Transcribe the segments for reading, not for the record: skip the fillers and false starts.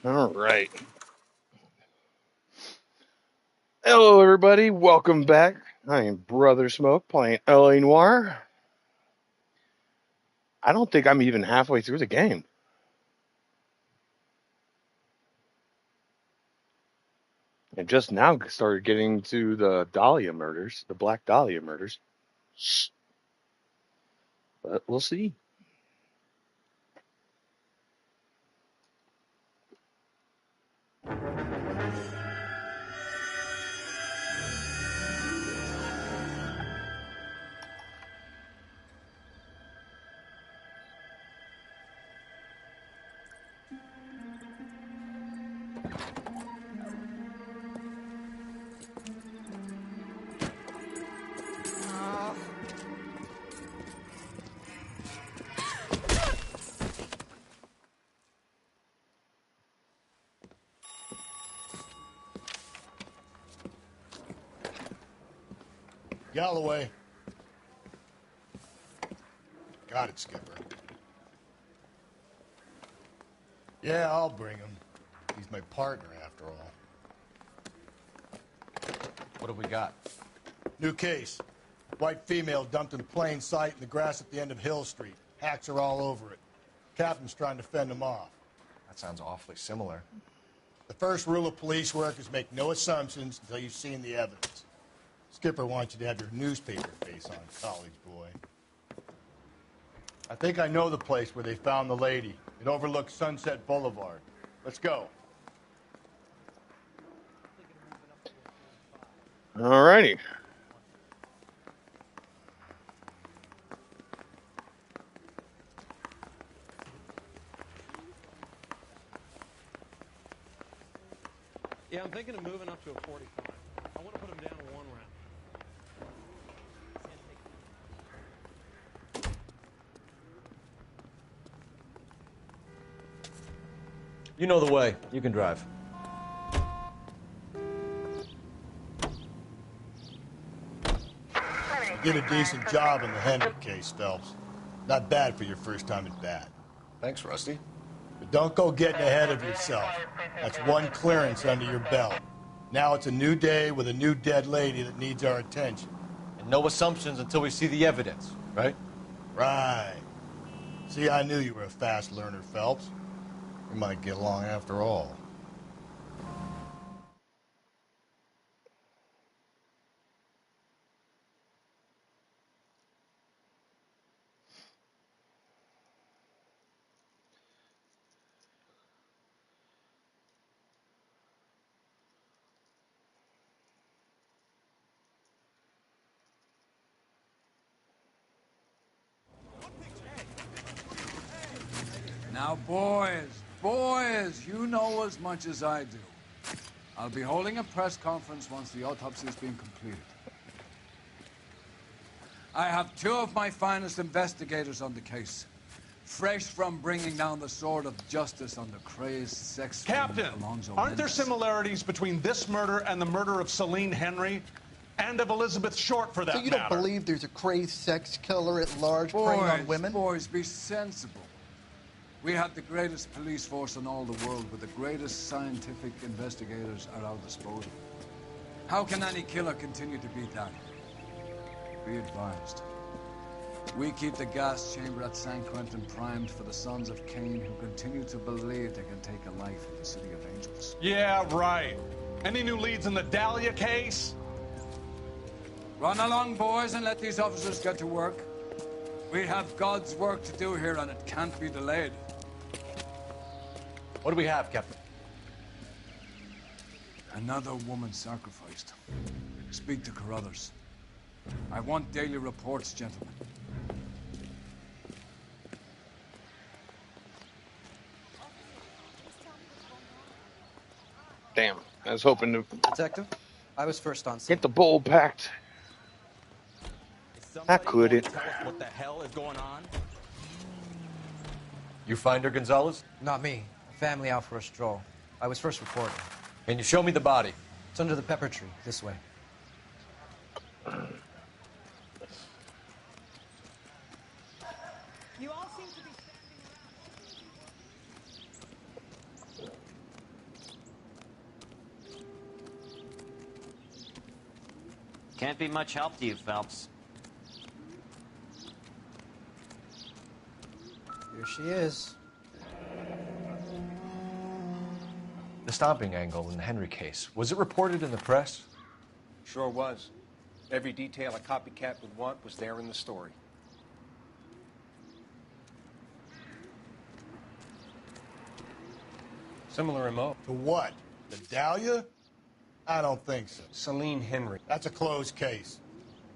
All right. Hello, everybody. Welcome back. I am Brother Smoke playing NOIR. I don't think I'm even halfway through the game. I just now started getting to the Dahlia murders, the Black Dahlia murders. But we'll see. Galloway. Got it, Skipper. Yeah, I'll bring him. He's my partner, after all. What have we got? New case. White female dumped in plain sight in the grass at the end of Hill Street. Hacks are all over it. Captain's trying to fend them off. That sounds awfully similar. The first rule of police work is make no assumptions until you've seen the evidence. Skipper wants you to have your newspaper face on, college boy. I think I know the place where they found the lady. It overlooks Sunset Boulevard. Let's go. All righty. Yeah, I'm thinking of moving up to a 45. I want to put him down to one round. You know the way. You can drive. You did a decent job in the Hendrick case, Phelps. Not bad for your first time at bat. Thanks, Rusty. But don't go getting ahead of yourself. That's one clearance under your belt. Now it's a new day with a new dead lady that needs our attention. And no assumptions until we see the evidence, right? Right. See, I knew you were a fast learner, Phelps. We might get along after all. Now, boys, you know as much as I do. I'll be holding a press conference once the autopsy has been completed. I have two of my finest investigators on the case, fresh from bringing down the sword of justice on the crazed sex Captain, Alonzo aren't there Mendez. similarities between this murder and the murder of Celine Henry and of Elizabeth Short, for that So you matter? don't believe there's a crazed sex killer at large preying on women? Boys, be sensible. We have the greatest police force in all the world, with the greatest scientific investigators at our disposal. How can any killer continue to beat that? Be advised. We keep the gas chamber at San Quentin primed for the sons of Cain who continue to believe they can take a life in the City of Angels. Yeah, right. Any new leads in the Dahlia case? Run along, boys, and let these officers get to work. We have God's work to do here, and it can't be delayed. What do we have, Captain? Another woman sacrificed. Speak to Carruthers. I want daily reports, gentlemen. Damn. I was hoping to Detective, I was first on scene. get the bowl packed. I couldn't. Tell us what the hell is going on? You find her, Gonzalez? Not me. Family out for a stroll. I was first reported. Can you show me the body? It's under the pepper tree, this way. You all seem to be standing Can't be much help to you, Phelps. Here she is. The stomping angle in the Henry case, was it reported in the press? Sure was. Every detail a copycat would want was there in the story. Similar MO. To what? The Dahlia? I don't think so. Celine Henry. That's a closed case.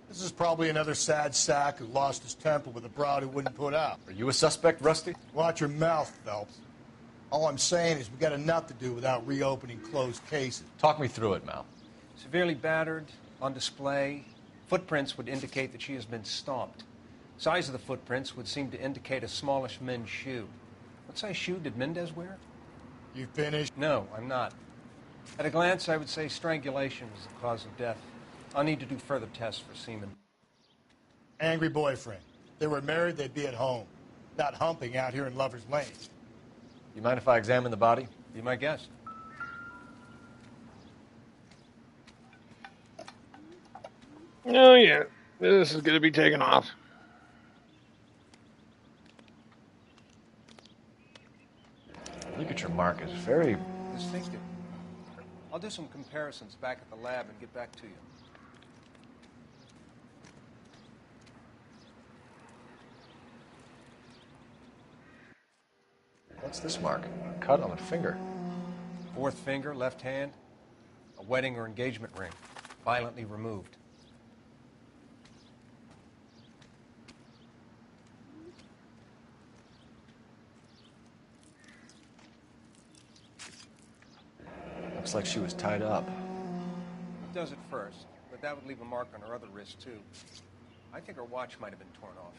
This is probably another sad sack who lost his temper with a broad who wouldn't put out. Are you a suspect, Rusty? Watch your mouth, Phelps. All I'm saying is we got enough to do without reopening closed cases. Talk me through it, Mal. Severely battered, on display. Footprints would indicate that she has been stomped. Size of the footprints would seem to indicate a smallish men's shoe. What size shoe did Mendez wear? You finished? No, I'm not. At a glance, I would say strangulation was the cause of death. I'll need to do further tests for semen. Angry boyfriend. If they were married, they'd be at home, not humping out here in Lover's Lane. You mind if I examine the body? Be my guest. Oh, yeah. This is going to be taken off. Look at your mark. It's very Distinctive. I'll do some comparisons back at the lab and get back to you. What's this mark? A cut on the finger. Fourth finger, left hand. A wedding or engagement ring. Violently removed. Looks like she was tied up. It does at first, but that would leave a mark on her other wrist, too. I think her watch might have been torn off.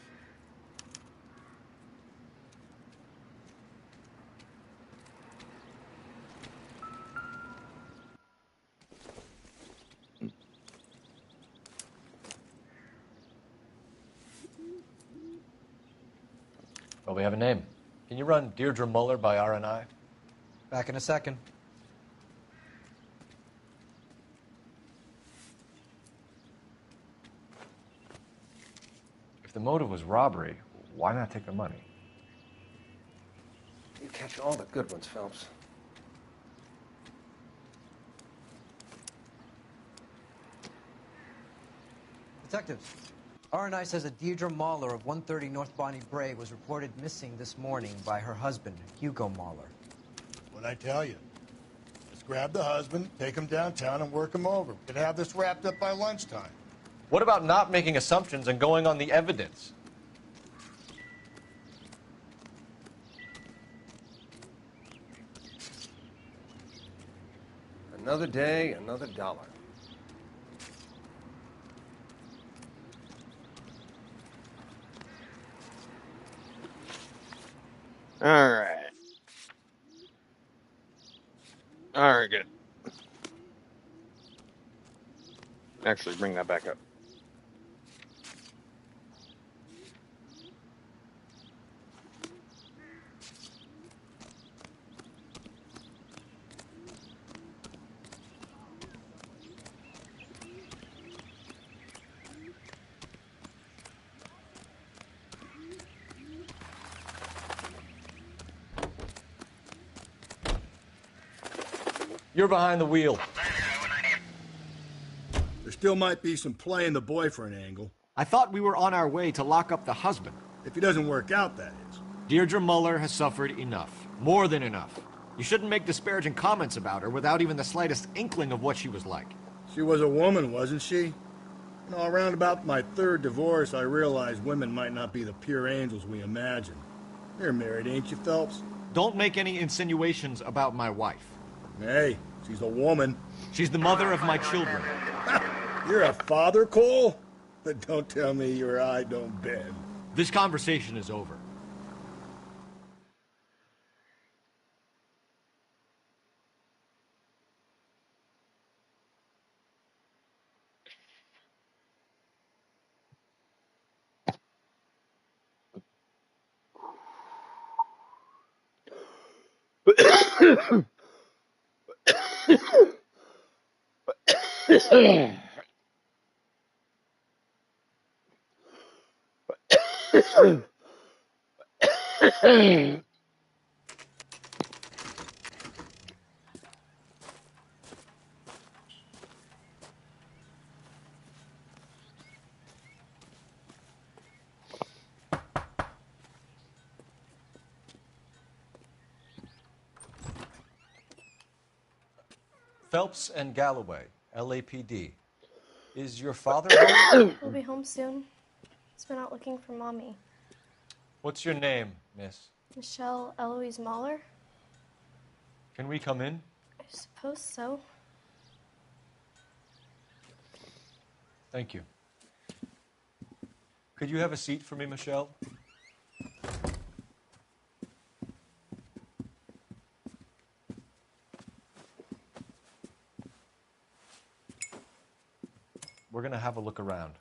Well, we have a name. Can you run Deirdre Muller by RNI? Back in a second. If the motive was robbery, why not take the money? You catch all the good ones, Phelps. Detectives, RNI says that Deirdre Mahler of 130 North Bonnie Bray was reported missing this morning by her husband, Hugo Mahler. What'd I tell you? Let's grab the husband, take him downtown, and work him over. We could have this wrapped up by lunchtime. What about not making assumptions and going on the evidence? Another day, another dollar. All right. All right, good. Actually, bring that back up. You're behind the wheel. There still might be some playing the boyfriend angle. I thought we were on our way to lock up the husband. If he doesn't work out, that is. Deirdre Muller has suffered enough. More than enough. You shouldn't make disparaging comments about her without even the slightest inkling of what she was like. She was a woman, wasn't she? You know, around about my third divorce, I realized women might not be the pure angels we imagine. You're married, ain't you, Phelps? Don't make any insinuations about my wife. Hey, she's a woman. She's the mother of my children. You're a father, Cole? But don't tell me your eye don't bend. This conversation is over. Phelps and Galloway, LAPD. Is your father home? We'll be home soon. He's been out looking for Mommy. What's your name, miss? Michelle Eloise Mahler? Can we come in? I suppose so. Thank you. Could you have a seat for me, Michelle? We're going to have a look around.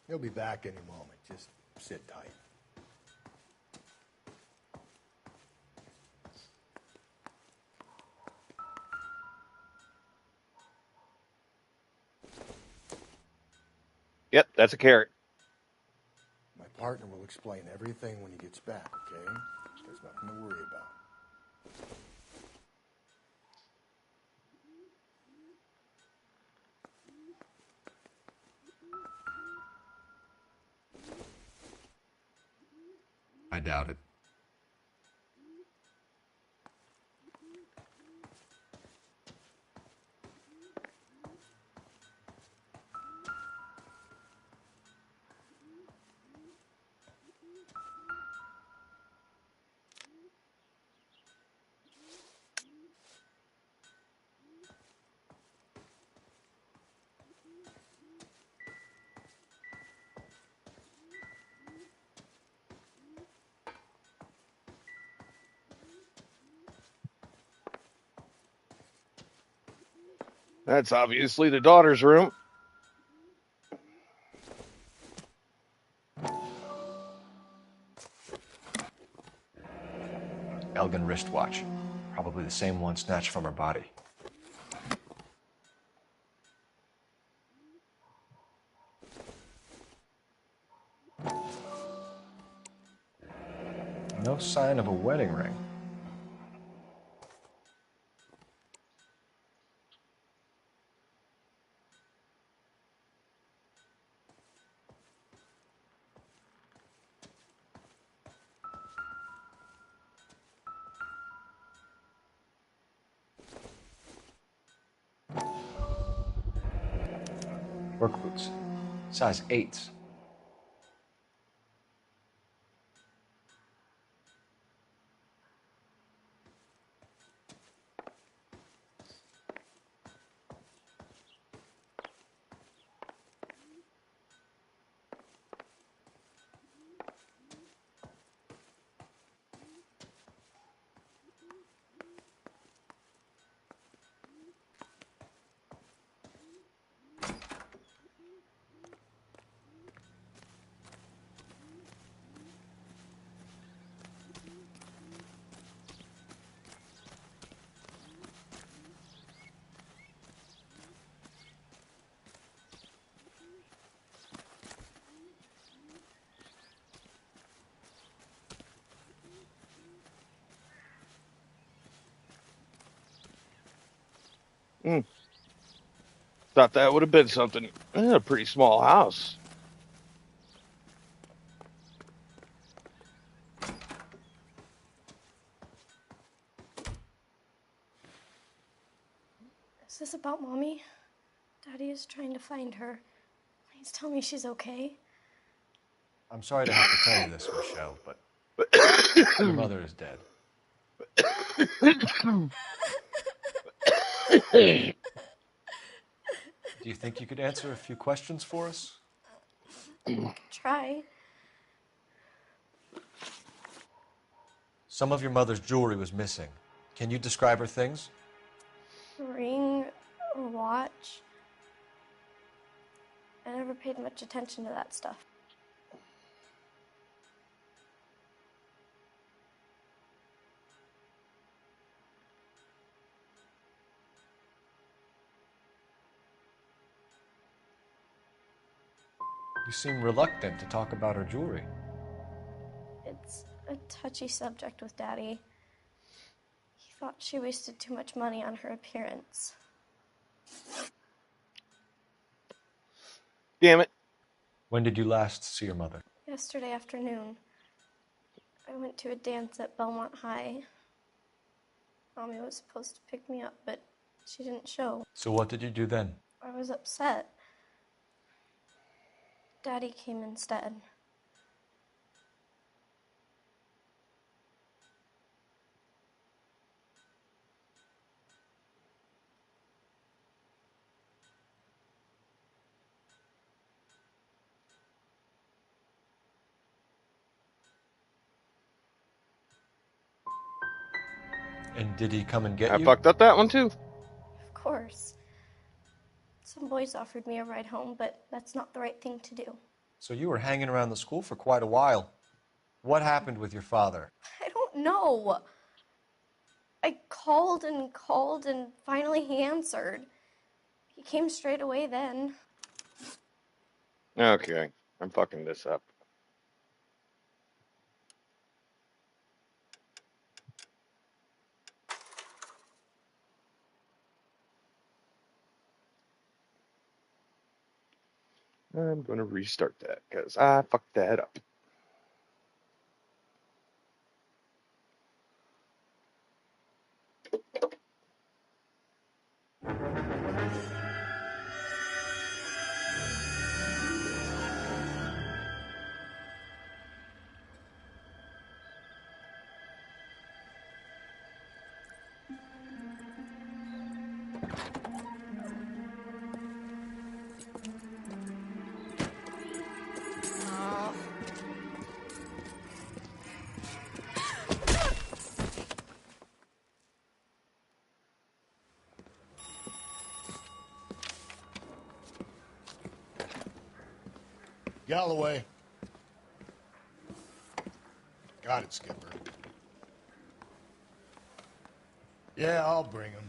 He'll be back any moment. Just sit tight. Yep, that's a carrot. My partner will explain everything when he gets back, okay? There's nothing to worry about. I doubt it. That's obviously the daughter's room. Elgin wristwatch. Probably the same one snatched from her body. No sign of a wedding ring. Work boots. Size 8s. Thought that would have been something. A pretty small house. Is this about Mommy? Daddy is trying to find her. Please tell me she's okay. I'm sorry to have to tell you this, Michelle, but your mother is dead. Do you think you could answer a few questions for us? Try. Some of your mother's jewelry was missing. Can you describe her things? A ring, a watch. I never paid much attention to that stuff. You seem reluctant to talk about her jewelry. It's a touchy subject with Daddy. He thought she wasted too much money on her appearance. Damn it. When did you last see your mother? Yesterday afternoon. I went to a dance at Belmont High. Mommy was supposed to pick me up, but she didn't show. So what did you do then? I was upset. Daddy came instead. And did he come and get I you? fucked up that one too. Of course. Some boys offered me a ride home, but that's not the right thing to do. So you were hanging around the school for quite a while. What happened with your father? I don't know. I called and finally he answered. He came straight away then. Okay, I'm fucking this up. I'm going to restart that because I fucked that up. Galloway. Got it, Skipper. Yeah, I'll bring him.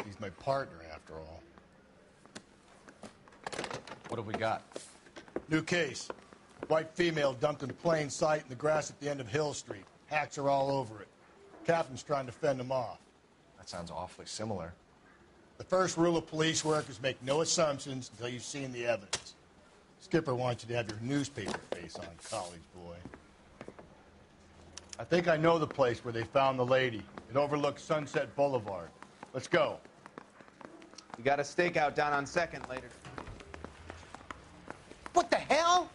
He's my partner, after all. What have we got? New case. White female dumped in plain sight in the grass at the end of Hill Street. Hacks are all over it. Captain's trying to fend them off. That sounds awfully similar. The first rule of police work is make no assumptions until you've seen the evidence. Skipper wants you to have your newspaper face on, college boy. I think I know the place where they found the lady. It overlooks Sunset Boulevard. Let's go. You got a stakeout down on 2nd later. What the hell?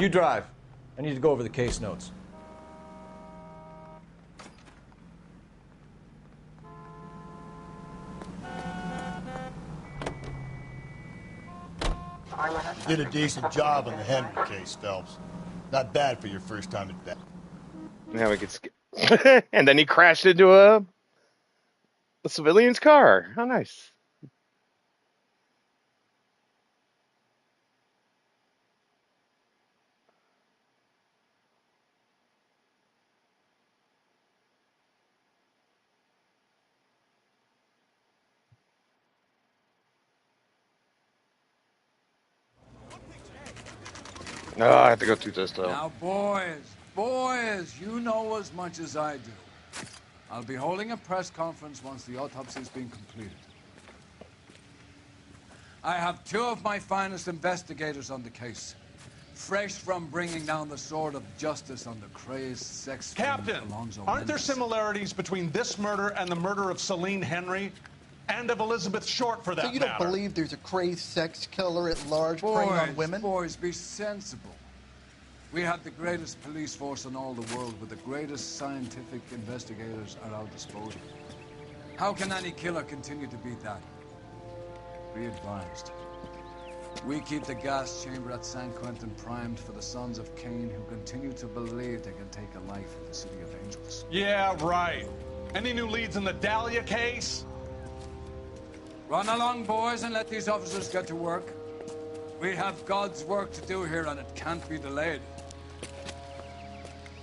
You drive. I need to go over the case notes. You did a decent job on the Henry case, Phelps. Not bad for your first time at that. Now we could skip. And then he crashed into a civilian's car. How nice. Oh, I have to go through this though. Now, boys, you know as much as I do. I'll be holding a press conference once the autopsy's been completed. I have 2 of my finest investigators on the case, fresh from bringing down the sword of justice on the crazed sex Captain, aren't there similarities between this murder and the murder of Celine Henry and of Elizabeth Short, for that So you don't matter? believe there's a crazed sex killer at large preying on women? Boys, be sensible. We have the greatest police force in all the world with the greatest scientific investigators at our disposal. How can any killer continue to beat that? Be advised. We keep the gas chamber at San Quentin primed for the sons of Cain who continue to believe they can take a life in the City of Angels. Yeah, right. Any new leads in the Dahlia case? Run along, boys, and let these officers get to work. We have God's work to do here, and it can't be delayed.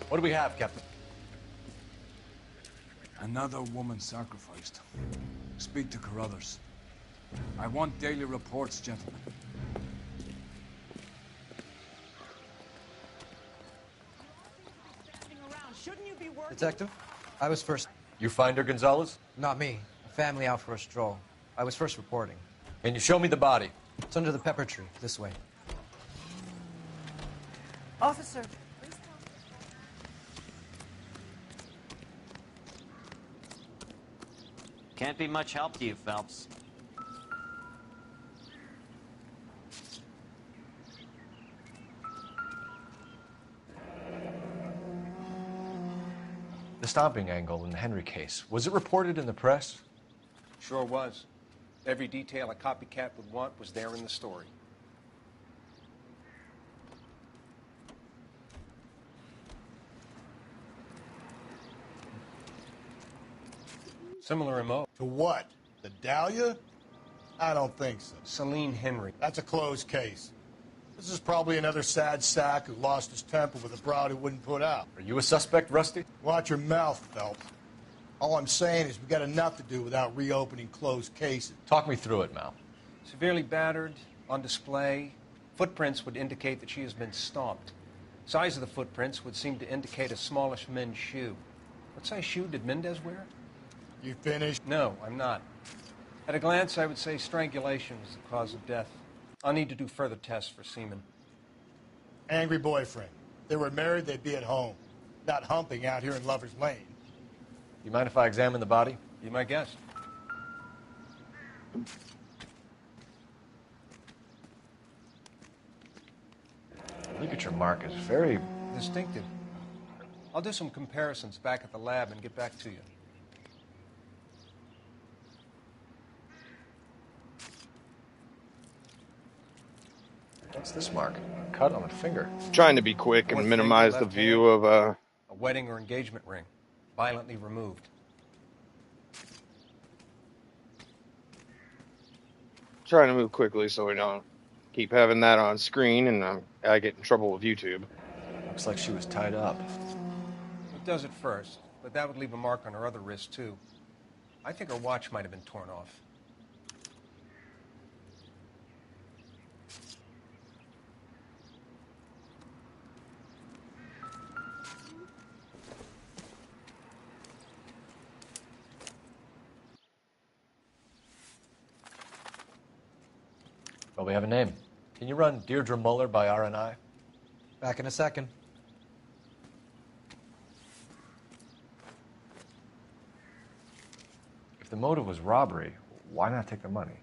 What do we have, Captain? Another woman sacrificed. Speak to Carruthers. I want daily reports, gentlemen. Detective, I was first. You find her, Gonzalez? Not me. A family out for a stroll. I was first reporting. Can you show me the body? It's under the pepper tree, this way. Officer. Can't be much help to you, Phelps. The stomping angle in the Henry case, was it reported in the press? Sure was. Every detail a copycat would want was there in the story. Similar MO. To what? The Dahlia? I don't think so. Celine Henry. That's a closed case. This is probably another sad sack who lost his temper with a broad who wouldn't put out. Are you a suspect, Rusty? Watch your mouth, Phelps. All I'm saying is we got enough to do without reopening closed cases. Talk me through it, Mal. Severely battered, on display. Footprints would indicate that she has been stomped. Size of the footprints would seem to indicate a smallish men's shoe. What size shoe did Mendez wear? You finished? No, I'm not. At a glance, I would say strangulation was the cause of death. I'll need to do further tests for semen. Angry boyfriend. If they were married, they'd be at home, not humping out here in Lover's Lane. You mind if I examine the body? Be my guest. The ligature mark is very distinctive. I'll do some comparisons back at the lab and get back to you. What's this mark? A cut on a finger. Trying to be quick and minimize the view of a wedding or engagement ring, violently removed. Trying to move quickly so we don't keep having that on screen and I get in trouble with YouTube. Looks like she was tied up. It does at first, but that would leave a mark on her other wrist, too. I think her watch might have been torn off. Well, we have a name. Can you run Deirdre Muller by RNI? Back in a second. If the motive was robbery, why not take the money?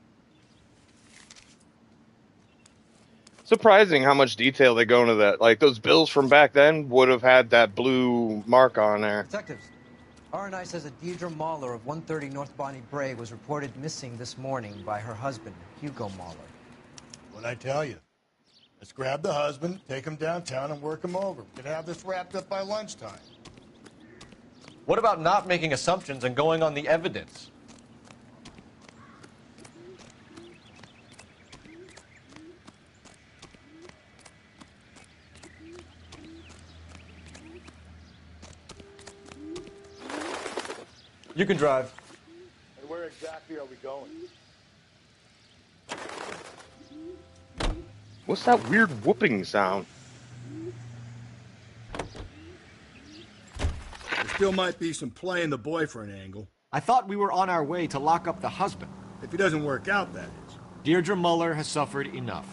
Surprising how much detail they go into that. Like, those bills from back then would have had that blue mark on there. Detectives, RNI says a Deirdre Mahler of 130 North Bonnie Bray was reported missing this morning by her husband, Hugo Mahler. What'd I tell you? Let's grab the husband, take him downtown, and work him over. We could have this wrapped up by lunchtime. What about not making assumptions and going on the evidence? You can drive. And where exactly are we going? What's that weird whooping sound? There still might be some playing the boyfriend angle. I thought we were on our way to lock up the husband. If he doesn't work out, that is. Deirdre Muller has suffered enough.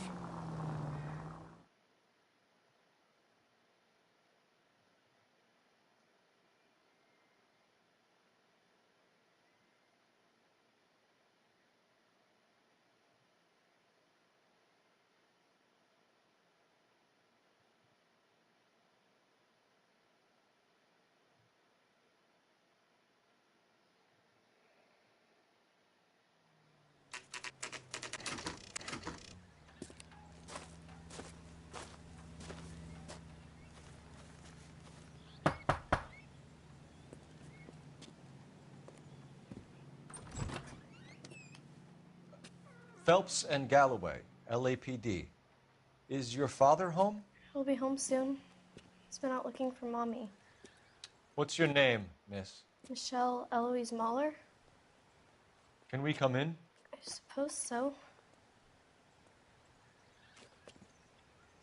Phelps and Galloway, LAPD. Is your father home? He'll be home soon. He's been out looking for Mommy. What's your name, miss? Michelle Eloise Mahler? Can we come in? I suppose so.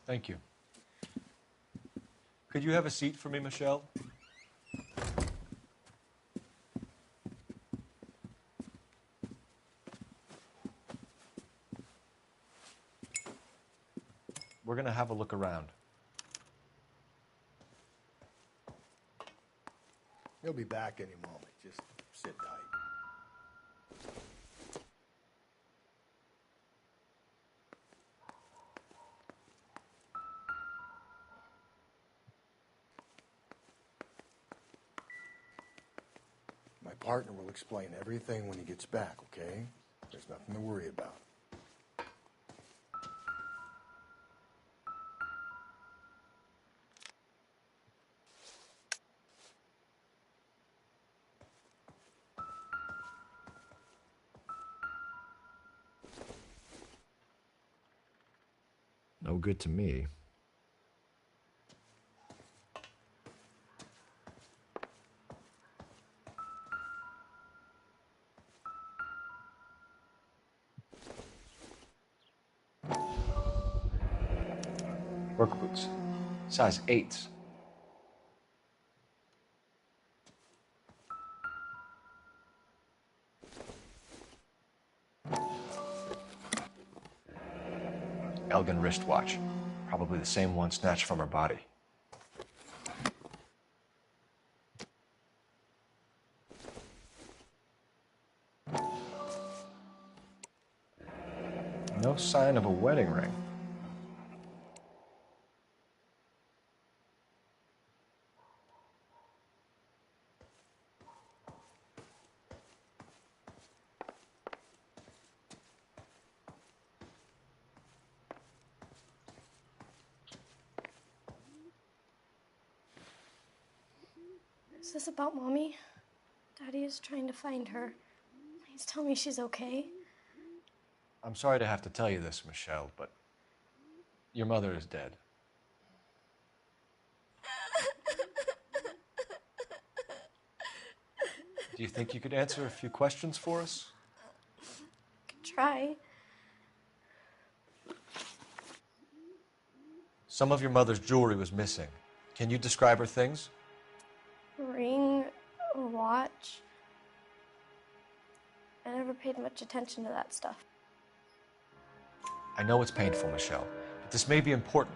Thank you. Could you have a seat for me, Michelle? We're going to have a look around. He'll be back any moment. Just sit tight. My partner will explain everything when he gets back, okay? There's nothing to worry about. No good to me. Work boots. Size 8s. Elgin wristwatch. Probably the same one snatched from her body. No sign of a wedding ring. Is this about Mommy? Daddy is trying to find her. Please tell me she's okay. I'm sorry to have to tell you this, Michelle, but your mother is dead. Do you think you could answer a few questions for us? Could try. Some of your mother's jewelry was missing. Can you describe her things? A ring, a watch. I never paid much attention to that stuff. I know it's painful, Michelle, but this may be important.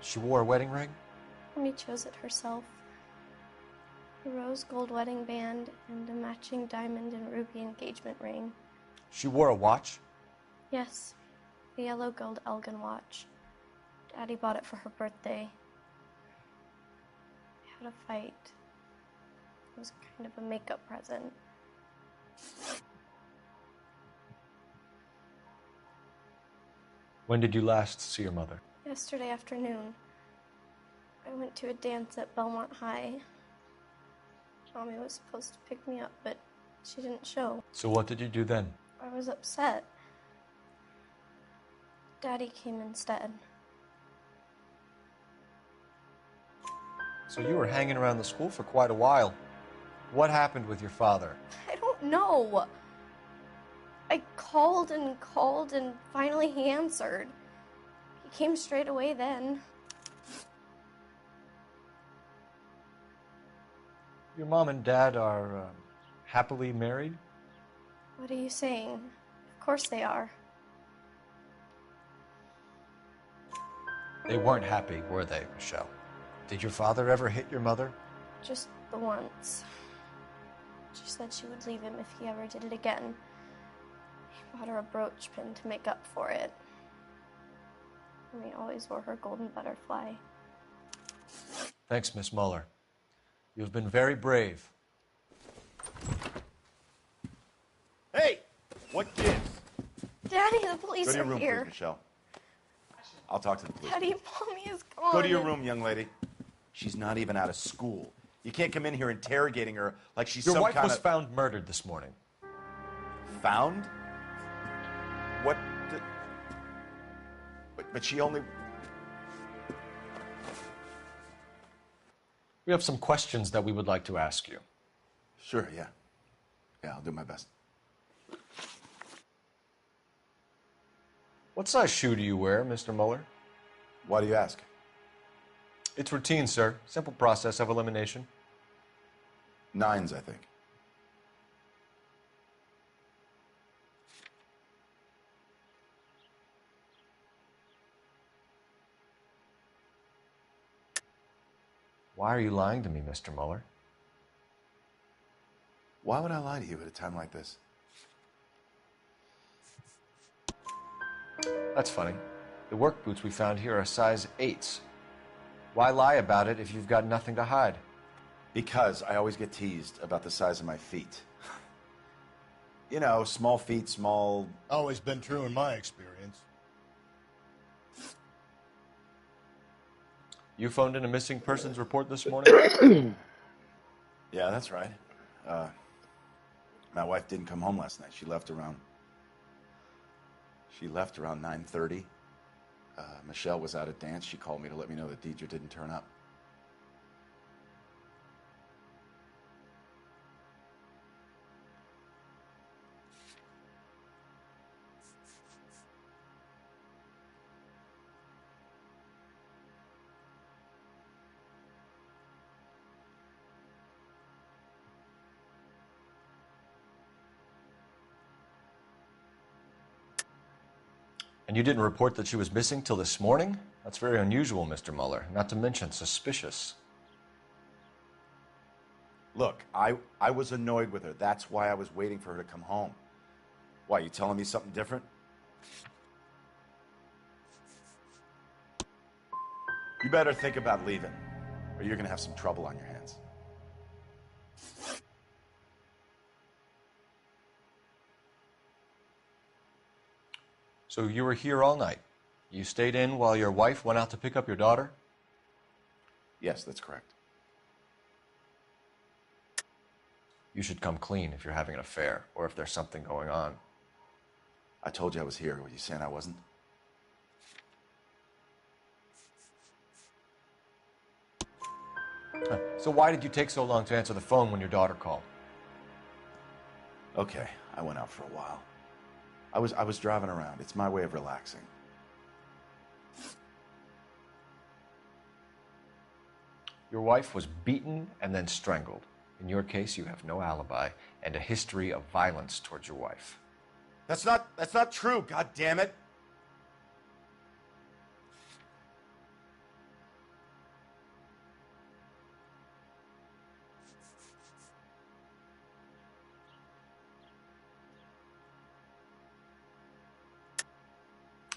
She wore a wedding ring? Mommy chose it herself. A rose gold wedding band and a matching diamond and ruby engagement ring. She wore a watch? Yes, the yellow gold Elgin watch. Daddy bought it for her birthday. We had a fight. It was kind of a makeup present. When did you last see your mother? Yesterday afternoon. I went to a dance at Belmont High. Mommy was supposed to pick me up, but she didn't show. So what did you do then? I was upset. Daddy came instead. So you were hanging around the school for quite a while. What happened with your father? I don't know. I called and finally he answered. He came straight away then. Your mom and dad are happily married? What are you saying? Of course they are. They weren't happy, were they, Michelle? Did your father ever hit your mother? Just the once. She said she would leave him if he ever did it again. He bought her a brooch pin to make up for it. And he always wore her golden butterfly. Thanks, Miss Muller. You've been very brave. Hey! What gives? Daddy, the police Go to your are room, here. please, Michelle. I'll talk to the police. Daddy, Mommy is gone. Go to your room, young lady. She's not even out of school. You can't come in here interrogating her like she's Your some wife kind was of... found murdered this morning. Found? What the... But she only... We have some questions that we would like to ask you. Sure, yeah. Yeah, I'll do my best. What size shoe do you wear, Mr. Mueller? Why do you ask? It's routine, sir. Simple process of elimination. 9s, I think. Why are you lying to me, Mr. Mueller? Why would I lie to you at a time like this? That's funny. The work boots we found here are size 8s. Why lie about it if you've got nothing to hide? Because I always get teased about the size of my feet. You know, small feet, small... Always been true in my experience. You phoned in a missing persons report this morning? Yeah, that's right. My wife didn't come home last night. She left around 9:30. Michelle was out at dance. She called me to let me know that Deidre didn't turn up. And you didn't report that she was missing till this morning? That's very unusual, Mr. Mueller, not to mention suspicious. Look, I was annoyed with her. That's why I was waiting for her to come home. Why, you telling me something different? You better think about leaving, or you're going to have some trouble on your hands. So you were here all night? You stayed in while your wife went out to pick up your daughter? Yes, that's correct. You should come clean if you're having an affair, or if there's something going on. I told you I was here. Were you saying I wasn't? So why did you take so long to answer the phone when your daughter called? Okay, I went out for a while. I was driving around. It's my way of relaxing. Your wife was beaten and then strangled. In your case, you have no alibi and a history of violence towards your wife. That's not true, God damn it.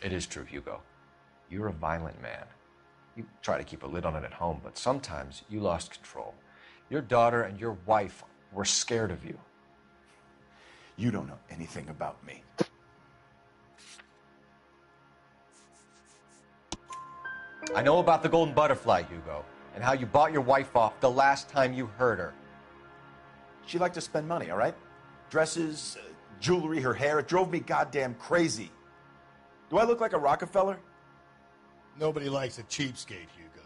It is true, Hugo. You're a violent man. You try to keep a lid on it at home, but sometimes you lost control. Your daughter and your wife were scared of you. You don't know anything about me. I know about the golden butterfly, Hugo, and how you bought your wife off the last time you heard her. She liked to spend money, all right? Dresses, jewelry, her hair. It drove me goddamn crazy. Do I look like a Rockefeller? Nobody likes a cheapskate, Hugo.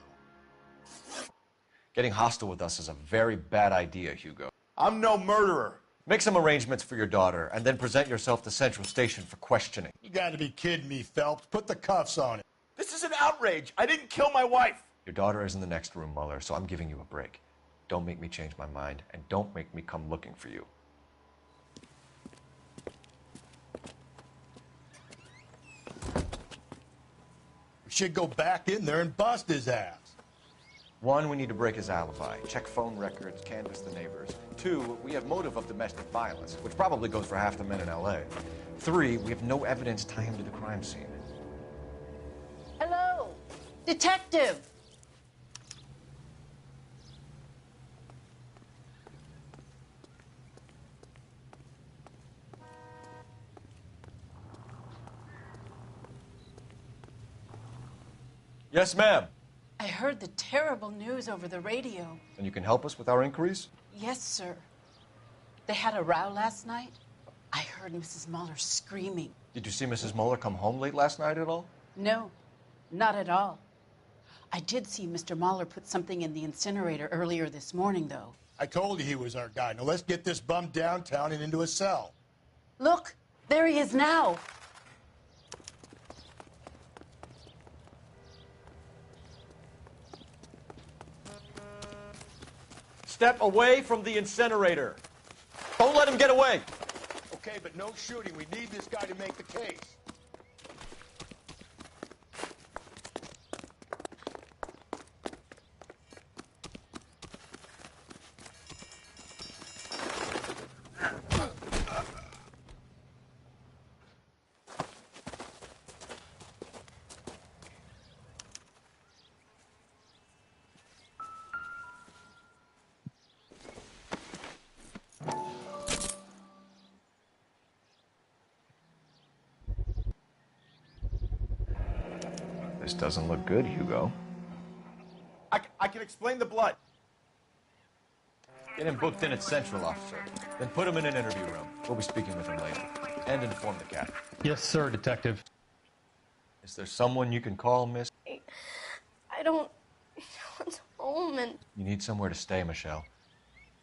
Getting hostile with us is a very bad idea, Hugo. I'm no murderer. Make some arrangements for your daughter, and then present yourself to Central Station for questioning. You gotta be kidding me, Phelps. Put the cuffs on it. This is an outrage. I didn't kill my wife. Your daughter is in the next room, Mueller, so I'm giving you a break. Don't make me change my mind, and don't make me come looking for you. We should go back in there and bust his ass. 1, we need to break his alibi. Check phone records, canvass the neighbors. 2, we have motive of domestic violence, which probably goes for half the men in L.A. 3, we have no evidence tying him to the crime scene. Hello, detective. Yes, ma'am. I heard the terrible news over the radio. And you can help us with our inquiries? Yes, sir. They had a row last night. I heard Mrs. Mueller screaming. Did you see Mrs. Mueller come home late last night at all? No, not at all. I did see Mr. Mueller put something in the incinerator earlier this morning, though. I told you he was our guy. Now let's get this bum downtown and into a cell. Look, there he is now. Step away from the incinerator. Don't let him get away. Okay, but no shooting. We need this guy to make the case. This doesn't look good, Hugo. I can explain the blood. Get him booked in at Central, officer. Then put him in an interview room. We'll be speaking with him later. And inform the captain. Yes, sir, Detective. Is there someone you can call, miss? I don't want home and You need somewhere to stay, Michelle.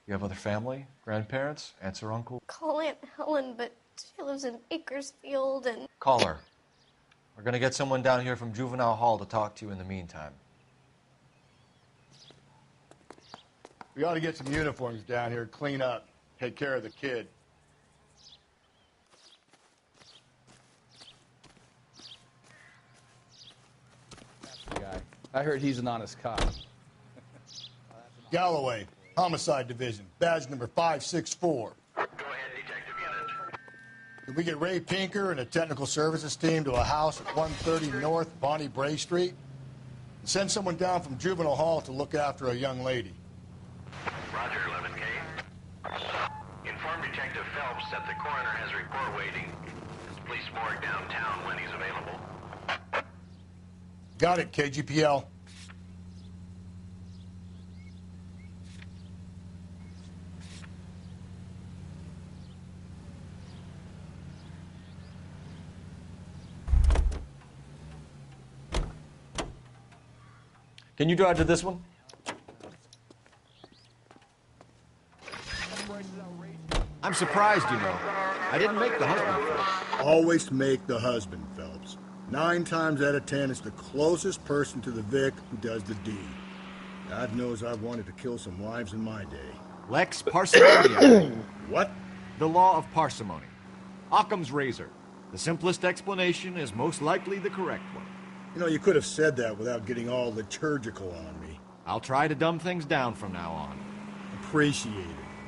You have other family? Grandparents? Aunts or uncle? call Aunt Helen, but she lives in Bakersfield and... Call her. We're gonna get someone down here from Juvenile Hall to talk to you in the meantime. We ought to get some uniforms down here, clean up, take care of the kid. Guy. I heard he's an honest cop. Galloway, Homicide Division, badge number 564. Go ahead, Detective Unit. Can we get Ray Pinker and a technical services team to a house at 130 North Bonnie Bray Street? And send someone down from Juvenile Hall to look after a young lady. Roger, 11K. Inform Detective Phelps that the coroner has a report waiting. His police morgue downtown when he's available. Got it, KGPL. Can you drive to this one? I'm surprised, you know. I didn't make the husband. Always make the husband, Phelps. 9 times out of 10, it's the closest person to the Vic who does the deed. God knows I've wanted to kill some wives in my day. Lex parsimonium. What? The law of parsimony. Occam's razor. The simplest explanation is most likely the correct one. You know, you could have said that without getting all liturgical on me. I'll try to dumb things down from now on. Appreciate it.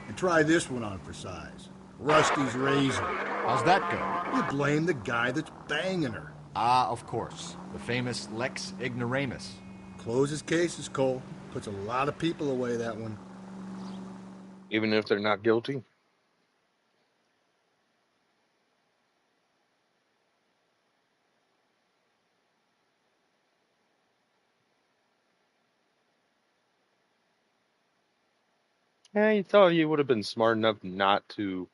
And try this one on for size. Rusty's razor. How's that go? You blame the guy that's banging her. Ah, of course. The famous Lex Ignoramus. Closes cases, Cole. Puts a lot of people away, that one. Even if they're not guilty? Yeah, you thought you would have been smart enough not to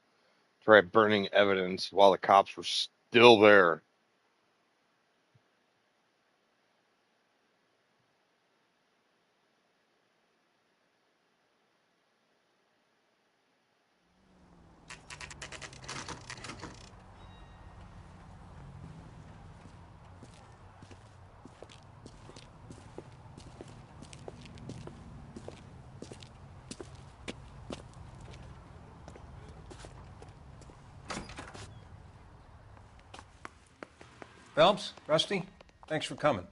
try burning evidence while the cops were still there. Phelps, Rusty, thanks for coming.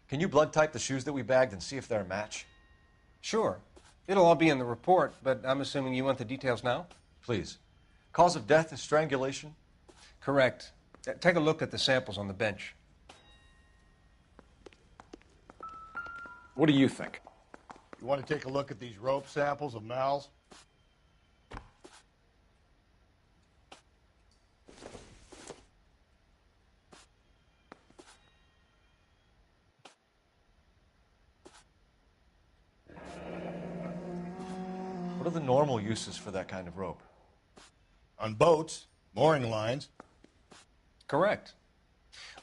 Can you blood type the shoes that we bagged and see if they're a match? Sure. It'll all be in the report, but I'm assuming you want the details now? Please. Cause of death is strangulation? Correct. Take a look at the samples on the bench. What do you think? You want to take a look at these rope samples of Mal's? What are the normal uses for that kind of rope? On boats, mooring lines. Correct.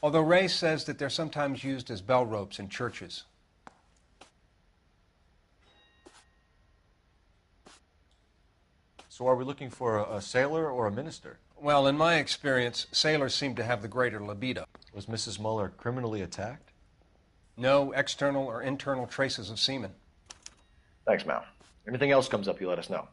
Although Ray says that they're sometimes used as bell ropes in churches. So are we looking for a sailor or a minister? Well, in my experience, sailors seem to have the greater libido. Was Mrs. Muller criminally attacked? No external or internal traces of semen. Thanks, Mal. Anything else comes up, you let us know.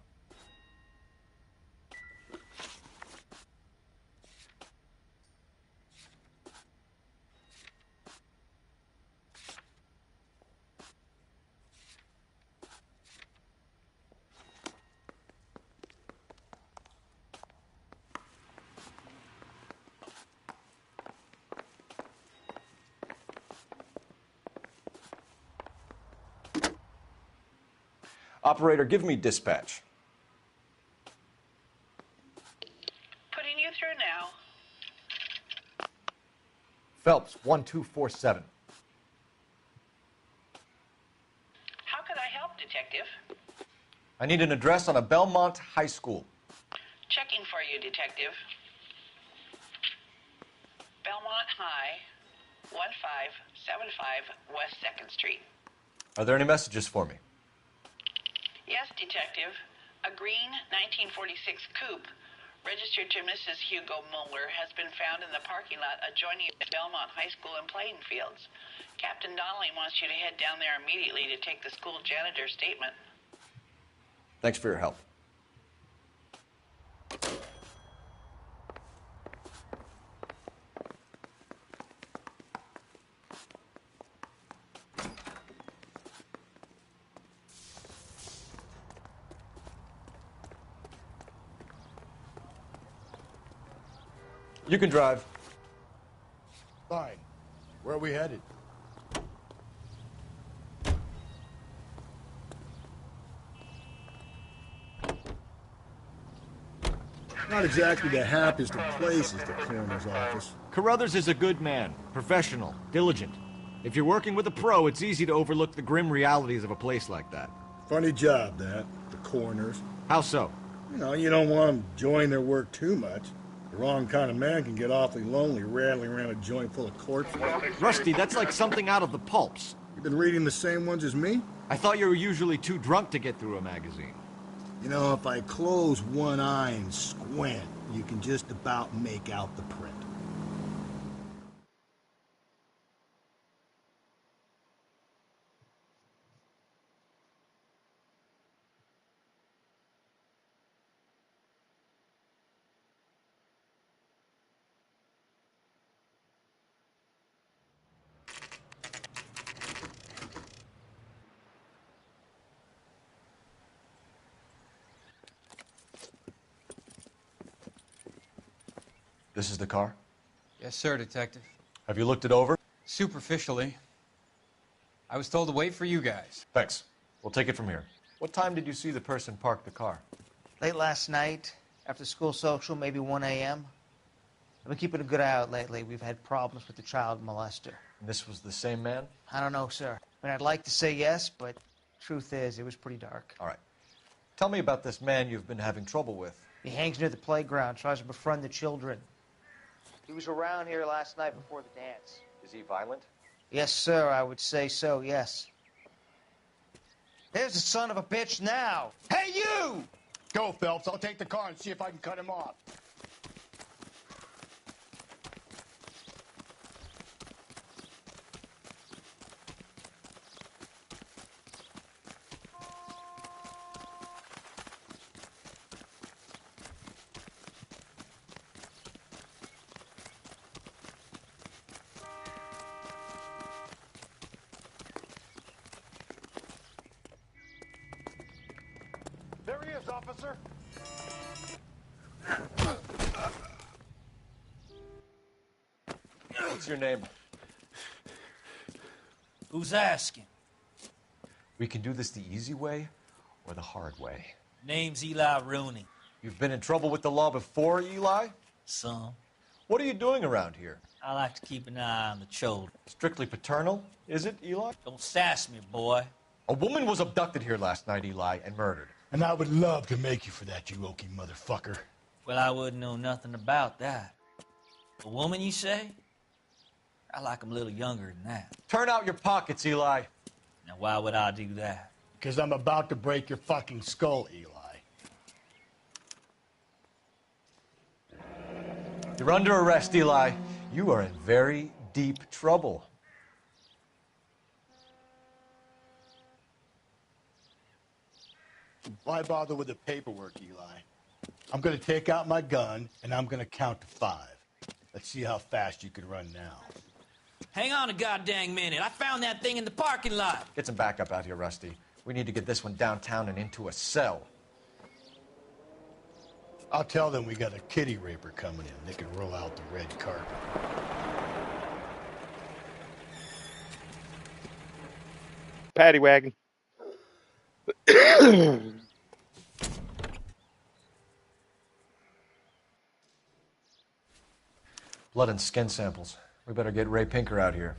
Operator, give me dispatch. Putting you through now. Phelps, 1247. How could I help, Detective? I need an address on a Belmont High School. Checking for you, Detective. Belmont High, 1575 West 2nd Street. Are there any messages for me? Yes, Detective. A green 1946 coupe registered to Mrs. Hugo Muller has been found in the parking lot adjoining Belmont High School in playing fields. Captain Donnelly wants you to head down there immediately to take the school janitor's statement. Thanks for your help. You can drive. Fine. Where are we headed? Not exactly the happiest of places, the coroner's office. Carruthers is a good man, professional, diligent. If you're working with a pro, it's easy to overlook the grim realities of a place like that. Funny job, that. The coroner's. How so? You don't want them enjoying their work too much. The wrong kind of man can get awfully lonely rattling around a joint full of corpses. Rusty, that's like something out of the pulps. You been reading the same ones as me? I thought you were usually too drunk to get through a magazine. If I close one eye and squint, you can just about make out the print. This is the car? Yes, sir, Detective. Have you looked it over? Superficially. I was told to wait for you guys. Thanks. We'll take it from here. What time did you see the person park the car? Late last night, after school social, maybe 1 a.m. I've been keeping a good eye out lately. We've had problems with the child molester. And this was the same man? I don't know, sir. I'd like to say yes, but truth is, it was pretty dark. All right. Tell me about this man you've been having trouble with. He hangs near the playground, tries to befriend the children. He was around here last night before the dance. Is he violent? Yes, sir, I would say so, yes. There's the son of a bitch now. Hey, you! Go, Phelps. I'll take the car and see if I can cut him off. There he is, officer. What's your name? Who's asking? We can do this the easy way or the hard way. Name's Eli Rooney. You've been in trouble with the law before, Eli? Some. What are you doing around here? I like to keep an eye on the children. Strictly paternal, is it, Eli? Don't sass me, boy. A woman was abducted here last night, Eli, and murdered. And I would love to make you for that, you oaky motherfucker. Well, I wouldn't know nothing about that. A woman, you say? I like 'em a little younger than that. Turn out your pockets, Eli. Now, why would I do that? Because I'm about to break your fucking skull, Eli. You're under arrest, Eli. You are in very deep trouble. Why bother with the paperwork, Eli? I'm going to take out my gun, and I'm going to count to 5. Let's see how fast you can run now. Hang on a goddamn minute. I found that thing in the parking lot. Get some backup out here, Rusty. We need to get this one downtown and into a cell. I'll tell them we got a kitty raper coming in. They can roll out the red carpet. Paddy wagon. Blood and skin samples. We better get Ray Pinker out here.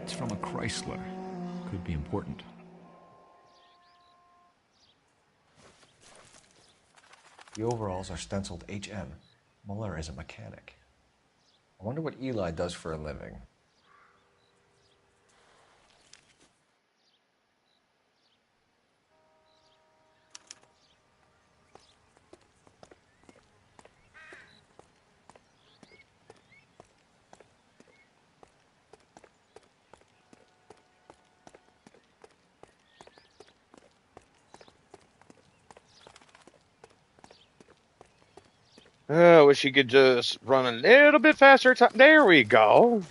It's from a Chrysler. Could be important. The overalls are stenciled HM. Mueller is a mechanic. I wonder what Eli does for a living. I wish you could just run a little bit faster. There we go.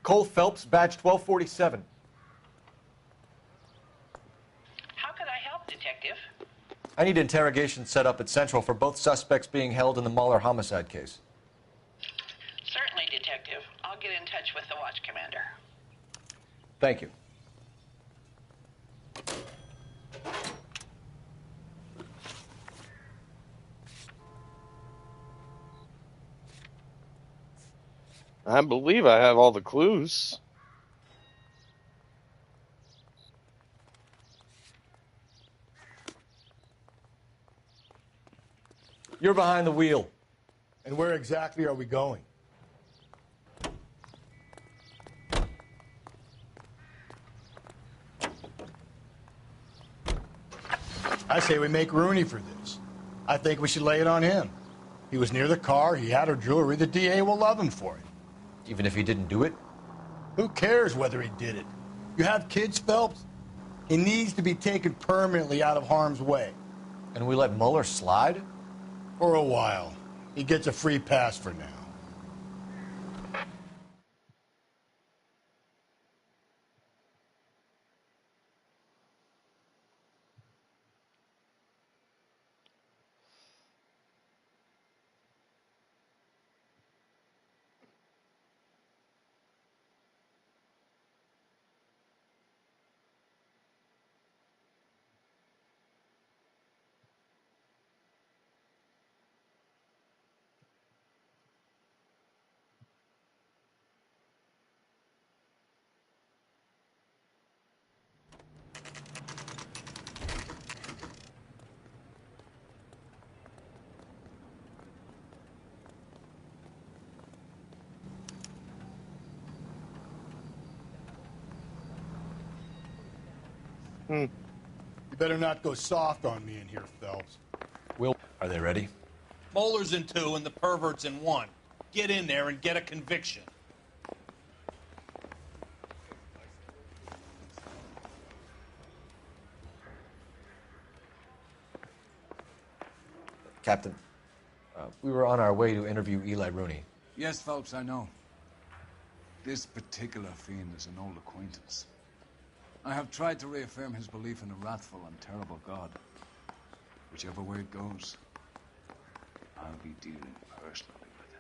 Cole Phelps, badge 1247. How could I help, Detective? I need interrogation set up at Central for both suspects being held in the Mueller homicide case. Certainly, Detective. I'll get in touch with the watch commander. Thank you. I believe I have all the clues. You're behind the wheel. And where exactly are we going? I say we make Rooney for this. I think we should lay it on him. He was near the car, he had her jewelry, the DA will love him for it. Even if he didn't do it? Who cares whether he did it? You have kids, Phelps? He needs to be taken permanently out of harm's way. And we let Mueller slide? For a while. He gets a free pass for now. You better not go soft on me in here, Phelps. Are they ready? Moeller's in 2 and the pervert's in 1. Get in there and get a conviction. Captain, we were on our way to interview Eli Rooney. Yes, Phelps, I know. This particular fiend is an old acquaintance. I have tried to reaffirm his belief in a wrathful and terrible God. Whichever way it goes, I'll be dealing personally with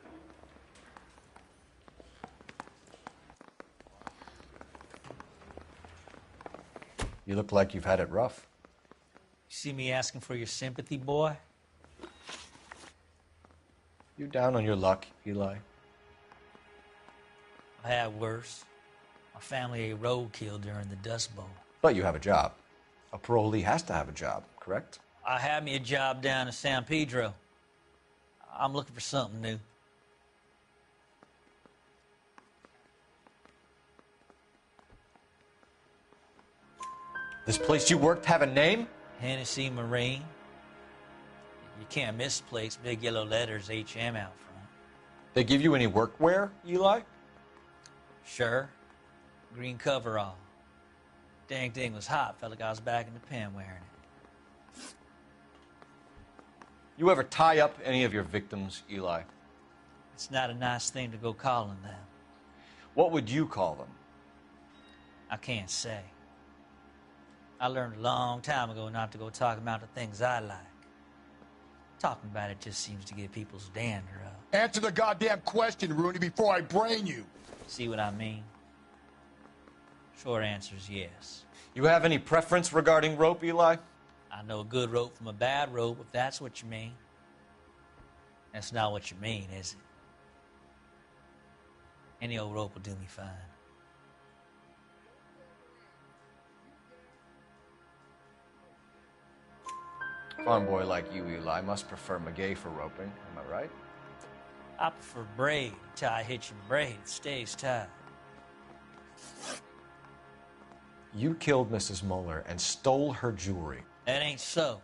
him. You look like you've had it rough. You see me asking for your sympathy, boy? You down on your luck, Eli? I had worse. My family ate roadkill during the Dust Bowl. But you have a job. A parolee has to have a job, correct? I had me a job down in San Pedro. I'm looking for something new. This place you worked have a name? Hennessy Marine. You can't miss the place. Big yellow letters, HM out front. They give you any workwear, Eli? Sure. Green coverall. Dang thing was hot. Felt like I was back in the pen wearing it. You ever tie up any of your victims, Eli? It's not a nice thing to go calling them. What would you call them? I can't say. I learned a long time ago not to go talking about the things I like. Talking about it just seems to get people's dander up. Answer the goddamn question, Rooney, before I brain you. See what I mean? Short answer is yes. You have any preference regarding rope, Eli? I know a good rope from a bad rope, if that's what you mean. That's not what you mean, is it? Any old rope will do me fine. Farm boy like you, Eli, must prefer Magay for roping. Am I right? I prefer braid. Tie a hitch and braid. It stays tied. You killed Mrs. Moeller and stole her jewelry. That ain't so.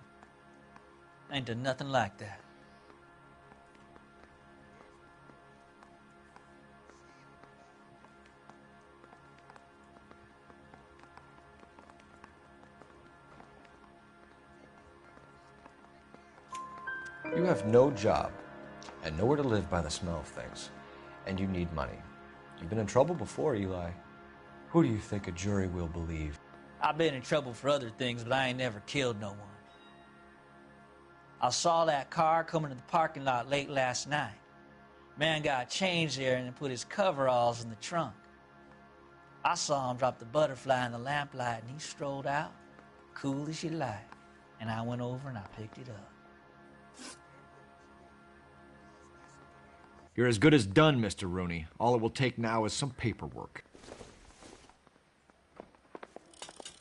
I ain't done nothing like that. You have no job and nowhere to live by the smell of things, and you need money. You've been in trouble before, Eli. Who do you think a jury will believe? I've been in trouble for other things, but I ain't never killed no one. I saw that car coming to the parking lot late last night. Man got changed there and put his coveralls in the trunk. I saw him drop the butterfly in the lamplight, and he strolled out, cool as you like. And I went over and I picked it up. You're as good as done, Mr. Rooney. All it will take now is some paperwork.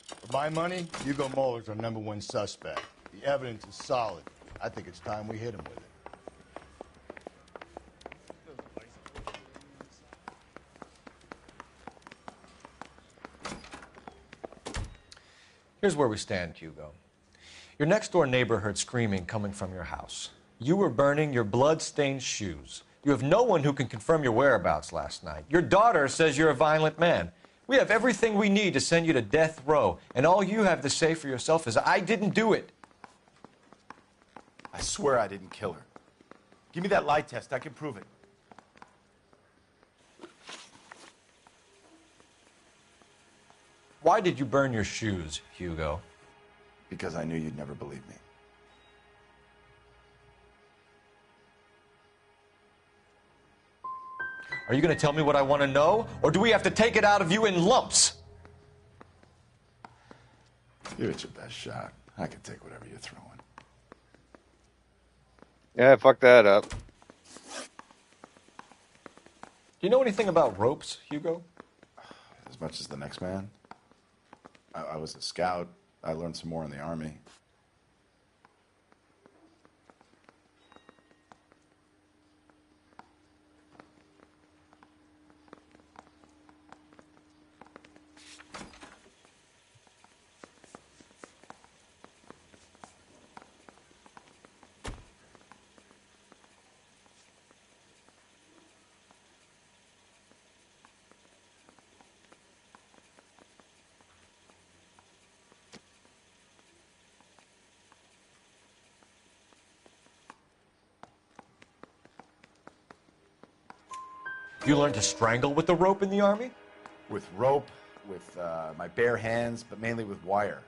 For my money, Hugo Muller's our #1 suspect. The evidence is solid. I think it's time we hit him with it. Here's where we stand, Hugo. Your next-door neighbor heard screaming coming from your house. You were burning your blood-stained shoes. You have no one who can confirm your whereabouts last night. Your daughter says you're a violent man. We have everything we need to send you to death row, and all you have to say for yourself is, I didn't do it. I swear I didn't kill her. Give me that lie test. I can prove it. Why did you burn your shoes, Hugo? Because I knew you'd never believe me. Are you going to tell me what I want to know, or do we have to take it out of you in lumps? Give it your best shot. I can take whatever you're throwing. Yeah, fuck that up. Do you know anything about ropes, Hugo? As much as the next man. I was a scout. I learned some more in the Army. You learned to strangle with the rope in the Army? With rope, with my bare hands, but mainly with wire.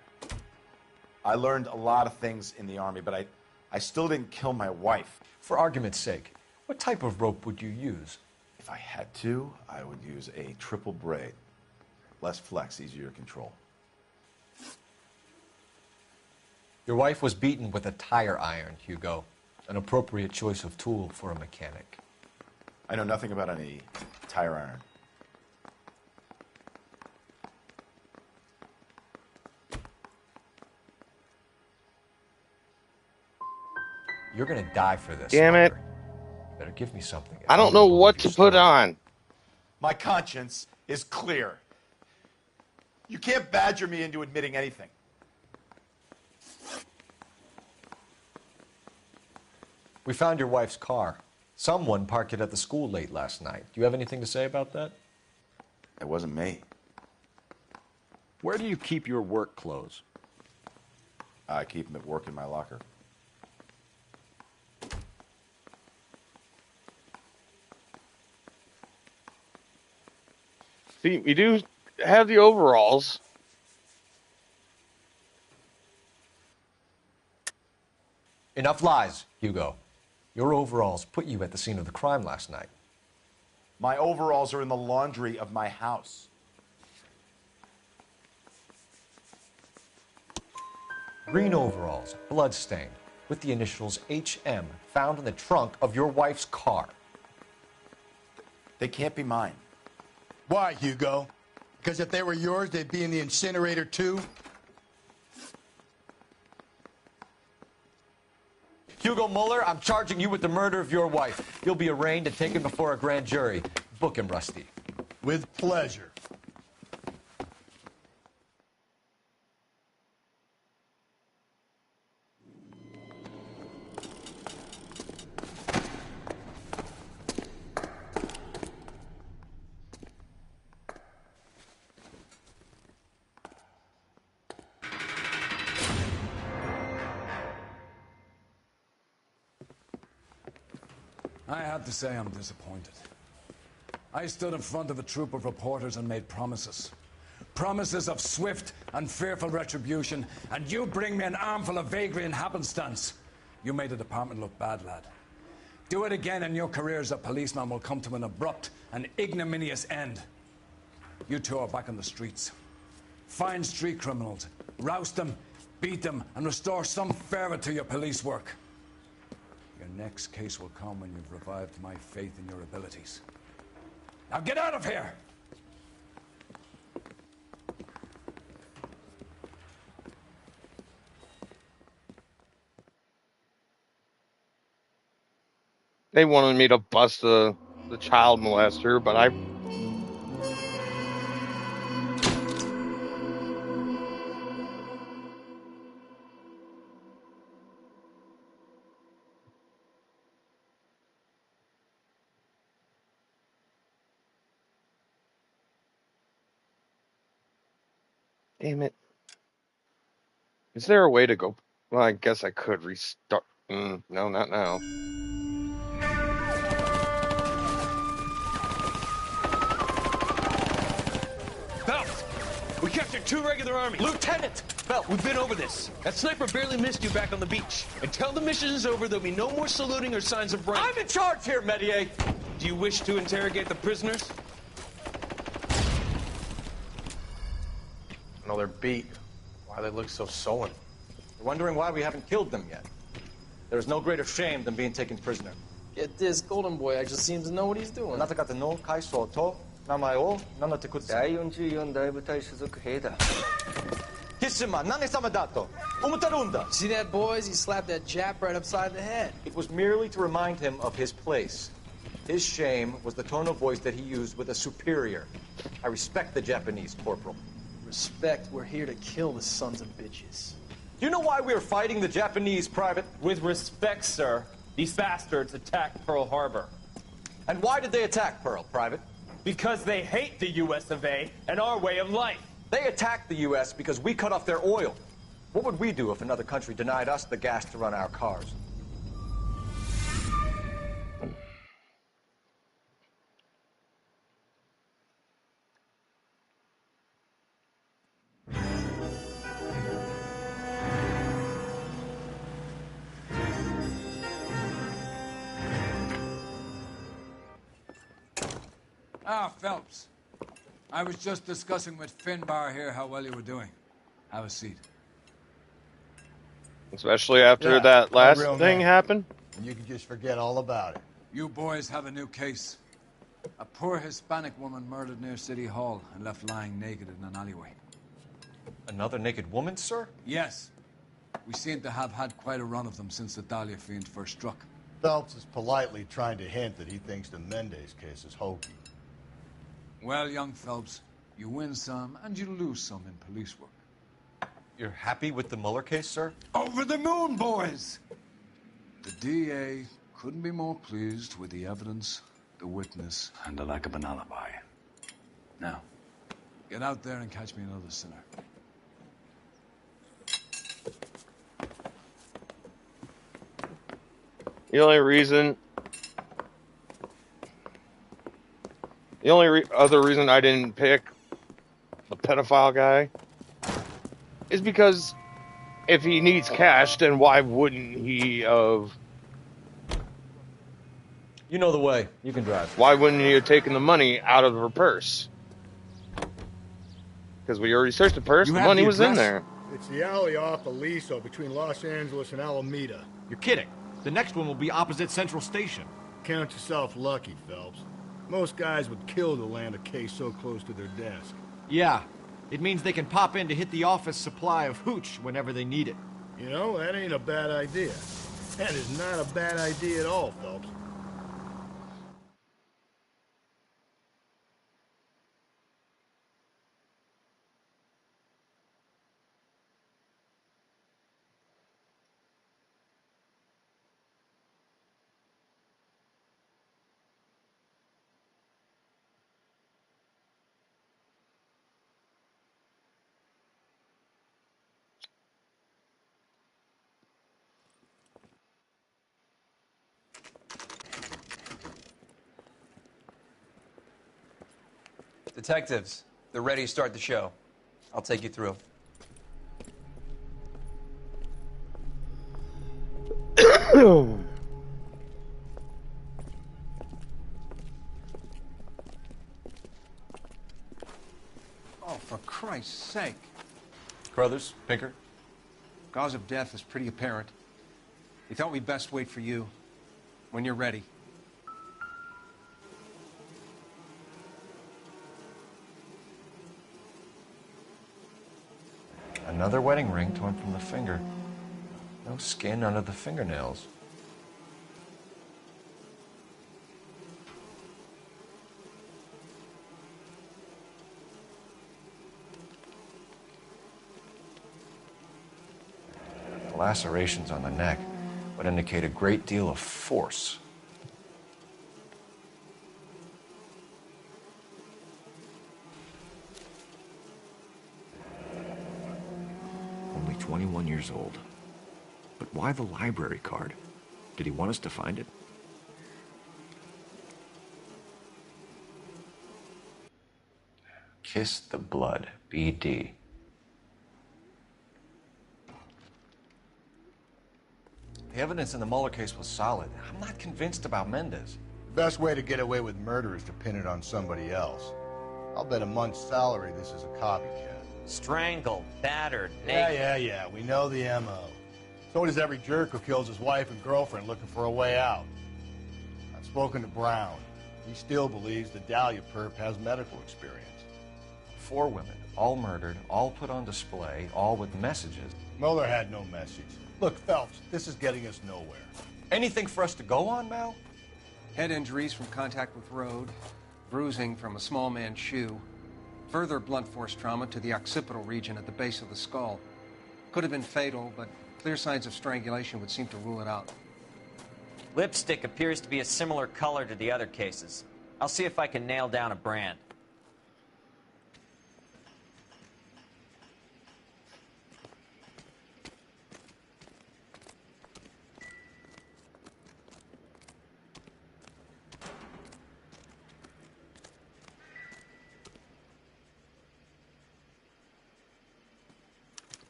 I learned a lot of things in the Army, but I still didn't kill my wife. For argument's sake, what type of rope would you use? If I had to, I would use a triple braid. Less flex, easier to control. Your wife was beaten with a tire iron, Hugo. An appropriate choice of tool for a mechanic. I know nothing about any tire iron. You're gonna die for this. Damn it. Better give me something. I don't know what to put on. My conscience is clear. You can't badger me into admitting anything. We found your wife's car. Someone parked it at the school late last night. Do you have anything to say about that? It wasn't me. Where do you keep your work clothes? I keep them at work in my locker. See, we do have the overalls. Enough lies, Hugo. Your overalls put you at the scene of the crime last night. My overalls are in the laundry of my house. Green overalls, bloodstained, with the initials HM found in the trunk of your wife's car. They can't be mine. Why, Hugo? Because if they were yours, they'd be in the incinerator too? Hugo Mueller, I'm charging you with the murder of your wife. You'll be arraigned and taken before a grand jury. Book him, Rusty. With pleasure. I have to say I'm disappointed. I stood in front of a troop of reporters and made promises. Promises of swift and fearful retribution, and you bring me an armful of vagary and happenstance. You made the department look bad, lad. Do it again and your career as a policeman will come to an abrupt and ignominious end. You two are back on the streets. Find street criminals, roust them, beat them, and restore some fervor to your police work. Your next case will come when you've revived my faith in your abilities. Now get out of here! They wanted me to bust the child molester, but I... Damn it. Is there a way to go? Well, I guess I could restart. No, not now. Phelps, we captured 2 regular armies. Lieutenant! Phelps, we've been over this. That sniper barely missed you back on the beach. Until the mission is over, there'll be no more saluting or signs of rank. I'm in charge here, Medier. Do you wish to interrogate the prisoners? No, they're beat. Why they look so sullen? You're wondering why we haven't killed them yet. There is no greater shame than being taken prisoner. Get this, Golden Boy actually seems to know what he's doing. あなた方の階層と名前を名乗ってください。第44大部隊所属兵だ。キシマ、何様だと思ってるんだ。See that, boys? He slapped that Jap right upside the head. It was merely to remind him of his place. His shame was the tone of voice that he used with a superior. I respect the Japanese, Corporal. Respect, we're here to kill the sons of bitches. Do you know why we are fighting the Japanese, Private? With respect, sir, these bastards attacked Pearl Harbor. And why did they attack Pearl, Private? Because they hate the US of A and our way of life. They attacked the US because we cut off their oil. What would we do if another country denied us the gas to run our cars? Ah, Phelps. I was just discussing with Finbar here how well you were doing. Have a seat. Especially after that last thing happened. And you can just forget all about it. You boys have a new case. A poor Hispanic woman murdered near City Hall and left lying naked in an alleyway. Another naked woman, sir? Yes. We seem to have had quite a run of them since the Dahlia fiend first struck. Phelps is politely trying to hint that he thinks the Mendez case is hokey. Well, young Phelps, you win some and you lose some in police work. You're happy with the Mueller case, sir? Over the moon, boys! The DA couldn't be more pleased with the evidence, the witness, and the lack of an alibi. Now, get out there and catch me another sinner. The only reason, other reason I didn't pick the pedophile guy is because if he needs cash, then why wouldn't he have? You know the way. You can drive. Why wouldn't he have taken the money out of her purse? Because we already searched the purse. The money was in there. It's the alley off Aliso between Los Angeles and Alameda. You're kidding. The next one will be opposite Central Station. Count yourself lucky, Phelps. Most guys would kill to land a case so close to their desk. Yeah. It means they can pop in to hit the office supply of hooch whenever they need it. You know, that ain't a bad idea. That is not a bad idea at all, Phelps. Detectives, they're ready to start the show. I'll take you through. Oh, for Christ's sake. Crothers, Pinker. Cause of death is pretty apparent. We thought we'd best wait for you. When you're ready. Another wedding ring torn from the finger. No skin under the fingernails. The lacerations on the neck would indicate a great deal of force. Only 21 years old. But why the library card? Did he want us to find it? Kiss the blood, BD. The evidence in the Mueller case was solid. I'm not convinced about Mendez. The best way to get away with murder is to pin it on somebody else. I'll bet a month's salary this is a copycat. Strangled, battered, naked. Yeah. We know the M.O. So does every jerk who kills his wife and girlfriend looking for a way out. I've spoken to Brown. He still believes the Dahlia perp has medical experience. 4 women, all murdered, all put on display, all with messages. Mueller had no message. Look, Phelps, this is getting us nowhere. Anything for us to go on, Mal? Head injuries from contact with road, bruising from a small man's shoe, further blunt force trauma to the occipital region at the base of the skull. Could have been fatal, but clear signs of strangulation would seem to rule it out. Lipstick appears to be a similar color to the other cases. I'll see if I can nail down a brand.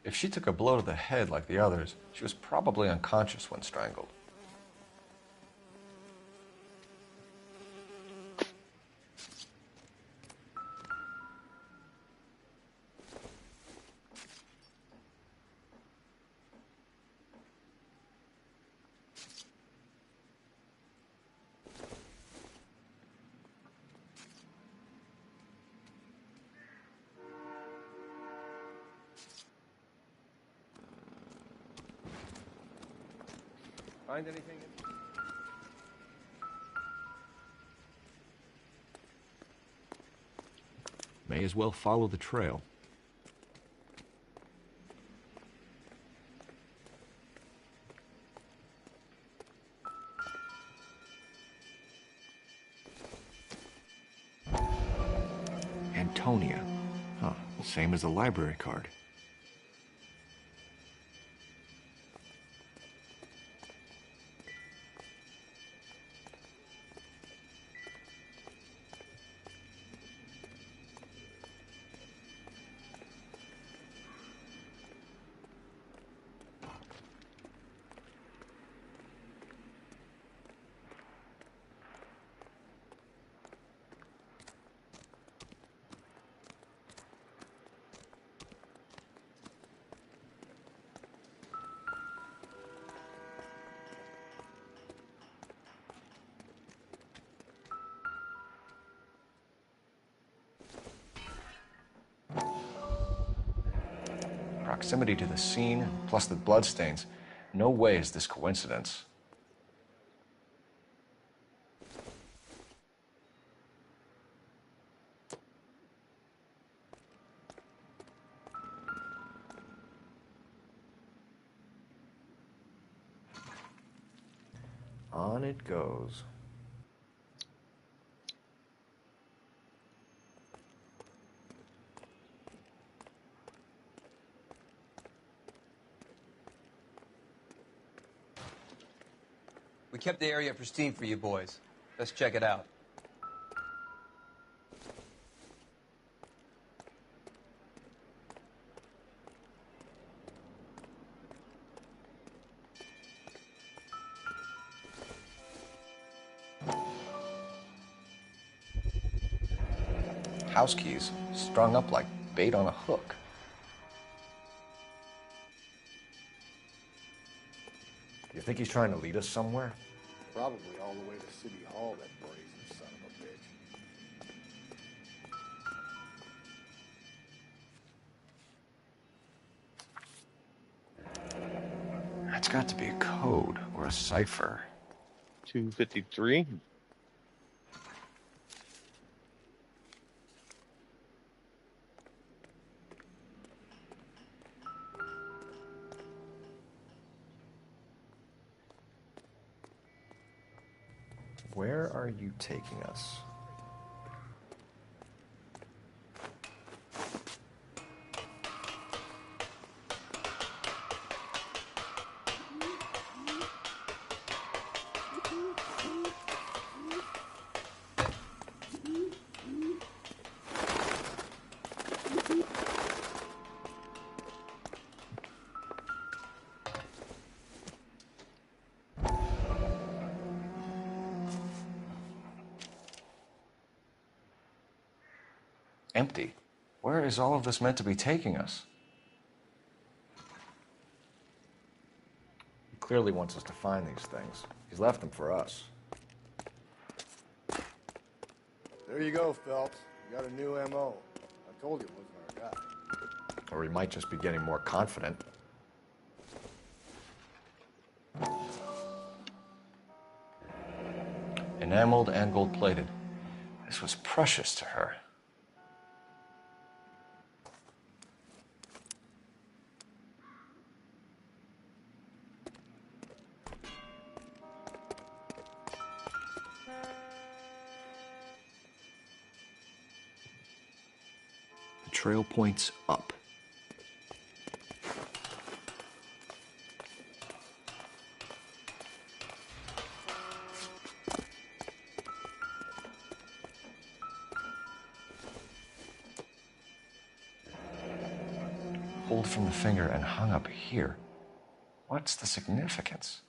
If she took a blow to the head like the others, she was probably unconscious when strangled. Find anything? May as well follow the trail. Antonia. Huh, the same as the library card. Proximity to the scene, plus the bloodstains. No way is this coincidence. On it goes. We kept the area pristine for you boys. Let's check it out. House keys, strung up like bait on a hook. You think he's trying to lead us somewhere? Probably all the way to City Hall, that brazen son of a bitch. That's got to be a code or a cipher. 253. Where are you taking us? Empty. Where is all of this meant to be taking us? He clearly wants us to find these things. He's left them for us. There you go, Phelps. You got a new M.O. I told you it wasn't our guy. Or he might just be getting more confident. Enameled and gold-plated. This was precious to her. The trail points up. Pulled from the finger and hung up here. What's the significance?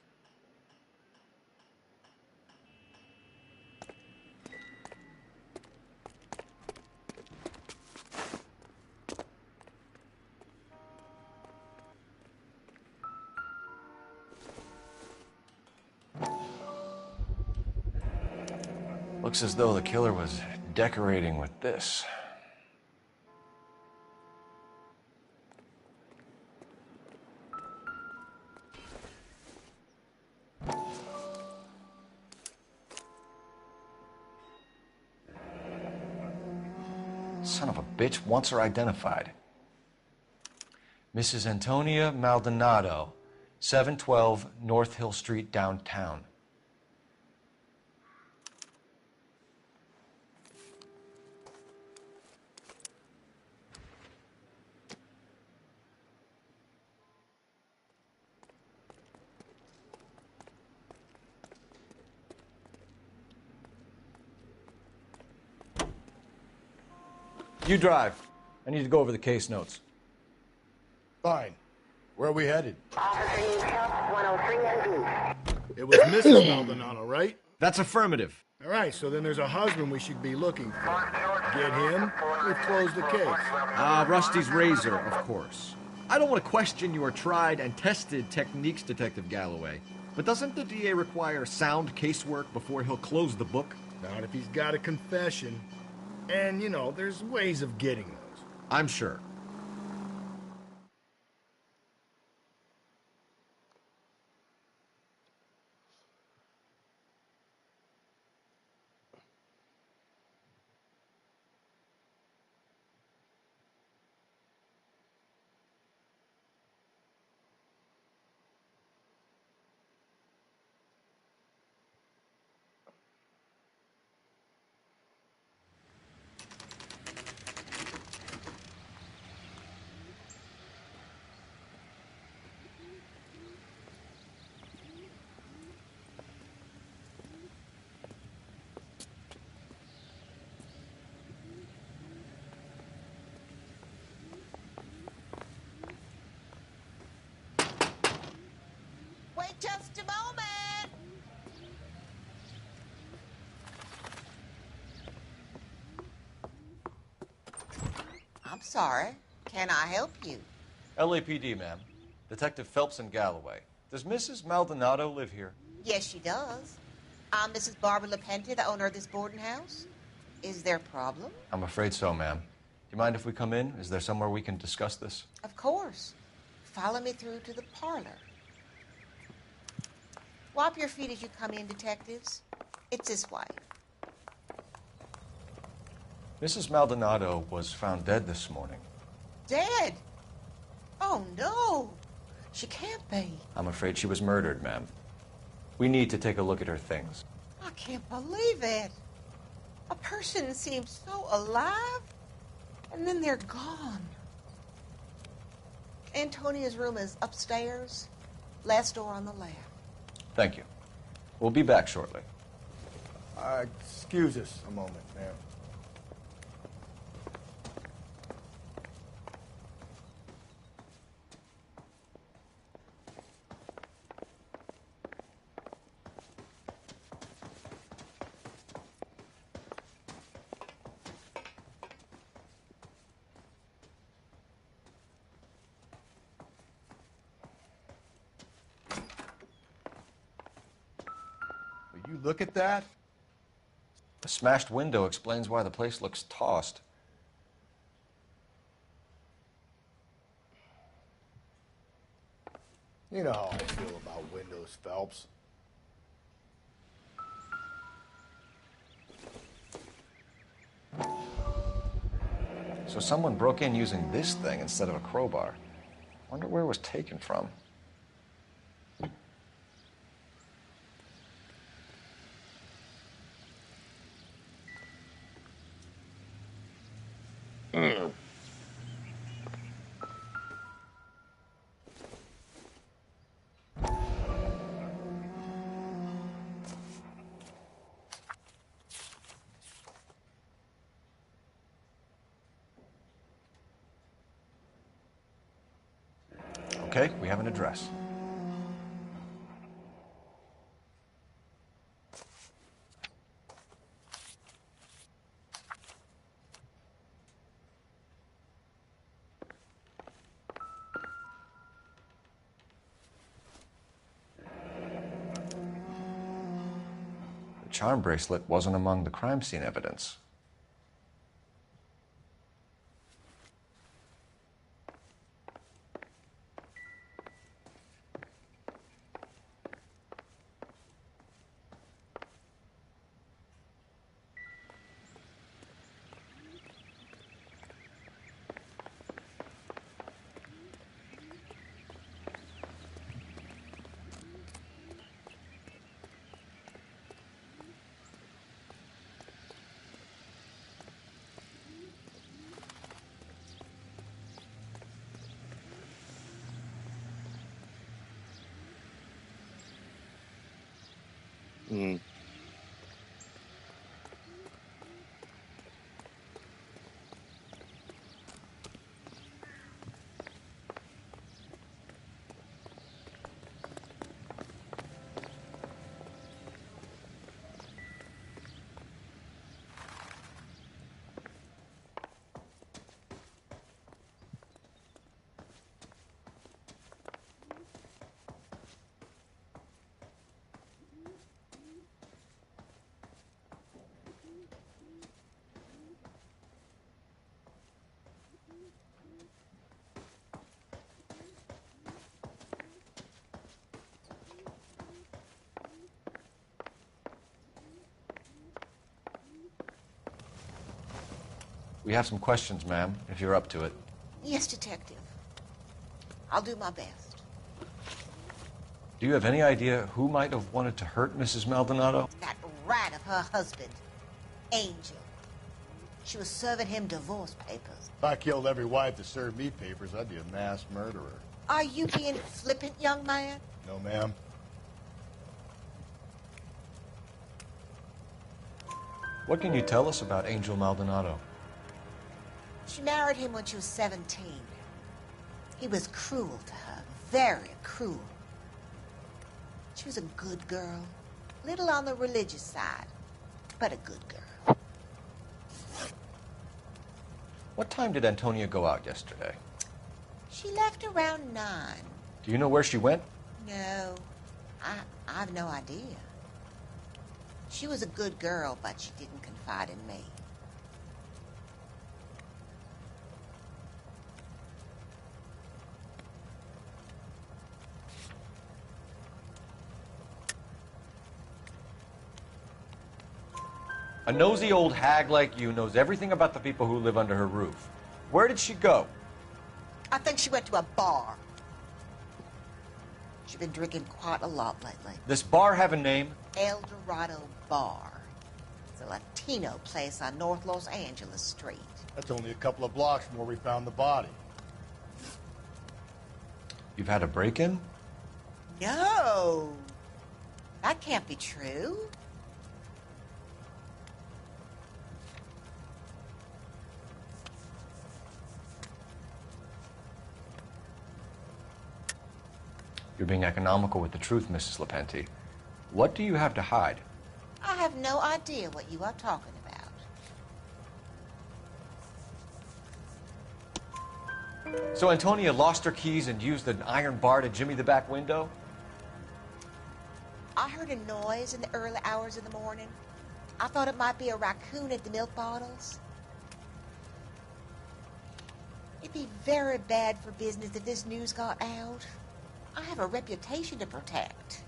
Looks as though the killer was decorating with this. Son of a bitch wants her identified. Mrs. Antonia Maldonado, 712 North Hill Street, downtown. You drive. I need to go over the case notes. Fine. Where are we headed? Officer needs help, 103 ND. It was Mrs. Maldonado, right? That's affirmative. All right, so then there's a husband we should be looking for. Get him, we've closed the case. Rusty's razor, of course. I don't want to question your tried and tested techniques, Detective Galloway. But doesn't the DA require sound casework before he'll close the book? Not if he's got a confession. And, you know, there's ways of getting those. I'm sure. Wait just a moment. I'm sorry. Can I help you? LAPD, ma'am. Detective Phelps and Galloway. Does Mrs. Maldonado live here? Yes, she does. I'm Mrs. Barbara LaPente, the owner of this boarding house. Is there a problem? I'm afraid so, ma'am. Do you mind if we come in? Is there somewhere we can discuss this? Of course. Follow me through to the parlor. Wipe your feet as you come in, detectives. It's this way. Mrs. Maldonado was found dead this morning. Dead? Oh, no. She can't be. I'm afraid she was murdered, ma'am. We need to take a look at her things. I can't believe it. A person seems so alive, and then they're gone. Antonia's room is upstairs, last door on the left. Thank you. We'll be back shortly. Excuse us a moment, ma'am. Will you look at that? The smashed window explains why the place looks tossed. You know how I feel about windows, Phelps. So someone broke in using this thing instead of a crowbar. Wonder where it was taken from. Okay, we have an address. The charm bracelet wasn't among the crime scene evidence. Mm. We have some questions, ma'am, if you're up to it. Yes, Detective. I'll do my best. Do you have any idea who might have wanted to hurt Mrs. Maldonado? That rat of her husband, Angel. She was serving him divorce papers. If I killed every wife that served me papers, I'd be a mass murderer. Are you being flippant, young man? No, ma'am. What can you tell us about Angel Maldonado? She married him when she was 17. He was cruel to her, very cruel. She was a good girl, little on the religious side, but a good girl. What time did Antonia go out yesterday? She left around 9. Do you know where she went? No, I've no idea. She was a good girl, but she didn't confide in me. A nosy old hag like you knows everything about the people who live under her roof. Where did she go? I think she went to a bar. She's been drinking quite a lot lately. This bar have a name? El Dorado Bar. It's a Latino place on North Los Angeles Street. That's only a couple of blocks from where we found the body. You've had a break-in? No. That can't be true. You're being economical with the truth, Mrs. Lepenti. What do you have to hide? I have no idea what you are talking about. So Antonia lost her keys and used an iron bar to jimmy the back window? I heard a noise in the early hours of the morning. I thought it might be a raccoon at the milk bottles. It'd be very bad for business if this news got out. I have a reputation to protect.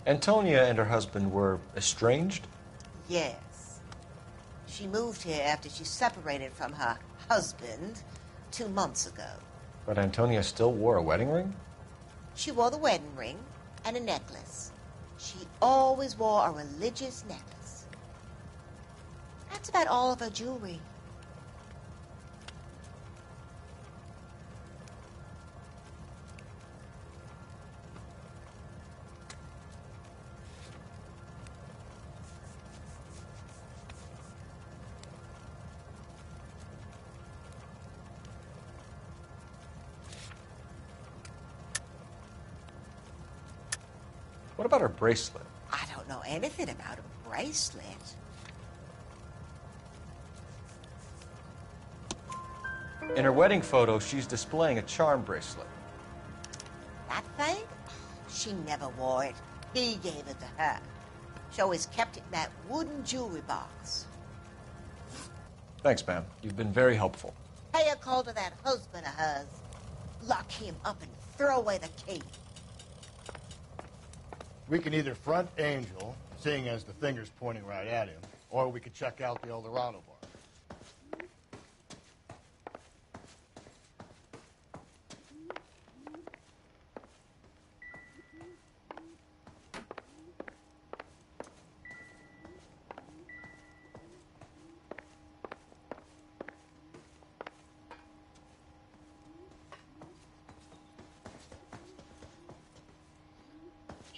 Antonia and her husband were estranged? Yes. She moved here after she separated from her husband 2 months ago. But Antonia still wore a wedding ring? She wore the wedding ring and a necklace. She always wore a religious necklace. That's about all of her jewelry. What about her bracelet? I don't know anything about a bracelet. In her wedding photo, she's displaying a charm bracelet. That thing? She never wore it. He gave it to her. She always kept it in that wooden jewelry box. Thanks, ma'am. You've been very helpful. Pay a call to that husband of hers. Lock him up and throw away the key. We can either front Angel, seeing as the finger's pointing right at him, or we could check out the El Dorado bar.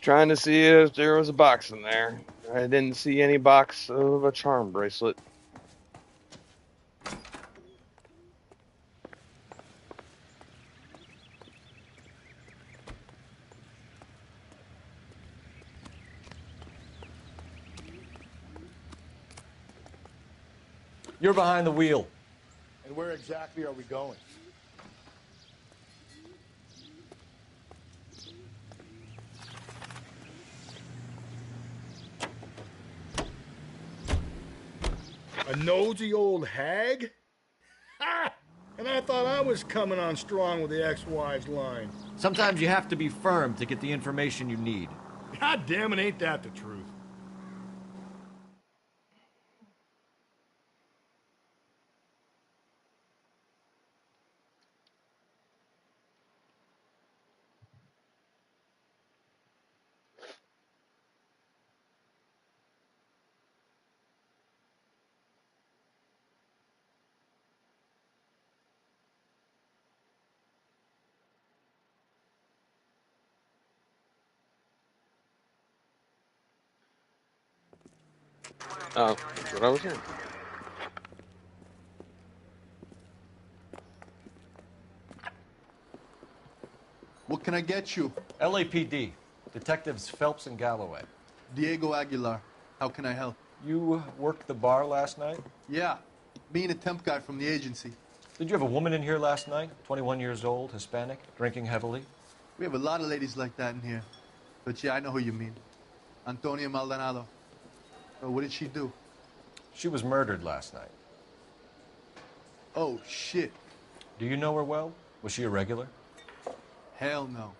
Trying to see if there was a box in there. I didn't see any box of a charm bracelet. You're behind the wheel. And where exactly are we going? A nosy old hag? Ha! And I thought I was coming on strong with the ex-wives line. Sometimes you have to be firm to get the information you need. God damn it, ain't that the truth? Oh, that's what I was hearing. What can I get you? LAPD. Detectives Phelps and Galloway. Diego Aguilar. How can I help? You worked the bar last night? Yeah. Me and a temp guy from the agency. Did you have a woman in here last night? 21 years old, Hispanic, drinking heavily? We have a lot of ladies like that in here. But yeah, I know who you mean. Antonia Maldonado. Oh, what did she do? She was murdered last night. Oh, shit. Do you know her well? Was she a regular? Hell no.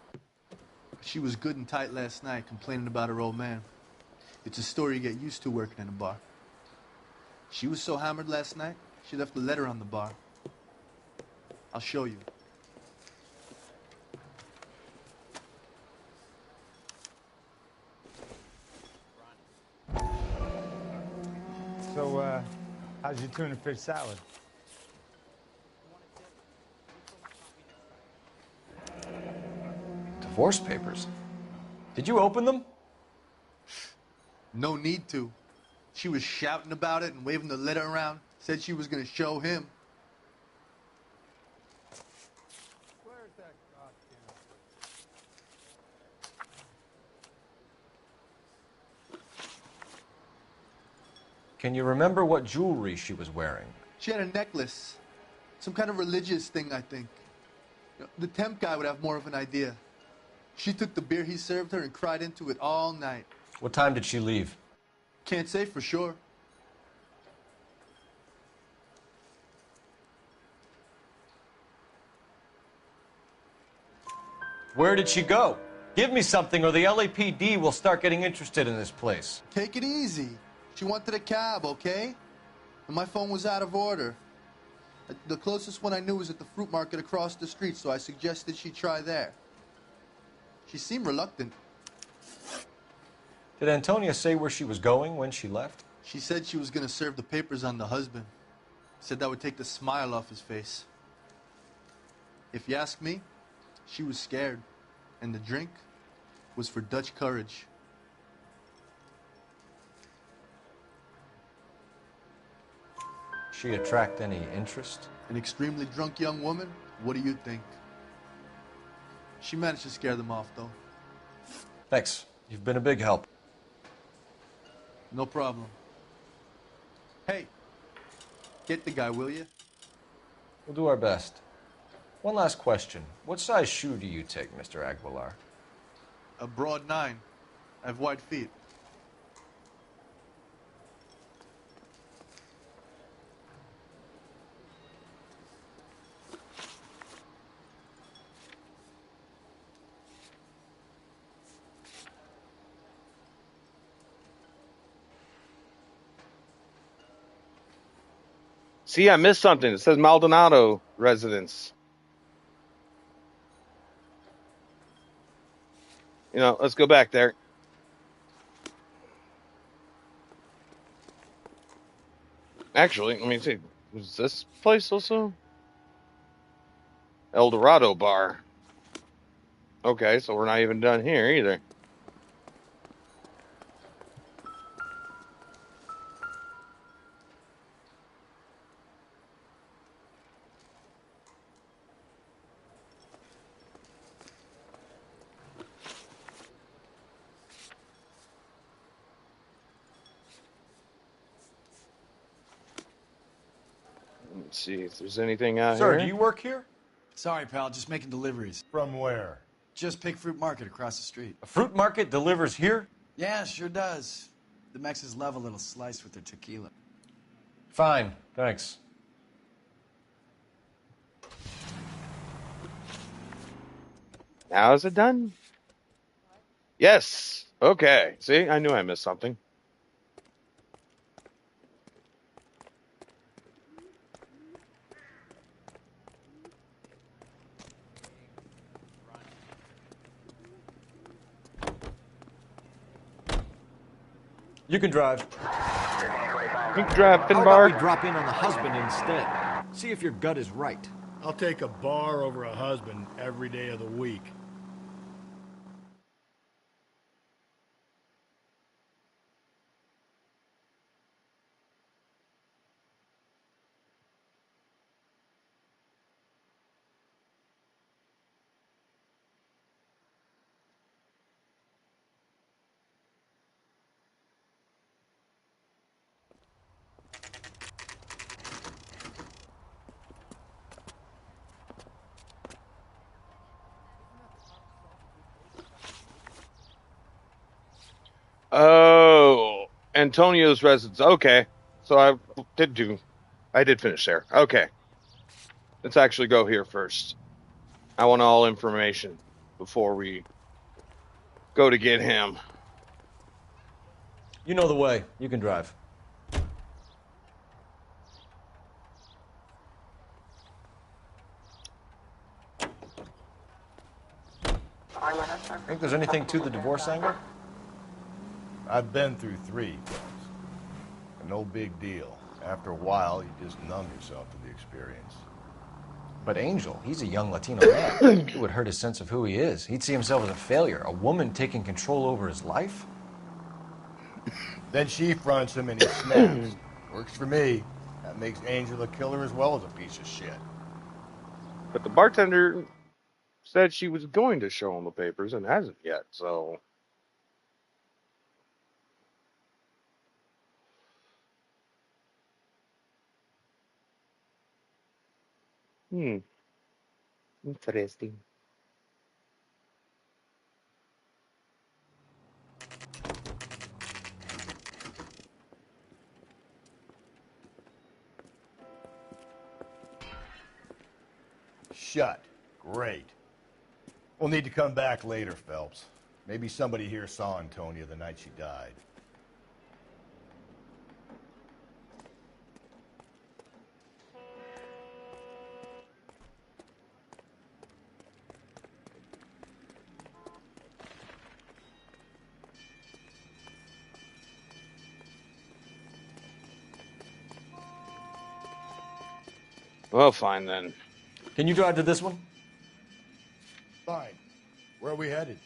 She was good and tight last night, complaining about her old man. It's a story you get used to working in a bar. She was so hammered last night, she left a letter on the bar. I'll show you. So, how's your tuna fish salad? Divorce papers. Did you open them? No need to. She was shouting about it and waving the letter around. Said she was going to show him. Can you remember what jewelry she was wearing? She had a necklace. Some kind of religious thing, I think. The temp guy would have more of an idea. She took the beer he served her and cried into it all night. What time did she leave? Can't say for sure. Where did she go? Give me something or the LAPD will start getting interested in this place. Take it easy. She wanted a cab, okay? And my phone was out of order. The closest one I knew was at the fruit market across the street, so I suggested she try there. She seemed reluctant. Did Antonia say where she was going when she left? She said she was going to serve the papers on the husband. Said that would take the smile off his face. If you ask me, she was scared. And the drink was for Dutch courage. She attract any interest? An extremely drunk young woman? What do you think? She managed to scare them off, though. Thanks. You've been a big help. No problem. Hey, get the guy, will you? We'll do our best. One last question. What size shoe do you take, Mr. Aguilar? A broad 9. I have wide feet. See, I missed something. It says Maldonado residence. You know, let's go back there. Actually, let me see. Was this place also? El Dorado Bar. Okay, so we're not even done here either. Let's see if there's anything out Sir, here. do you work here? Sorry, pal, just making deliveries. From where? Just Pig Fruit Market across the street. A fruit market delivers here? Yeah, sure does. The Mexes love a little slice with their tequila. Fine, thanks. Now is it done? Yes. Okay. See, I knew I missed something. You can drive. You can drive, How Finbar. about we drop in on the husband instead? See if your gut is right. I'll take a bar over a husband every day of the week. Oh, Antonio's residence. Okay. So I did finish there. Okay. Let's actually go here first. I want all information before we go to get him. You know the way. You can drive. Think there's anything to the divorce angle? I've been through 3. No big deal. After a while, you just numb yourself to the experience. But Angel, he's a young Latino man. It would hurt his sense of who he is. He'd see himself as a failure. A woman taking control over his life? Then she fronts him and he snaps. Works for me. That makes Angel a killer as well as a piece of shit. But the bartender said she was going to show him the papers and hasn't yet, so... Interesting. Shut. Great. We'll need to come back later, Phelps. Maybe somebody here saw Antonia the night she died. Well, fine then. Can you drive to this one? Fine. Where are we headed?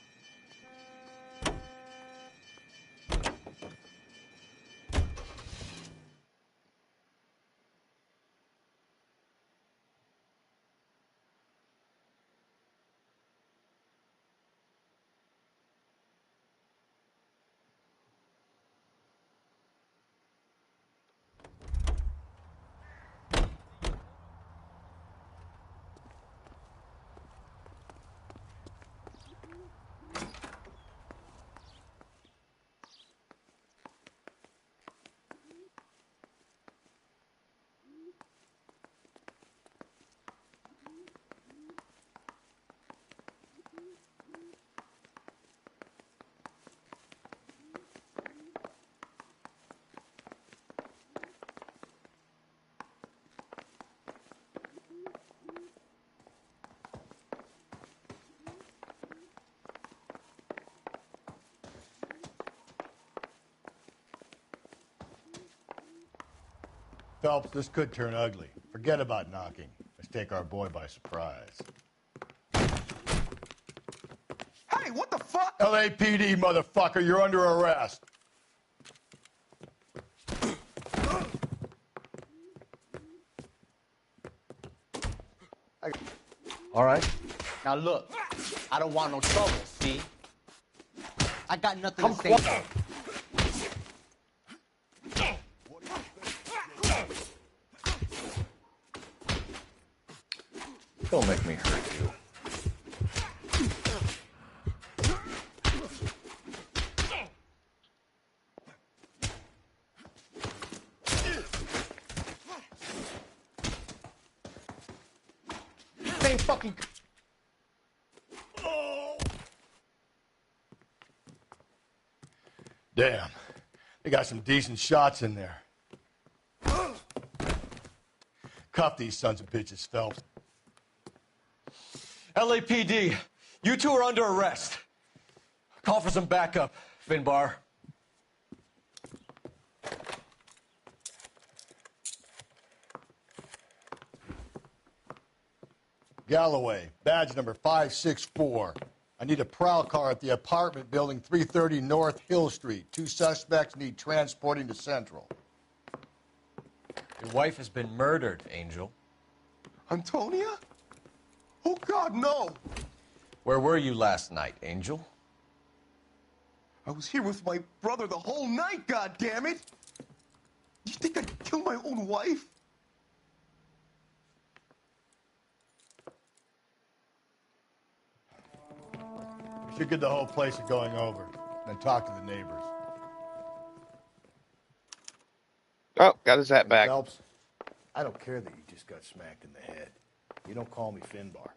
Phelps, this could turn ugly. Forget about knocking. Let's take our boy by surprise. Hey, what the fuck? LAPD, motherfucker, you're under arrest. All right. Now look, I don't want no trouble, see? I got nothing Come to say. closer. Don't make me hurt you. Same fucking... Damn. They got some decent shots in there. Cuff these sons of bitches, Phelps. LAPD, you two are under arrest. Call for some backup, Finbar. Galloway, badge number 564. I need a prowl car at the apartment building 330 North Hill Street. 2 suspects need transporting to Central. Your wife has been murdered, Angel. Antonia? Oh, God, no! Where were you last night, Angel? I was here with my brother the whole night, goddammit! You think I'd kill my own wife? We should get the whole place going over, then talk to the neighbors. Oh, got his hat back. Phelps, I don't care that you just got smacked in the head. You don't call me Finbar.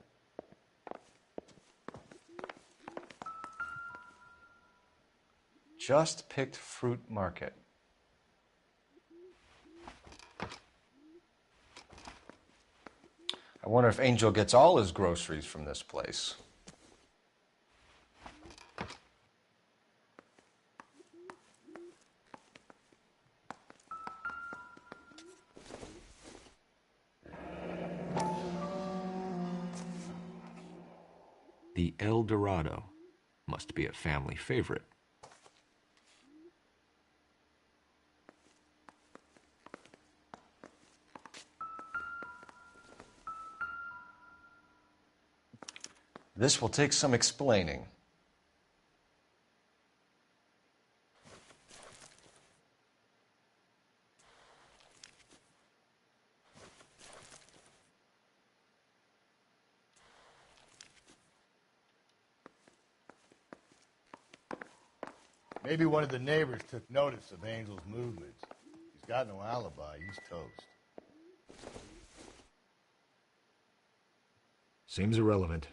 Just picked Fruit Market. I wonder if Angel gets all his groceries from this place. The El Dorado must be a family favorite. This will take some explaining. Maybe one of the neighbors took notice of Angel's movements. He's got no alibi. He's toast. Seems irrelevant.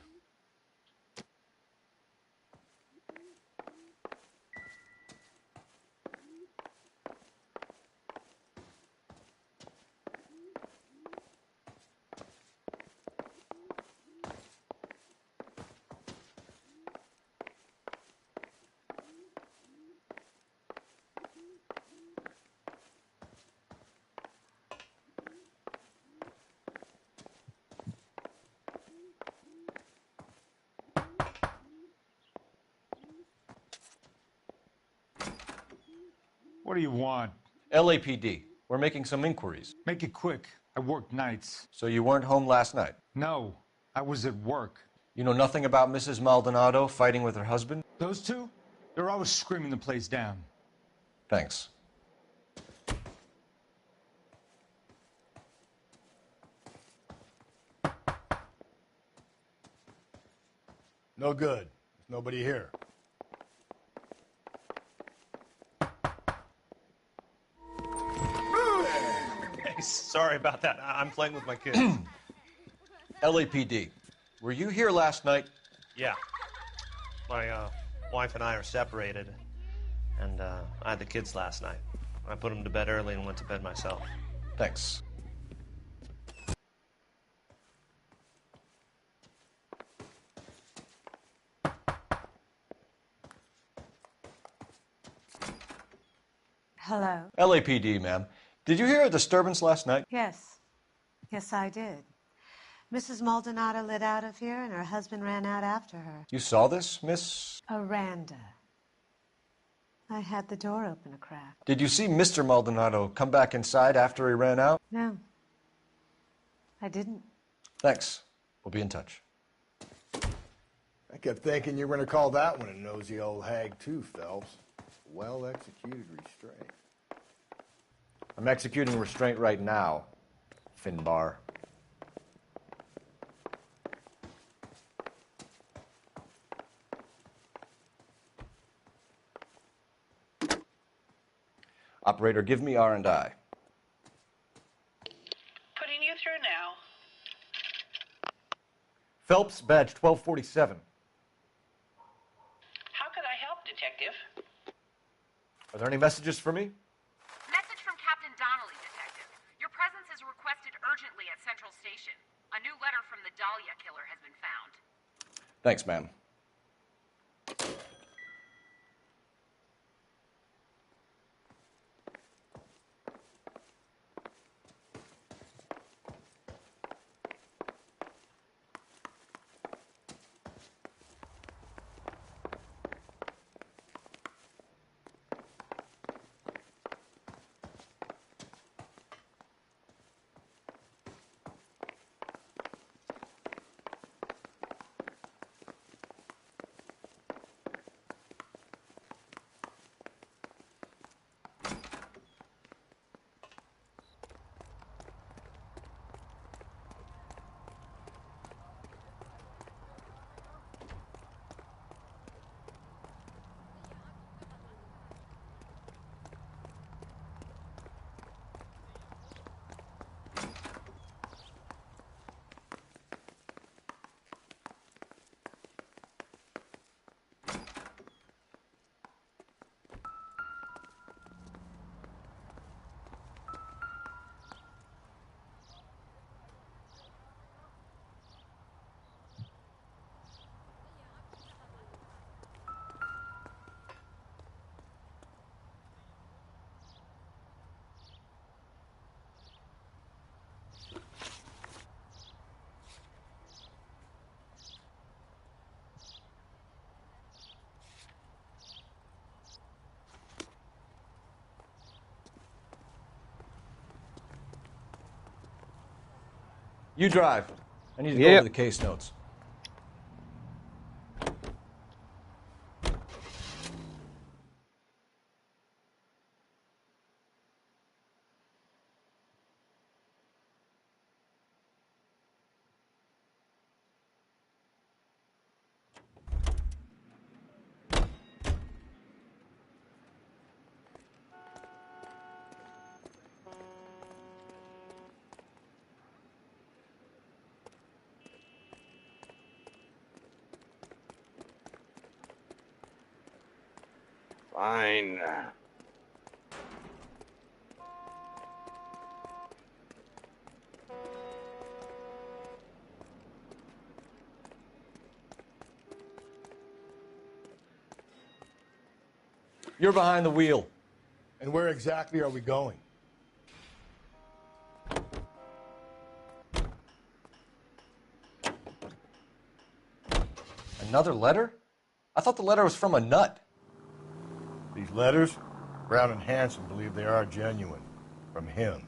What do you want? LAPD, we're making some inquiries. Make it quick. I work nights. So you weren't home last night? No, I was at work. You know nothing about Mrs. Maldonado fighting with her husband? Those two? They're always screaming the place down. Thanks. No good. There's nobody here. Sorry about that. I'm playing with my kids. LAPD, were you here last night? Yeah. My wife and I are separated, and I had the kids last night. I put them to bed early and went to bed myself. Thanks. Hello? LAPD, ma'am. Did you hear a disturbance last night? Yes. Yes, I did. Mrs. Maldonado lit out of here, and her husband ran out after her. You saw this, Miss? Aranda. I had the door open a crack. Did you see Mr. Maldonado come back inside after he ran out? No. I didn't. Thanks. We'll be in touch. I kept thinking you were going to call that one a nosy old hag too, Phelps. Well-executed restraint. I'm executing restraint right now, Finbar. Operator, give me R&I. Putting you through now. Phelps, badge 1247. How could I help, Detective? Are there any messages for me? Message from Captain Donnelly, Detective. Your presence is requested urgently at Central Station. A new letter from the Dahlia killer has been found. Thanks, ma'am. You drive. I need to go over the case notes. Fine. You're behind the wheel. And where exactly are we going? Another letter? I thought the letter was from a nut. These letters, Brown and Hanson believe they are genuine. From him.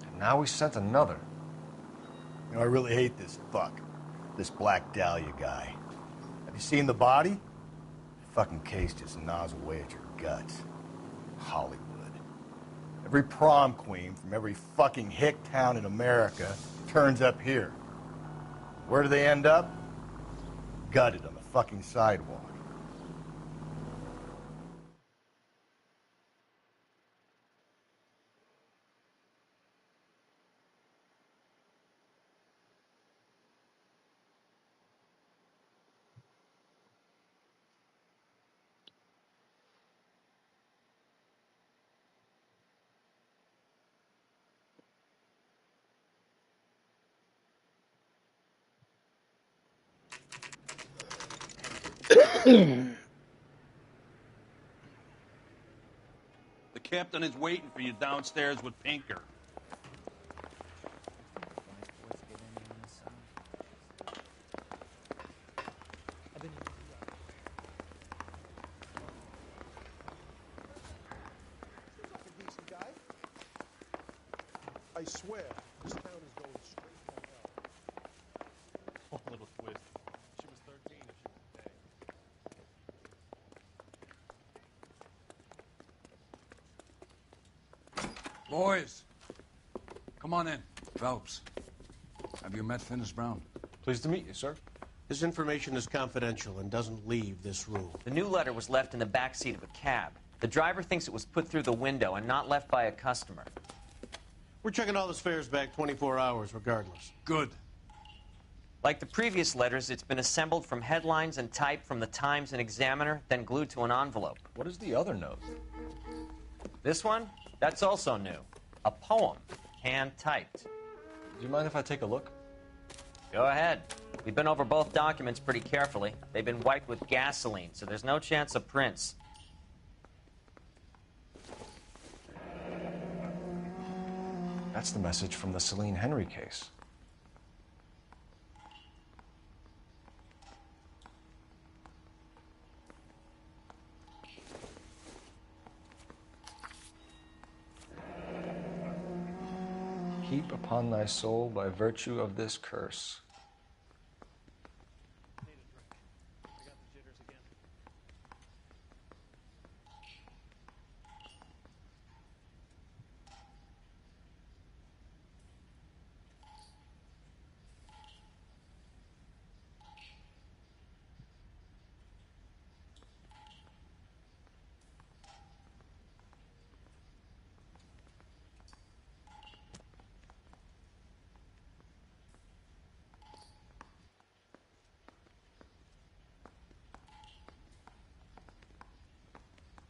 And now we sent another. You know, I really hate this fuck. This Black Dahlia guy. Have you seen the body? The fucking case just gnaws away at your guts. Hollywood. Every prom queen from every fucking hick town in America turns up here. Where do they end up? Gutted on the fucking sidewalk. The captain is waiting for you downstairs with Pinker. I swear, this town is going straight to hell. One little twist. She was 13 if she was today. Boys, come on in. Phelps, have you met Finis Brown? Pleased to meet you, sir. This information is confidential and doesn't leave this room. The new letter was left in the back seat of a cab. The driver thinks it was put through the window and not left by a customer. We're checking all the spares back 24 hours regardless. Good. Like the previous letters, it's been assembled from headlines and typed from the Times and Examiner, then glued to an envelope. What is the other note? This one? That's also new. A poem, hand-typed. Do you mind if I take a look? Go ahead. We've been over both documents pretty carefully. They've been wiped with gasoline, so there's no chance of prints. That's the message from the Celine Henry case. Heap upon thy soul by virtue of this curse.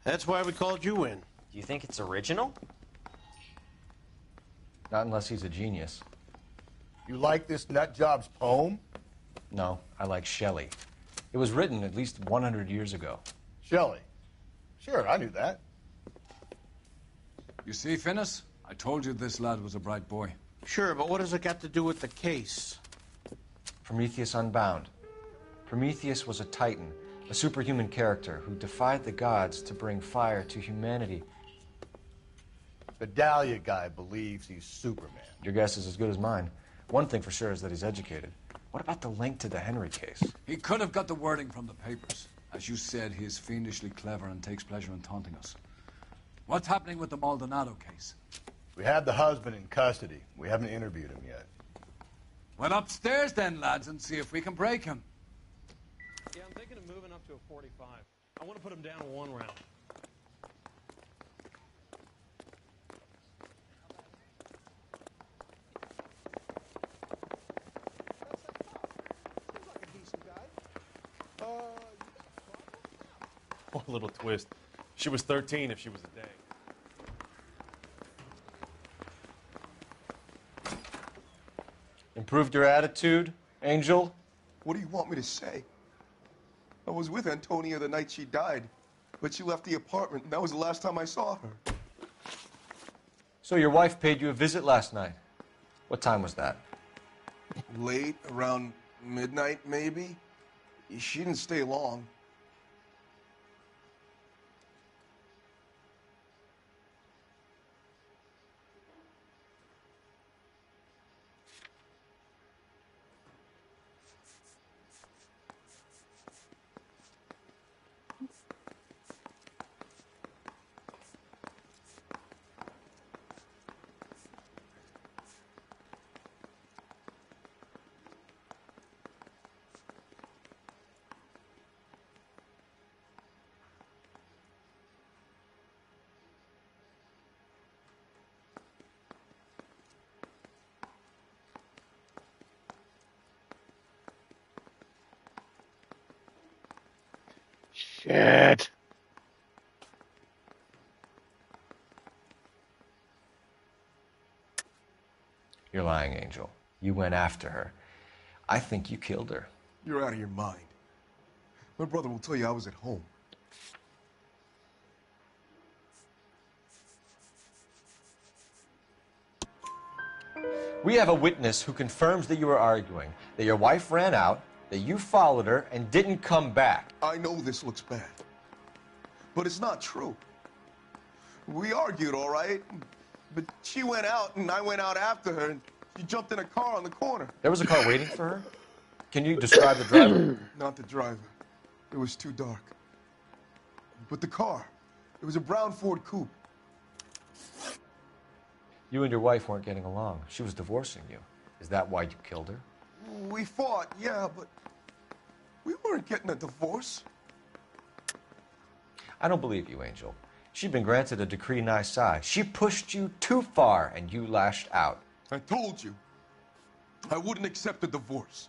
That's why we called you in. Do you think it's original? Not unless he's a genius. You like this nutjob's poem? No, I like Shelley. It was written at least 100 years ago. Shelley? Sure, I knew that. You see, Finnis? I told you this lad was a bright boy. Sure, but what has it got to do with the case? Prometheus Unbound. Prometheus was a titan, a superhuman character who defied the gods to bring fire to humanity. The Dahlia guy believes he's Superman. Your guess is as good as mine. One thing for sure is that he's educated. What about the link to the Henry case? He could have got the wording from the papers. As you said, he is fiendishly clever and takes pleasure in taunting us. What's happening with the Maldonado case? We have the husband in custody. We haven't interviewed him yet. Well, upstairs then, lads, and see if we can break him. Yeah, I'm thinking of moving up to a 45. I want to put him down to 1 round. Oh, a little twist. She was 13 if she was a day. Improved your attitude, Angel? What do you want me to say? I was with Antonia the night she died, but she left the apartment, and that was the last time I saw her. So your wife paid you a visit last night. What time was that? Late, around midnight, maybe? She didn't stay long. Shit. You're lying, Angel. You went after her. I think you killed her. You're out of your mind. My brother will tell you I was at home. We have a witness who confirms that you were arguing, that your wife ran out, that you followed her and didn't come back. I know this looks bad, but it's not true. We argued, all right, but she went out and I went out after her and she jumped in a car on the corner. There was a car waiting for her? Can you describe the driver? Not the driver. It was too dark. But the car, it was a brown Ford coupe. You and your wife weren't getting along. She was divorcing you. Is that why you killed her? We fought, yeah, but we weren't getting a divorce. I don't believe you, Angel. She'd been granted a decree nisi. She pushed you too far, and you lashed out. I told you, I wouldn't accept a divorce.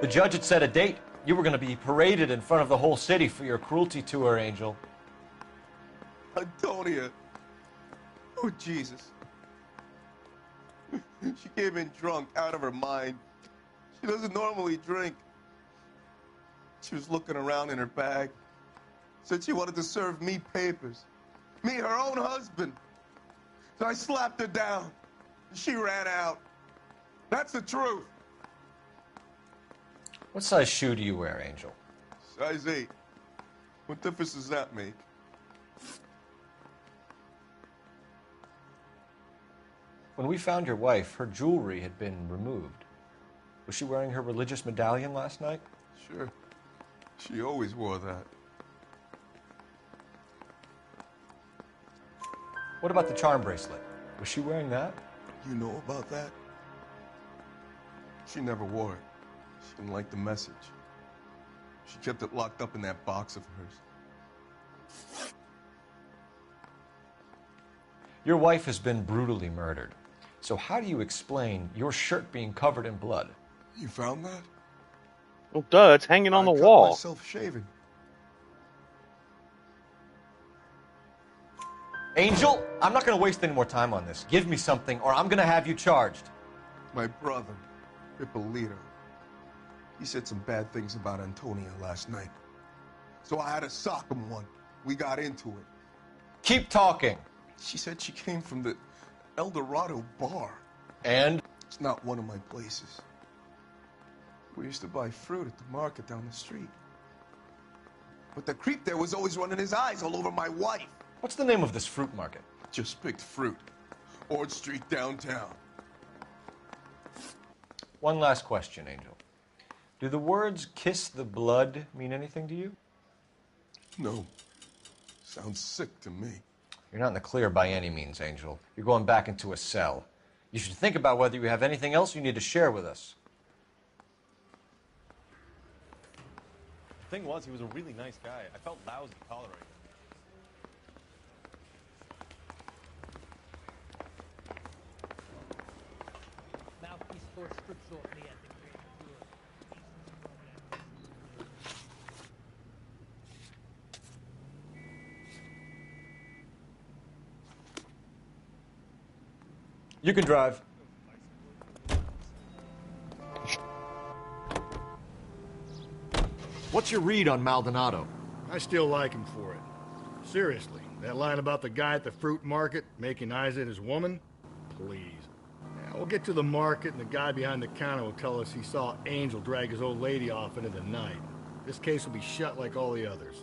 The judge had set a date. You were going to be paraded in front of the whole city for your cruelty to her, Angel. Antonia. Oh, Jesus. She came in drunk, out of her mind. She doesn't normally drink. She was looking around in her bag. Said she wanted to serve me papers. Me, her own husband. So I slapped her down. She ran out. That's the truth. What size shoe do you wear, Angel? Size 8. What difference does that make? When we found your wife, her jewelry had been removed. Was she wearing her religious medallion last night? Sure. She always wore that. What about the charm bracelet? Was she wearing that? You know about that? She never wore it. She didn't like the message. She kept it locked up in that box of hers. Your wife has been brutally murdered. So how do you explain your shirt being covered in blood? You found that? Well, duh, it's hanging on the cut wall. myself shaving. Angel, I'm not going to waste any more time on this. Give me something, or I'm going to have you charged. My brother, Ippolito, he said some bad things about Antonia last night. So I had to sock him one. We got into it. Keep talking. She said she came from the El Dorado bar. And? It's not one of my places. We used to buy fruit at the market down the street. But the creep there was always running his eyes all over my wife. What's the name of this fruit market? Just picked fruit. Ord Street downtown. One last question, Angel. Do the words kiss the blood mean anything to you? No. Sounds sick to me. You're not in the clear by any means, Angel. You're going back into a cell. You should think about whether you have anything else you need to share with us. The thing was, he was a really nice guy. I felt lousy tolerating him. Mouthpiece for scriptural at the end. You can drive. What's your read on Maldonado? I still like him for it. Seriously, that line about the guy at the fruit market making Isa his woman? Please. Now, we'll get to the market and the guy behind the counter will tell us he saw Angel drag his old lady off into the night. This case will be shut like all the others.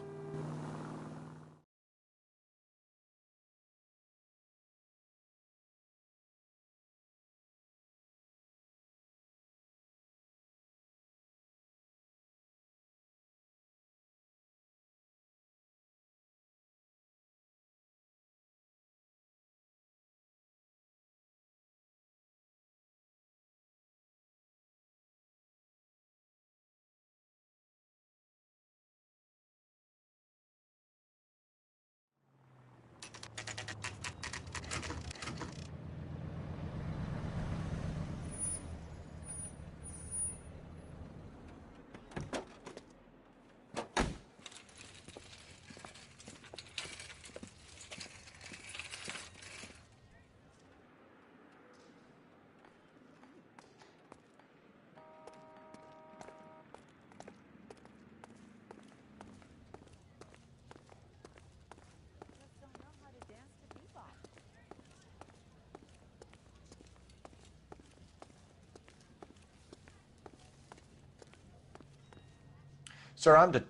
Sir,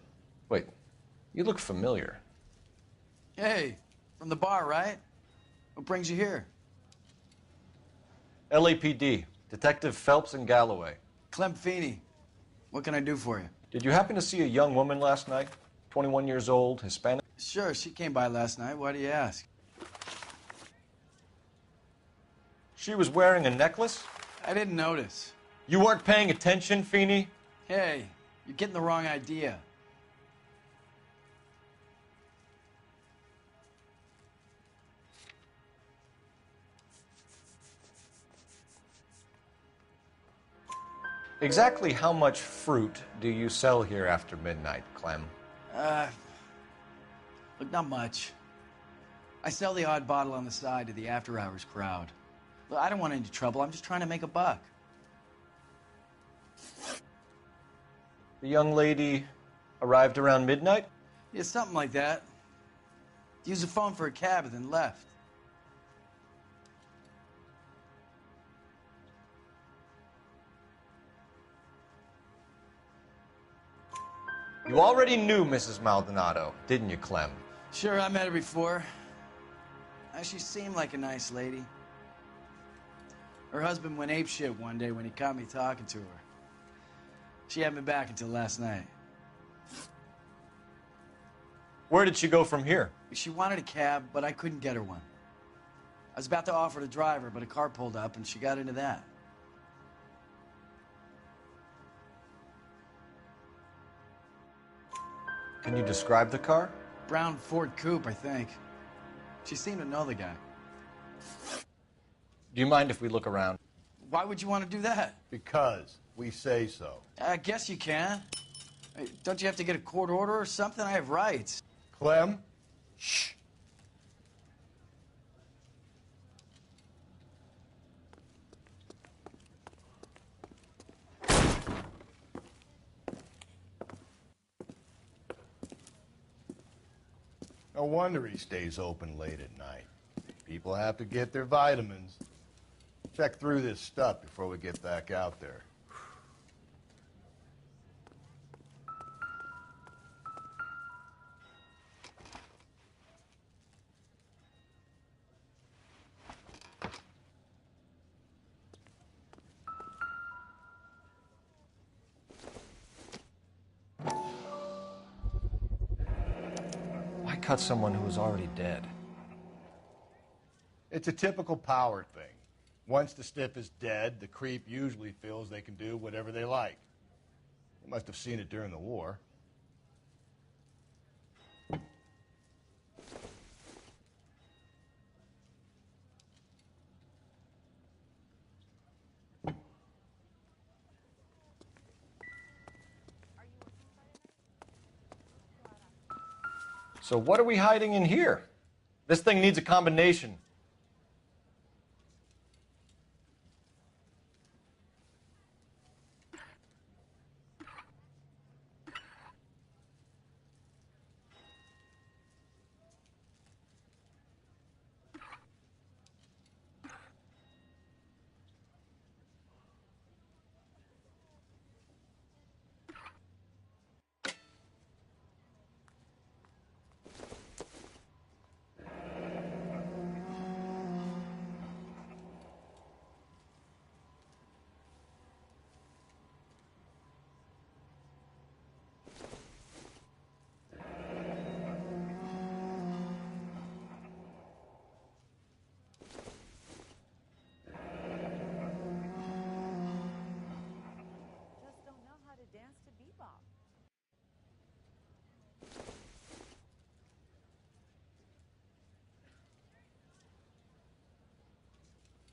Wait, you look familiar. Hey, from the bar, right? What brings you here? LAPD, Detective Phelps and Galloway. Clem Feeney. What can I do for you? Did you happen to see a young woman last night? 21 years old, Hispanic? Sure, she came by last night. Why do you ask? She was wearing a necklace? I didn't notice. You weren't paying attention, Feeney? Hey, you're getting the wrong idea. Exactly how much fruit do you sell here after midnight, Clem? Look, not much. I sell the odd bottle on the side to the after-hours crowd. Look, I don't want any trouble. I'm just trying to make a buck. The young lady arrived around midnight? Yeah, something like that. Used the phone for a cab and then left. You already knew Mrs. Maldonado, didn't you, Clem? Sure, I met her before. She seemed like a nice lady. Her husband went apeshit one day when he caught me talking to her. She had me back until last night. Where did she go from here? She wanted a cab, but I couldn't get her one. I was about to offer to drive her, but a car pulled up and she got into that. Can you describe the car? Brown Ford Coupe, I think. She seemed to know the guy. Do you mind if we look around? Why would you want to do that? Because we say so. I guess you can. Hey, don't you have to get a court order or something? I have rights. Clem? Shh. No wonder he stays open late at night. People have to get their vitamins. Check through this stuff before we get back out there. Why cut someone who was already dead? It's a typical power thing. Once the stiff is dead, the creep usually feels they can do whatever they like. They must have seen it during the war. So what are we hiding in here? This thing needs a combination.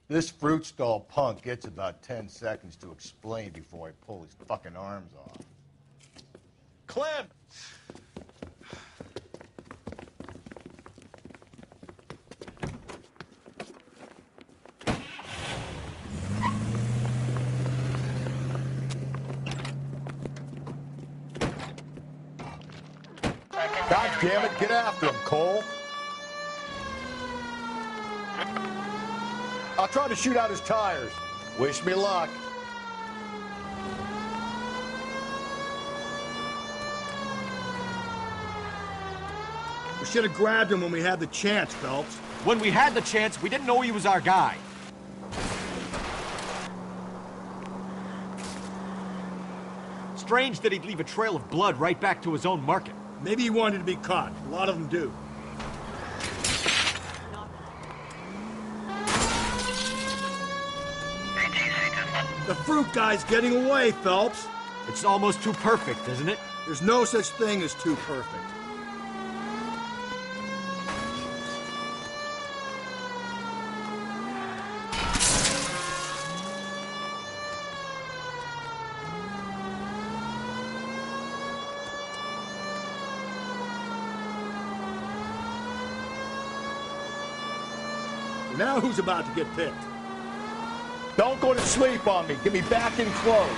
This fruit stall punk gets about 10 seconds to explain before I pull his fucking arms off. Clem! God damn it, get after him, Cole. I'll try to shoot out his tires. Wish me luck. We should have grabbed him when we had the chance, Phelps. When we had the chance, we didn't know he was our guy. Strange that he'd leave a trail of blood right back to his own market. Maybe he wanted to be caught. A lot of them do. The fruit guy's getting away, Phelps. It's almost too perfect, isn't it? There's no such thing as too perfect. Now who's about to get picked? Don't go to sleep on me. Get me back in close.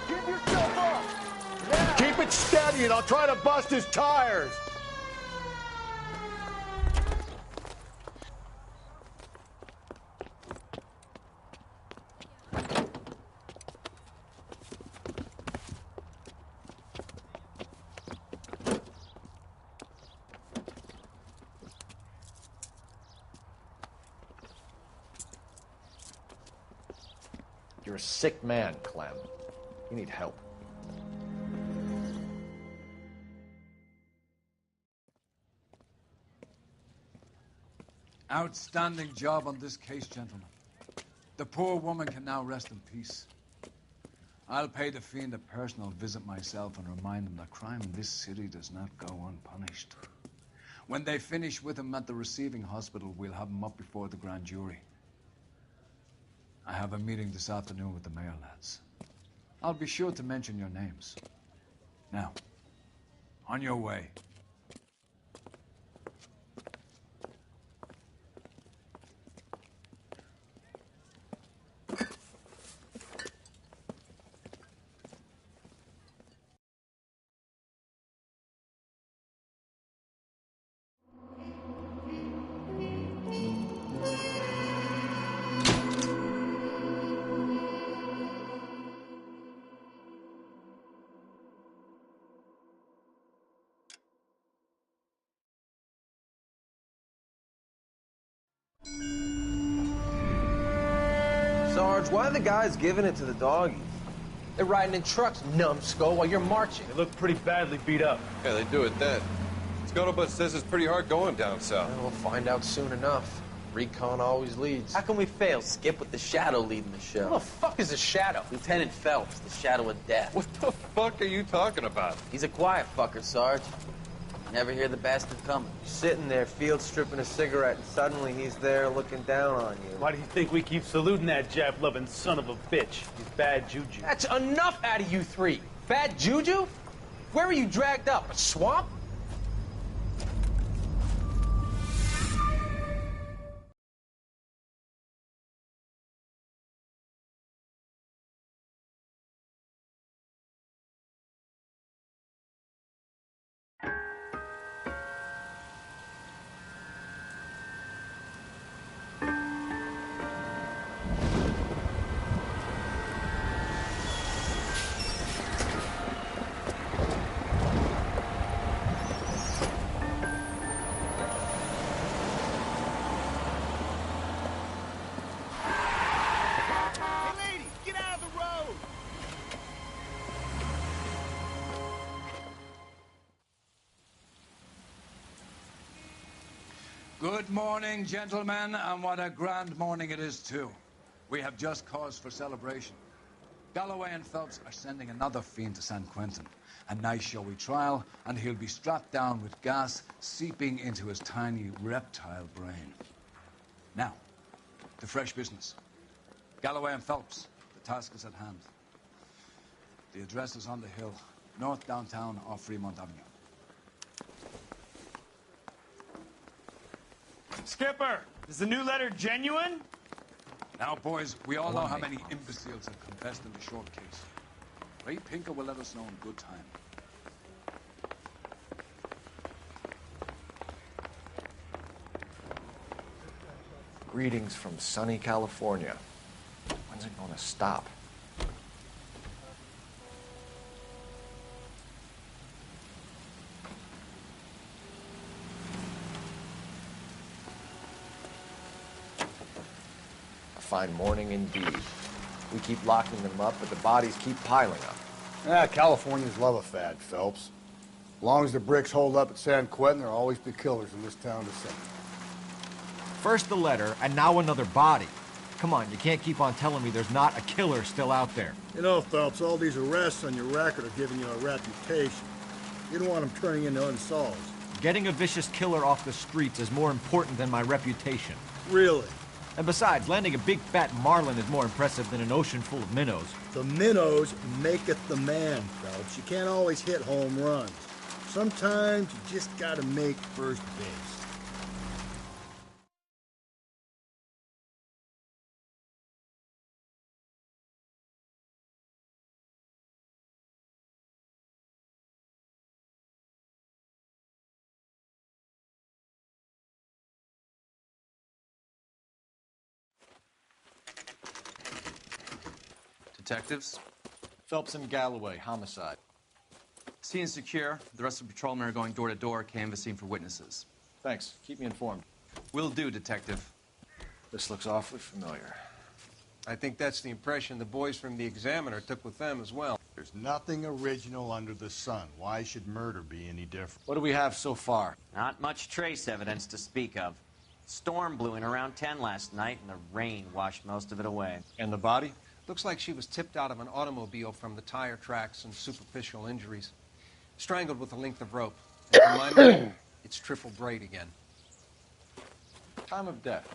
Give yourself up! Yeah. Keep it steady and I'll try to bust his tires. You're a sick man, Clem. You need help. Outstanding job on this case, gentlemen. The poor woman can now rest in peace. I'll pay the fiend a personal visit myself and remind him that crime in this city does not go unpunished. When they finish with him at the receiving hospital, we'll have him up before the grand jury. I have a meeting this afternoon with the mayor, lads. I'll be sure to mention your names. Now, on your way. Sarge, why are the guys giving it to the doggies? They're riding in trucks, numbskull, while you're marching. They look pretty badly beat up. Yeah, they do at that. Scuttlebutt says it's pretty hard going down south. Well, we'll find out soon enough. Recon always leads. How can we fail, Skip, with the Shadow leading the show? Who the fuck is the Shadow? Lieutenant Phelps, the Shadow of Death. What the fuck are you talking about? He's a quiet fucker, Sarge. Never hear the bastard coming. You're sitting there, field stripping a cigarette, and suddenly he's there looking down on you. Why do you think we keep saluting that Jap-loving son of a bitch? He's bad juju. That's enough out of you three. Bad juju? Where were you dragged up? A swamp? Good morning, gentlemen, and what a grand morning it is, too. We have just cause for celebration. Galloway and Phelps are sending another fiend to San Quentin. A nice showy trial, and he'll be strapped down with gas seeping into his tiny reptile brain. Now, to fresh business. Galloway and Phelps, the task is at hand. The address is on the hill, north downtown off Fremont Avenue. Skipper, is the new letter genuine? Now, boys, we all know how many imbeciles have confessed in the short case. Ray Pinker will let us know in good time. Greetings from sunny California. When's it going to stop? Fine morning indeed. We keep locking them up, but the bodies keep piling up. Ah, Californians love a fad, Phelps. As long as the bricks hold up at San Quentin, there'll always be killers in this town to sing. First the letter, and now another body. Come on, you can't keep on telling me there's not a killer still out there. You know, Phelps, all these arrests on your record are giving you a reputation. You don't want them turning into unsolved. Getting a vicious killer off the streets is more important than my reputation. Really? And besides, landing a big fat marlin is more impressive than an ocean full of minnows. The minnows maketh the man, Phelps. You can't always hit home runs. Sometimes you just gotta make first base. Detectives? Phelps and Galloway, homicide. Scene secure. The rest of the patrolmen are going door to door, canvassing for witnesses. Thanks. Keep me informed. Will do, Detective. This looks awfully familiar. I think that's the impression the boys from the Examiner took with them as well. There's nothing original under the sun. Why should murder be any different? What do we have so far? Not much trace evidence to speak of. Storm blew in around 10 last night, and the rain washed most of it away. And the body? Looks like she was tipped out of an automobile from the tire tracks and superficial injuries. Strangled with a length of rope. And to my mind, it's triple braid again. Time of death?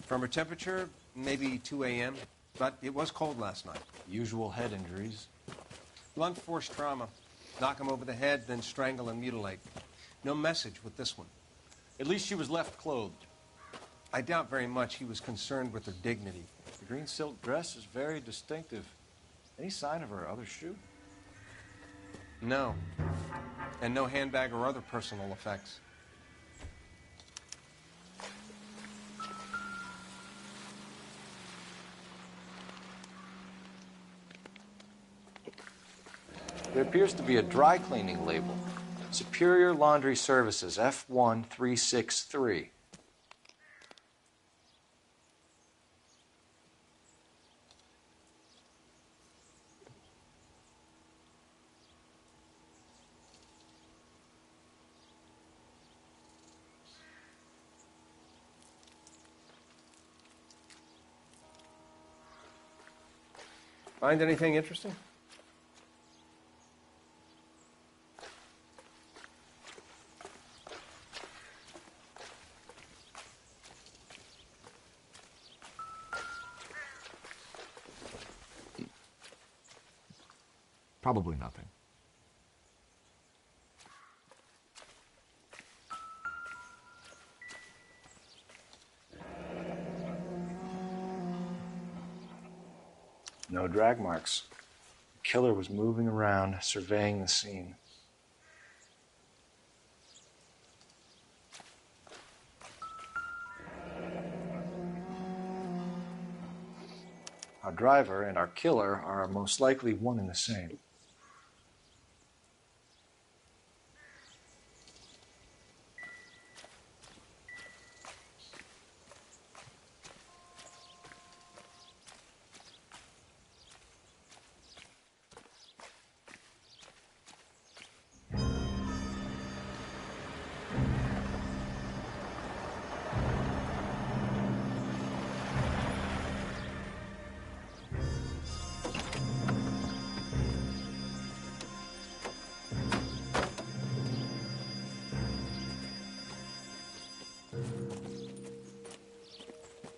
From her temperature, maybe 2 a.m., but it was cold last night. Usual head injuries. Blunt force trauma. Knock him over the head, then strangle and mutilate. No message with this one. At least she was left clothed. I doubt very much he was concerned with her dignity. The green silk dress is very distinctive. Any sign of her other shoe? No. And no handbag or other personal effects. There appears to be a dry cleaning label. Superior Laundry Services, F1363. Find anything interesting? Probably nothing. No drag marks. The killer was moving around, surveying the scene. Our driver and our killer are most likely one and the same.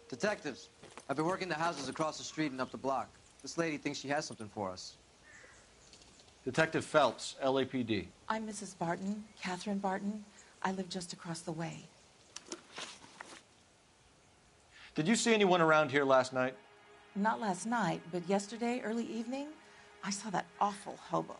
Detectives, I've been working the houses across the street and up the block. This lady thinks she has something for us. Detective Phelps, LAPD. I'm Mrs. Barton, Catherine Barton. I live just across the way. Did you see anyone around here last night? Not last night, but yesterday, early evening, I saw that awful hobo.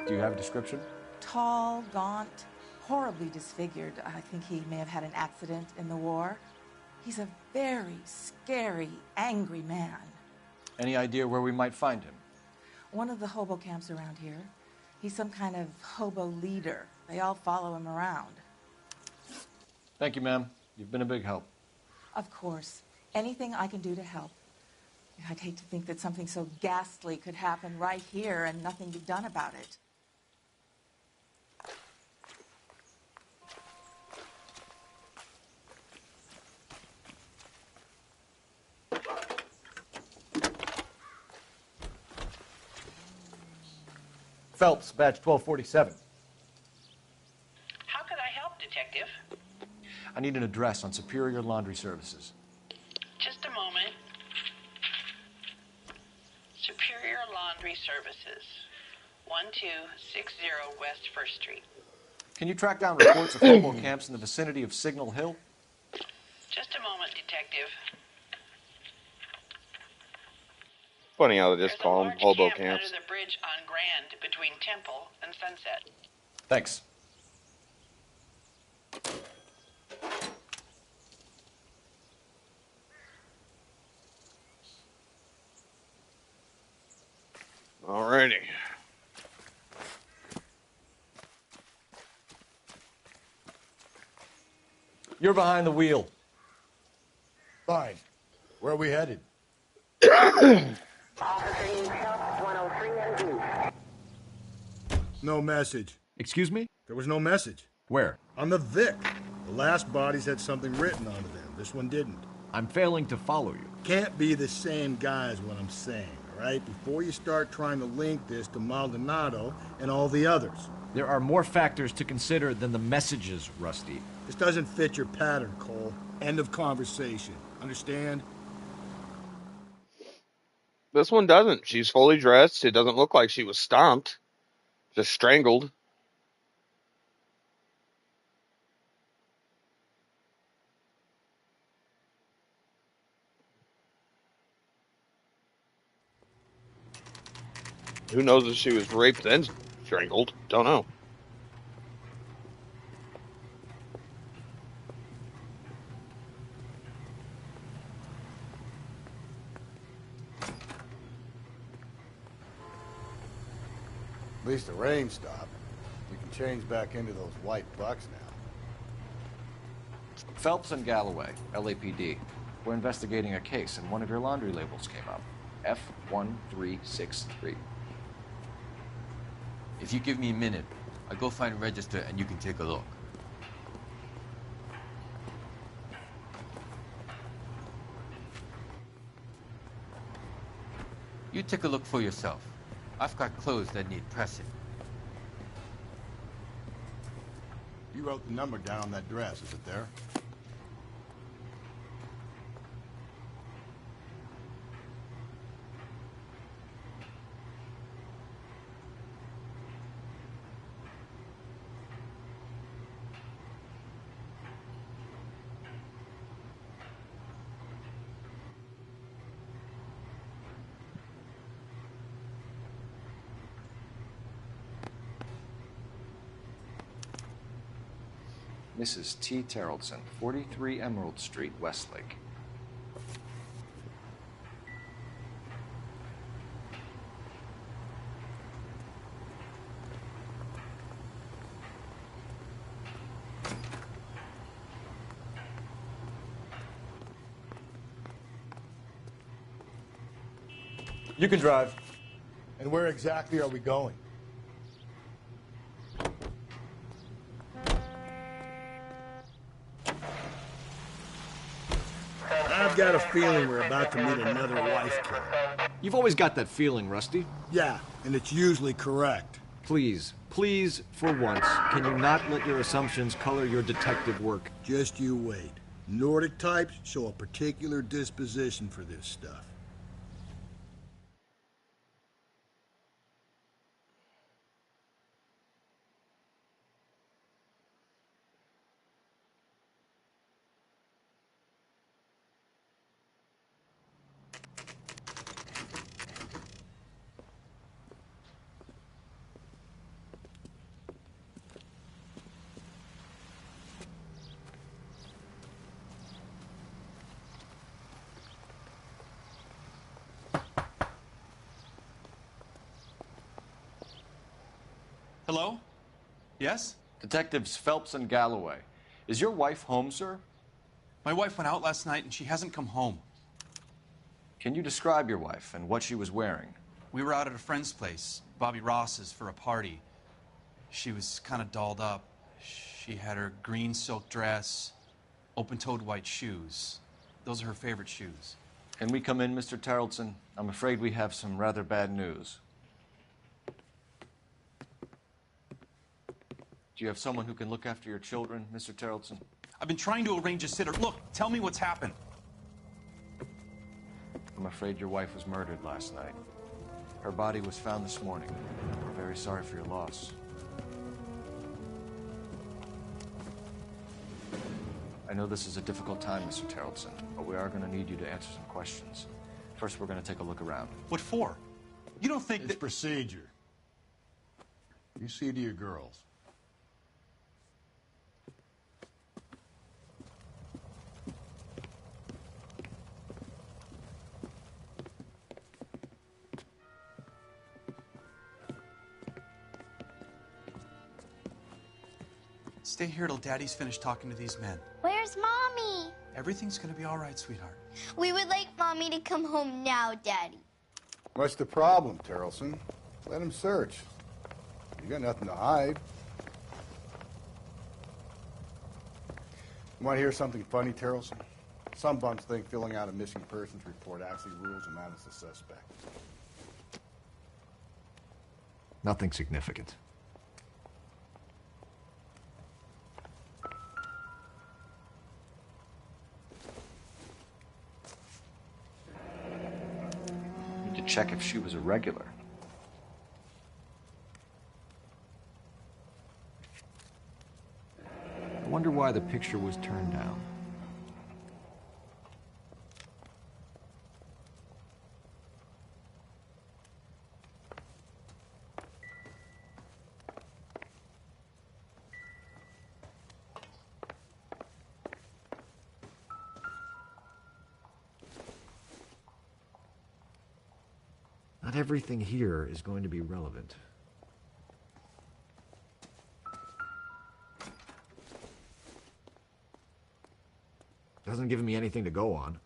Do you have a description? Tall, gaunt, horribly disfigured. I think he may have had an accident in the war. He's a very scary, angry man. Any idea where we might find him? One of the hobo camps around here. He's some kind of hobo leader. They all follow him around. Thank you, ma'am. You've been a big help. Of course. Anything I can do to help. I'd hate to think that something so ghastly could happen right here and nothing be done about it. Phelps, badge 1247. How could I help, Detective? I need an address on Superior Laundry Services. Just a moment. Superior Laundry Services, 1260 West 1st Street. Can you track down reports of hobo camps in the vicinity of Signal Hill? Just a moment, Detective. Funny how they just call them hobo Camp camps. under the bridge on Grand between Temple and Sunset. Thanks. Alrighty. You're behind the wheel. Fine. Where are we headed? No message. Excuse me? There was no message. Where? On the Vic. The last bodies had something written onto them. This one didn't. I'm failing to follow you. Can't be the same guy is what I'm saying, all right? Before you start trying to link this to Maldonado and all the others. There are more factors to consider than the messages, Rusty. This doesn't fit your pattern, Cole. End of conversation. Understand? This one doesn't. She's fully dressed. It doesn't look like she was stomped. Just strangled. Who knows if she was raped and strangled? Don't know. At least the rain stopped. You can change back into those white bucks now. Phelps and Galloway, LAPD. We're investigating a case, and one of your laundry labels came up. F1363. If you give me a minute, I'll go find a register and you can take a look. You take a look for yourself. I've got clothes that need pressing. You wrote the number down on that dress, is it there? Mrs. T. Terrellson, 43 Emerald Street, Westlake. You can drive. And where exactly are we going? I've got a feeling we're about to meet another wife killer. You've always got that feeling, Rusty. Yeah, and it's usually correct. Please, please, for once, can you not let your assumptions color your detective work? Just you wait. Nordic types show a particular disposition for this stuff. Hello? Yes? Detectives Phelps and Galloway. Is your wife home, sir? My wife went out last night and she hasn't come home. Can you describe your wife and what she was wearing? We were out at a friend's place, Bobby Ross's, for a party. She was kind of dolled up. She had her green silk dress, open-toed white shoes. Those are her favorite shoes. Can we come in, Mr. Terrellson? I'm afraid we have some rather bad news. Do you have someone who can look after your children, Mr. Terrelson? I've been trying to arrange a sitter. Look, tell me what's happened. I'm afraid your wife was murdered last night. Her body was found this morning. We're very sorry for your loss. I know this is a difficult time, Mr. Terrelson, but we are going to need you to answer some questions. First, we're going to take a look around. What for? You don't think it's procedure. You see to your girls. Stay here till Daddy's finished talking to these men. Where's Mommy? Everything's gonna be all right, sweetheart. We would like Mommy to come home now, Daddy. What's the problem, Terrelson? Let him search. You got nothing to hide. You want to hear something funny, Terrelson? Some bums think filling out a missing persons report actually rules him out as a suspect. Nothing significant. Need to check if she was a regular. I wonder why the picture was turned down. Not everything here is going to be relevant. Doesn't give me anything to go on.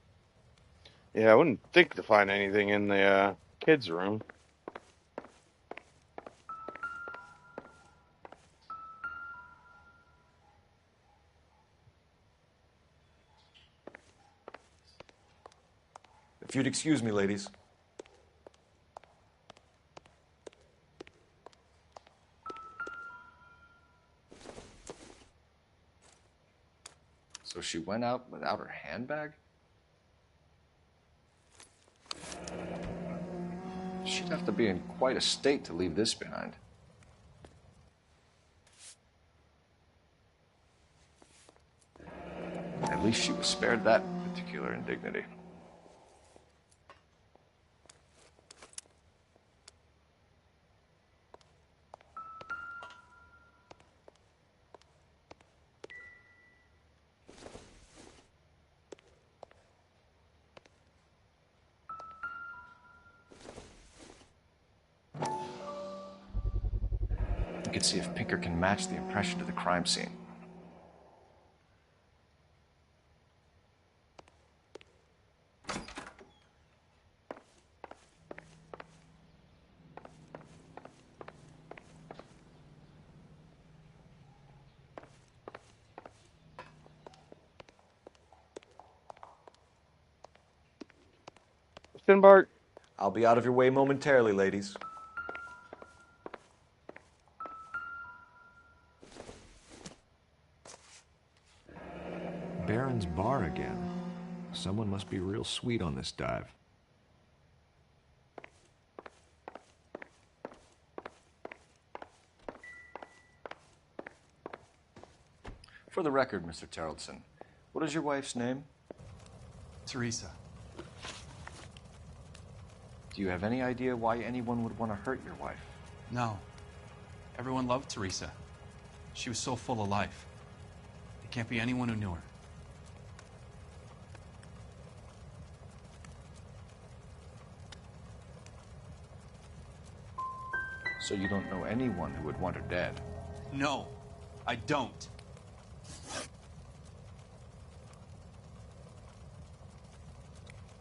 Yeah, I wouldn't think to find anything in the kids' room. If you'd excuse me, ladies. So she went out without her handbag? She'd have to be in quite a state to leave this behind. At least she was spared that particular indignity. You can see if Pinker can match the impression to the crime scene. Finbart? I'll be out of your way momentarily, ladies. Baron's bar again. Someone must be real sweet on this dive. For the record, Mr. Terrelson, what is your wife's name? Teresa. Do you have any idea why anyone would want to hurt your wife? No. Everyone loved Teresa. She was so full of life. It can't be anyone who knew her. So you don't know anyone who would want her dead? No, I don't.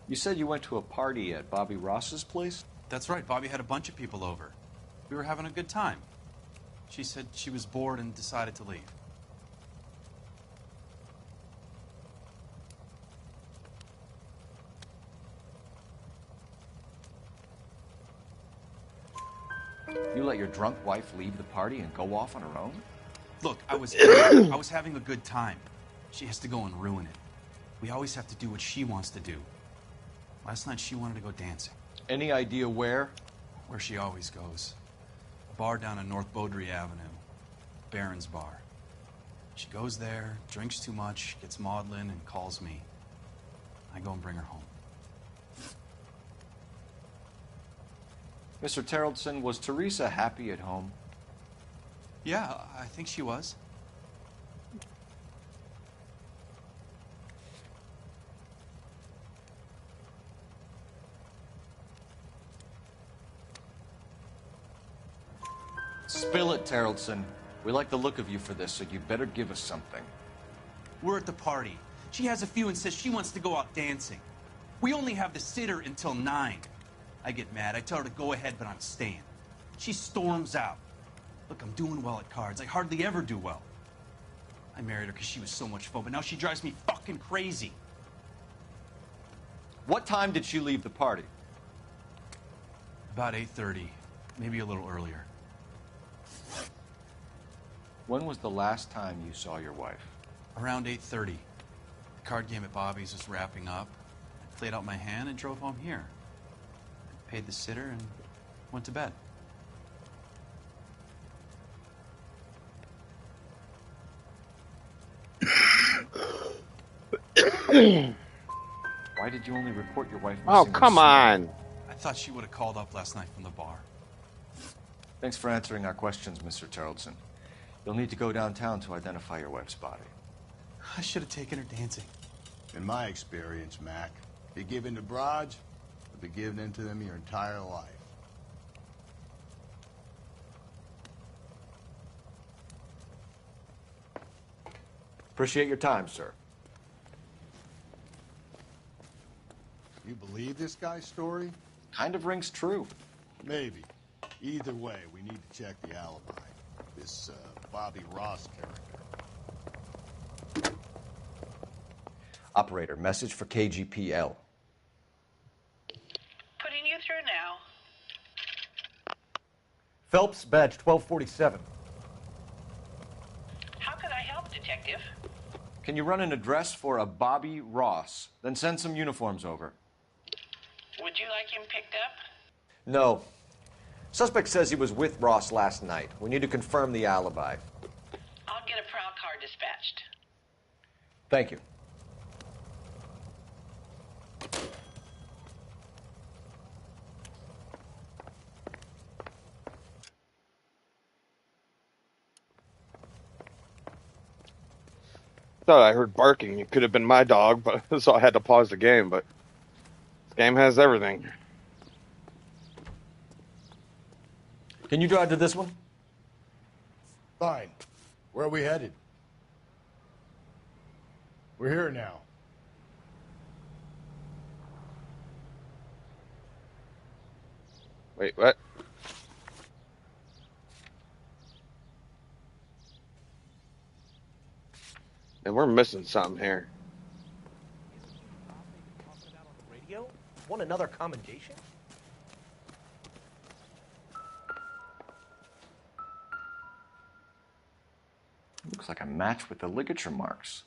You said you went to a party at Bobby Ross's place? That's right. Bobby had a bunch of people over. We were having a good time. She said she was bored and decided to leave. You let your drunk wife leave the party and go off on her own? Look, I was angry. I was having a good time. She has to go and ruin it. We always have to do what she wants to do. Last night she wanted to go dancing. Any idea where? Where she always goes. A bar down on North Beaudry Avenue. Baron's Bar. She goes there, drinks too much, gets maudlin, and calls me. I go and bring her home. Mr. Terrellson, was Teresa happy at home? Yeah, I think she was. Spill it, Terrellson. We like the look of you for this, so you better give us something. We're at the party. She has a few and says she wants to go out dancing. We only have the sitter until 9. I get mad. I tell her to go ahead, but I'm staying. She storms out. Look, I'm doing well at cards. I hardly ever do well. I married her because she was so much fun, but now she drives me fucking crazy. What time did she leave the party? About 8:30, maybe a little earlier. When was the last time you saw your wife? Around 8:30. The card game at Bobby's was wrapping up. I played out my hand and drove home here. I paid the sitter and went to bed. Why did you only report your wife missing? Oh, come on. I thought she would have called up last night from the bar. Thanks for answering our questions, Mr. Terrellson. You'll need to go downtown to identify your wife's body. I should have taken her dancing. In my experience, Mac, if you give in to broads, you'll be giving in to them your entire life. Appreciate your time, sir. You believe this guy's story? Kind of rings true. Maybe. Either way, we need to check the alibi. This, Bobby Ross character. Operator, message for KGPL. Putting you through now. Phelps, badge 1247. How could I help, Detective? Can you run an address for a Bobby Ross? Then send some uniforms over. Would you like him picked up? No. Suspect says he was with Ross last night. We need to confirm the alibi. I'll get a prowl car dispatched. Thank you. Thought I heard barking. It could have been my dog, but so I had to pause the game. But this game has everything. Can you drive to this one? Fine. Where are we headed? We're here now. Wait, what? And we're missing something here. Radio? Want another commendation? Looks like a match with the ligature marks.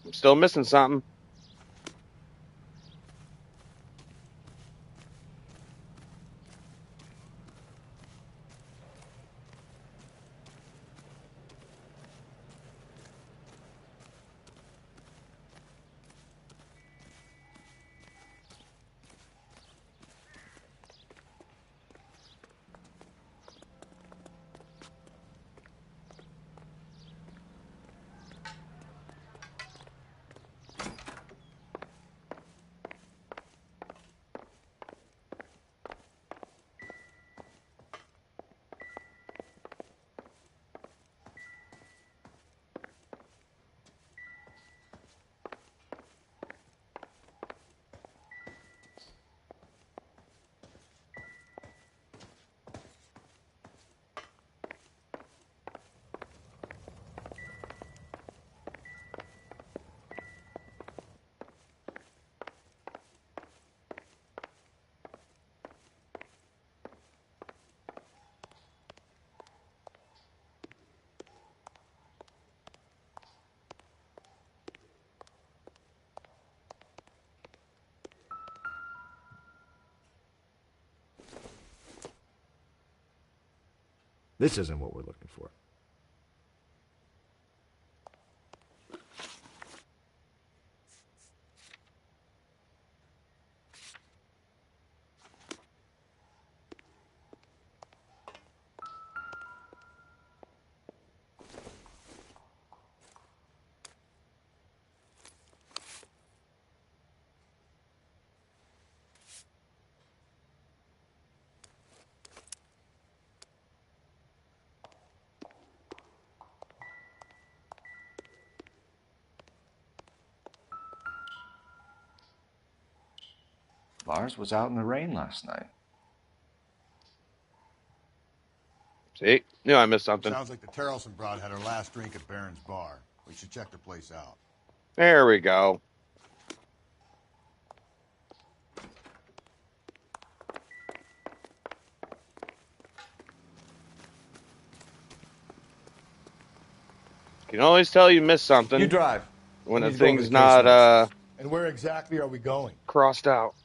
I'm still missing something. This isn't what we're looking for. Lars was out in the rain last night. See? Knew I missed something. Sounds like the Terrelson broad had her last drink at Barron's bar. We should check the place out. There we go. You can always tell you missed something. You drive. When We a need to go over thing's the case not notes. And where exactly are we going? crossed out.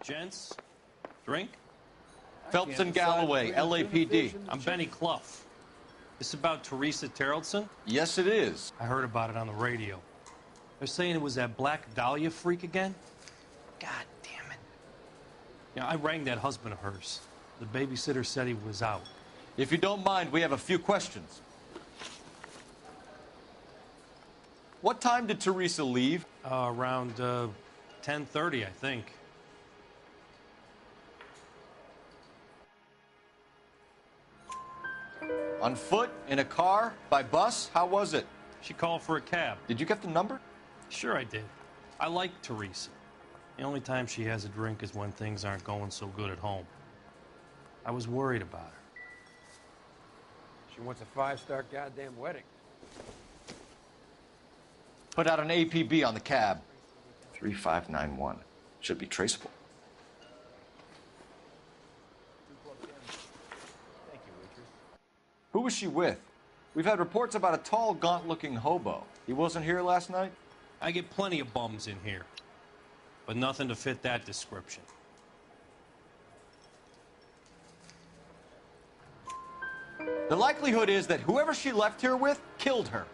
Gents, drink? Phelps and Galloway, LAPD. I'm Benny Clough. This about Teresa Terrelson? Yes, it is. I heard about it on the radio. They're saying it was that Black Dahlia freak again? God damn it. Yeah, I rang that husband of hers. The babysitter said he was out. If you don't mind, we have a few questions. What time did Teresa leave? Around 10:30, I think. On foot? In a car? By bus? How was it? She called for a cab. Did you get the number? Sure I did. I like Teresa. The only time she has a drink is when things aren't going so good at home. I was worried about her. She wants a 5-star goddamn wedding. Put out an APB on the cab. 3591. Should be traceable. Who was she with? We've had reports about a tall, gaunt-looking hobo. He wasn't here last night? I get plenty of bums in here, but nothing to fit that description. The likelihood is that whoever she left here with killed her.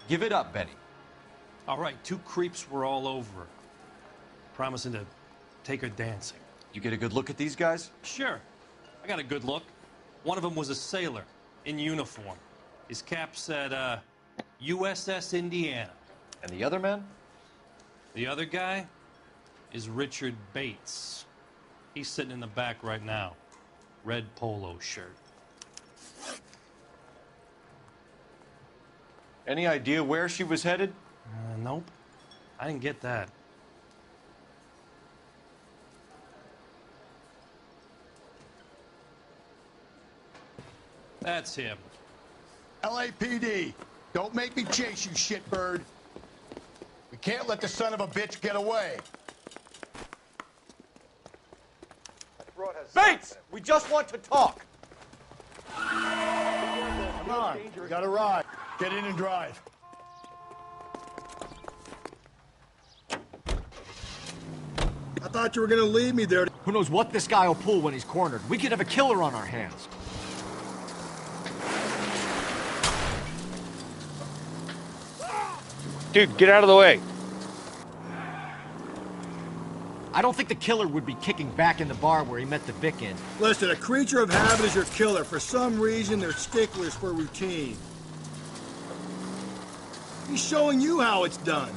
Give it up, Benny. All right, 2 creeps were all over her, promising to take her dancing. You get a good look at these guys? Sure. I got a good look. One of them was a sailor in uniform. His cap said, USS Indiana. And the other man? The other guy is Richard Bates. He's sitting in the back right now. Red polo shirt. Any idea where she was headed? Nope. I didn't get that. That's him. LAPD, don't make me chase you, shitbird. We can't let the son of a bitch get away. Bates! We just want to talk. Come on, we got a ride. Get in and drive. I thought you were gonna leave me there. Who knows what this guy will pull when he's cornered? We could have a killer on our hands. Dude, get out of the way. I don't think the killer would be kicking back in the bar where he met the Vic in. Listen, a creature of habit is your killer. For some reason, they're sticklers for routine. He's showing you how it's done.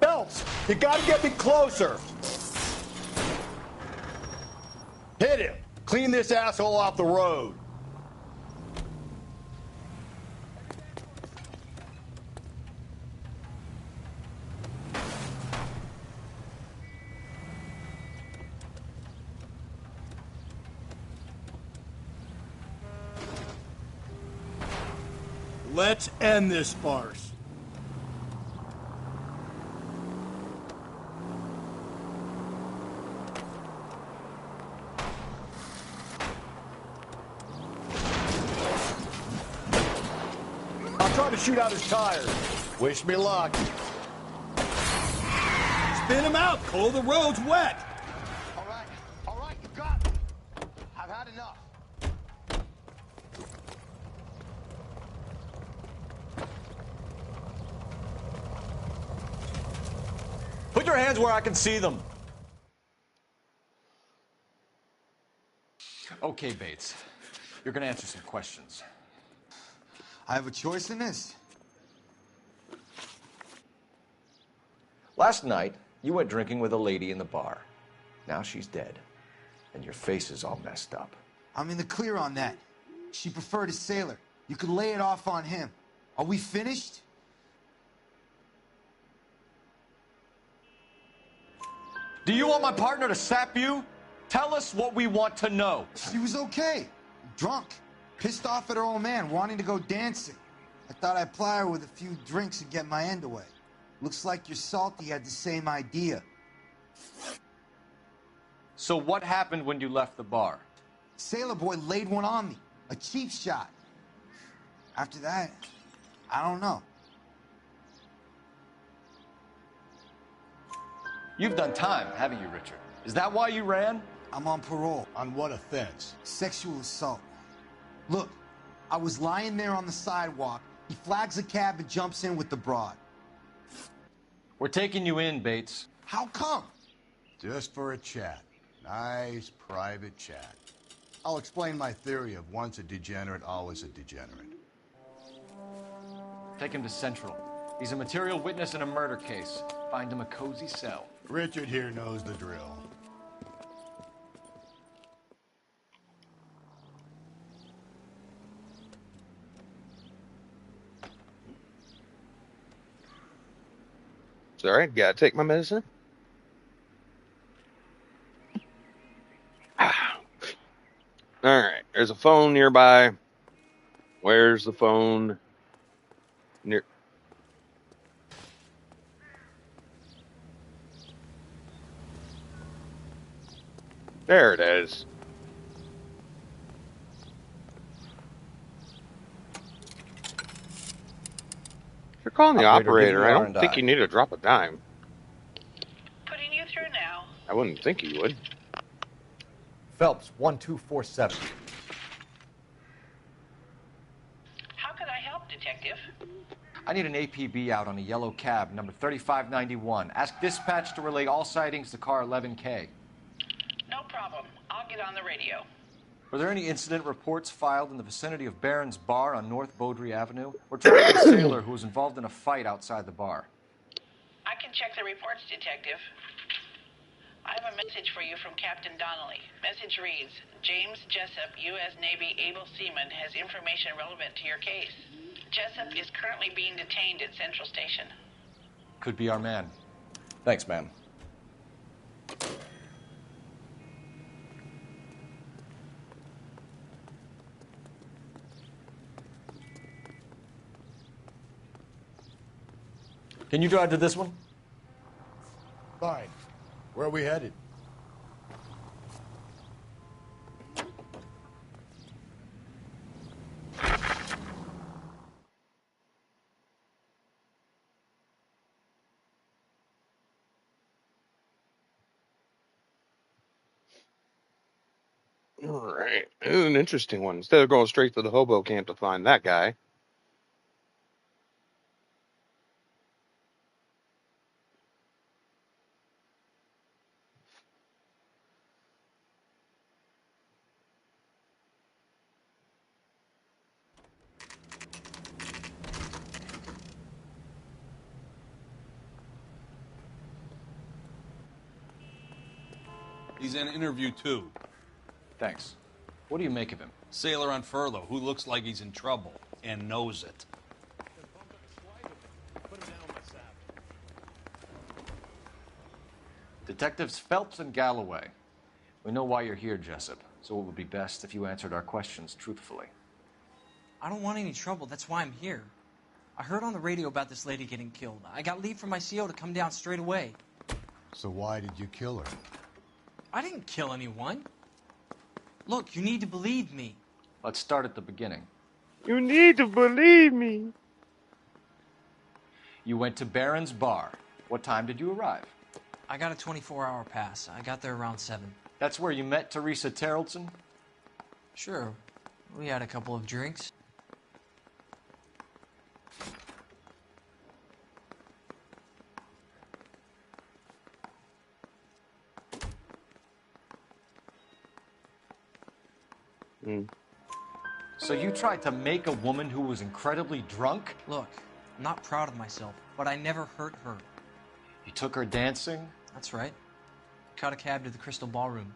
Phelps, you gotta get me closer. Hit him. Clean this asshole off the road. Let's end this farce. I'll try to shoot out his tires. Wish me luck. Spin him out, Cole. The road's wet. All right, you got me. I've had enough. Put your hands where I can see them. Okay, Bates. You're gonna answer some questions. I have a choice in this? Last night, you went drinking with a lady in the bar. Now she's dead, and your face is all messed up. I'm in the clear on that. She preferred a sailor. You could lay it off on him. Are we finished? Do you want my partner to sap you? Tell us what we want to know. She was okay. Drunk. Pissed off at her old man, wanting to go dancing. I thought I'd ply her with a few drinks and get my end away. Looks like your salty had the same idea. So what happened when you left the bar? Sailor boy laid one on me. A cheap shot. After that, I don't know. You've done time, haven't you, Richard? Is that why you ran? I'm on parole. On what offense? Sexual assault. Look, I was lying there on the sidewalk. He flags a cab and jumps in with the broad. We're taking you in, Bates. How come? Just for a chat. Nice private chat. I'll explain my theory of once a degenerate, always a degenerate. Take him to Central. He's a material witness in a murder case. Find him a cozy cell. Richard here knows the drill. Sorry, gotta take my medicine. All right, there's a phone nearby. Where's the phone? Near. There it is. You're calling the operator. I don't think you need to drop a dime. Putting you through now. I wouldn't think you would. Phelps, 1247. How could I help, Detective? I need an APB out on a yellow cab, number 3591. Ask dispatch to relay all sightings to car 11K. No problem. I'll get on the radio. Were there any incident reports filed in the vicinity of Barron's Bar on North Beaudry Avenue? We're tracking a sailor who was involved in a fight outside the bar. I can check the reports, Detective. I have a message for you from Captain Donnelly. Message reads, James Jessup, U.S. Navy able seaman, has information relevant to your case. Jessup is currently being detained at Central Station. Could be our man. Thanks, man. Can you drive to this one? Fine. Where are we headed? All right. This is an interesting one. Instead of going straight to the hobo camp to find that guy. He's in interview 2. Thanks. What do you make of him? Sailor on furlough who looks like he's in trouble and knows it. Detectives Phelps and Galloway. We know why you're here, Jessup, so it would be best if you answered our questions truthfully. I don't want any trouble. That's why I'm here. I heard on the radio about this lady getting killed. I got leave from my CO to come down straight away. So why did you kill her? I didn't kill anyone. Look, you need to believe me. Let's start at the beginning. You need to believe me. You went to Barron's Bar. What time did you arrive? I got a 24-hour pass. I got there around 7. That's where you met Teresa Terrelson? Sure. We had a couple of drinks. So you tried to make a woman who was incredibly drunk? Look, I'm not proud of myself, but I never hurt her. You took her dancing? That's right. Caught a cab to the Crystal Ballroom.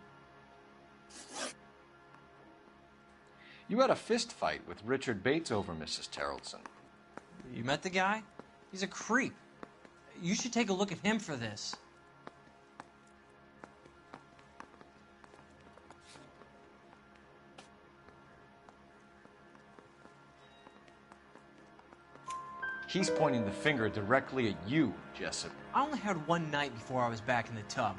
You had a fist fight with Richard Bates over Mrs. Terrelson. You met the guy? He's a creep. You should take a look at him for this. He's pointing the finger directly at you, Jessup. I only had one night before I was back in the tub.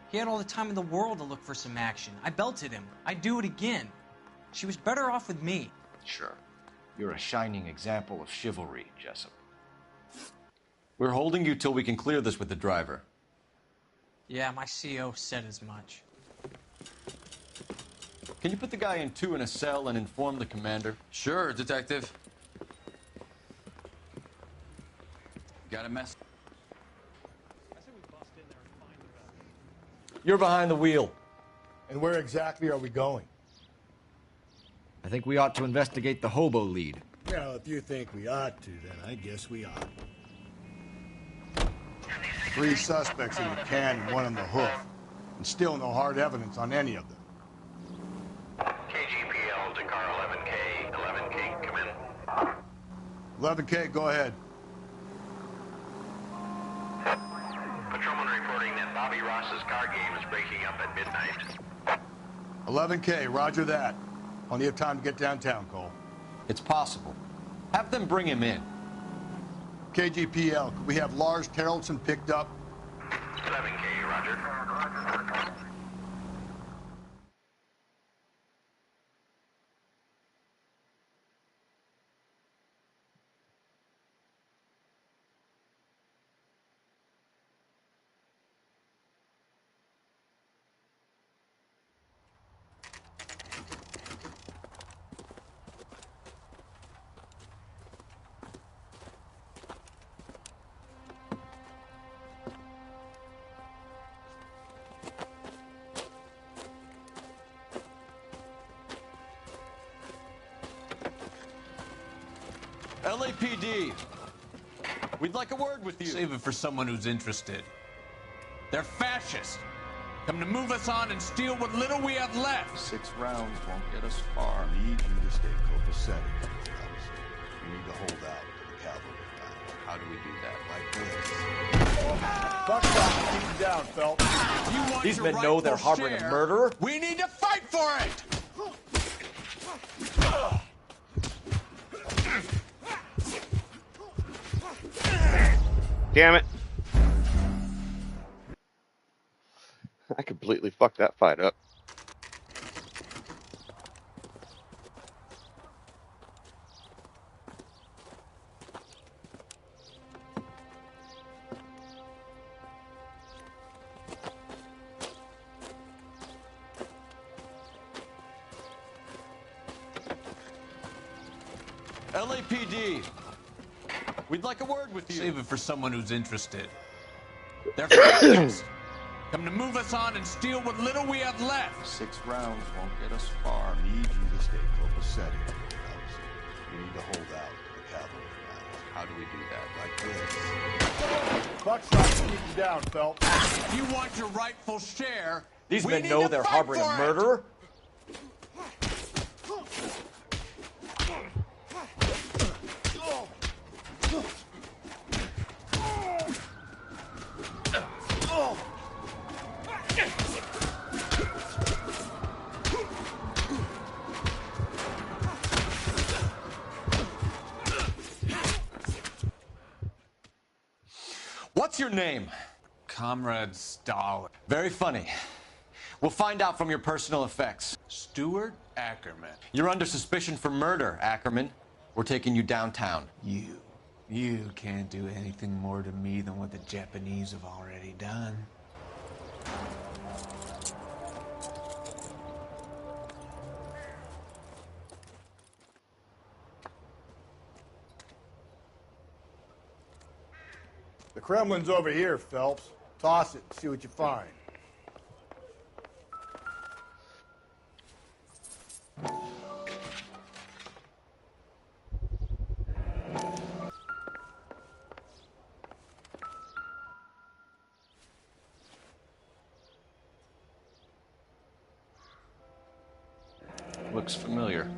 He had all the time in the world to look for some action. I belted him. I'd do it again. She was better off with me. Sure. You're a shining example of chivalry, Jessup. We're holding you till we can clear this with the driver. Yeah, my CO said as much. Can you put the guy in 2 in a cell and inform the commander? Sure, Detective. Got a mess? You're behind the wheel. And where exactly are we going? I think we ought to investigate the hobo lead. Well, if you think we ought to, then I guess we ought. 3 suspects in the can and 1 on the hoof. And still no hard evidence on any of them. KGPL to car 11K. 11K, come in. 11K, go ahead. Patrolman reporting that Bobby Ross's car game is breaking up at midnight. 11K, roger that. Plenty of time to get downtown, Cole. It's possible. Have them bring him in. KGPL, could we have Lars Terrelson picked up? 11K, roger. LAPD. We'd like a word with you. Save it for someone who's interested. They're fascists. Come to move us on and steal what little we have left. 6 rounds won't get us far. I need you to stay copacetic. You need to hold out to the cavalry. How do we do that? Like this. Buckshot, keep him down, Phelps. You want These your men know they're rightful harboring a share? murderer? We need to fight for it! Damn it. I completely fucked that fight up. LAPD. We'd like a word with you. Save it for someone who's interested. They're fascists. Come to move us on and steal what little we have left. 6 rounds won't get us far. I need you to stay copacetic. You need to hold out to the cavalry. How do we do Like that? this. Buckshot, keep him down, Phelps. You want your rightful share? These we men need know to they're fight harboring for a it. murderer? What's your name? Comrade Stalin. Very funny. We'll find out from your personal effects. Stuart Ackerman. You're under suspicion for murder, Ackerman. We're taking you downtown. You can't do anything more to me than what the Japanese have already done. The Kremlin's over here, Phelps. Toss it, see what you find. Looks familiar.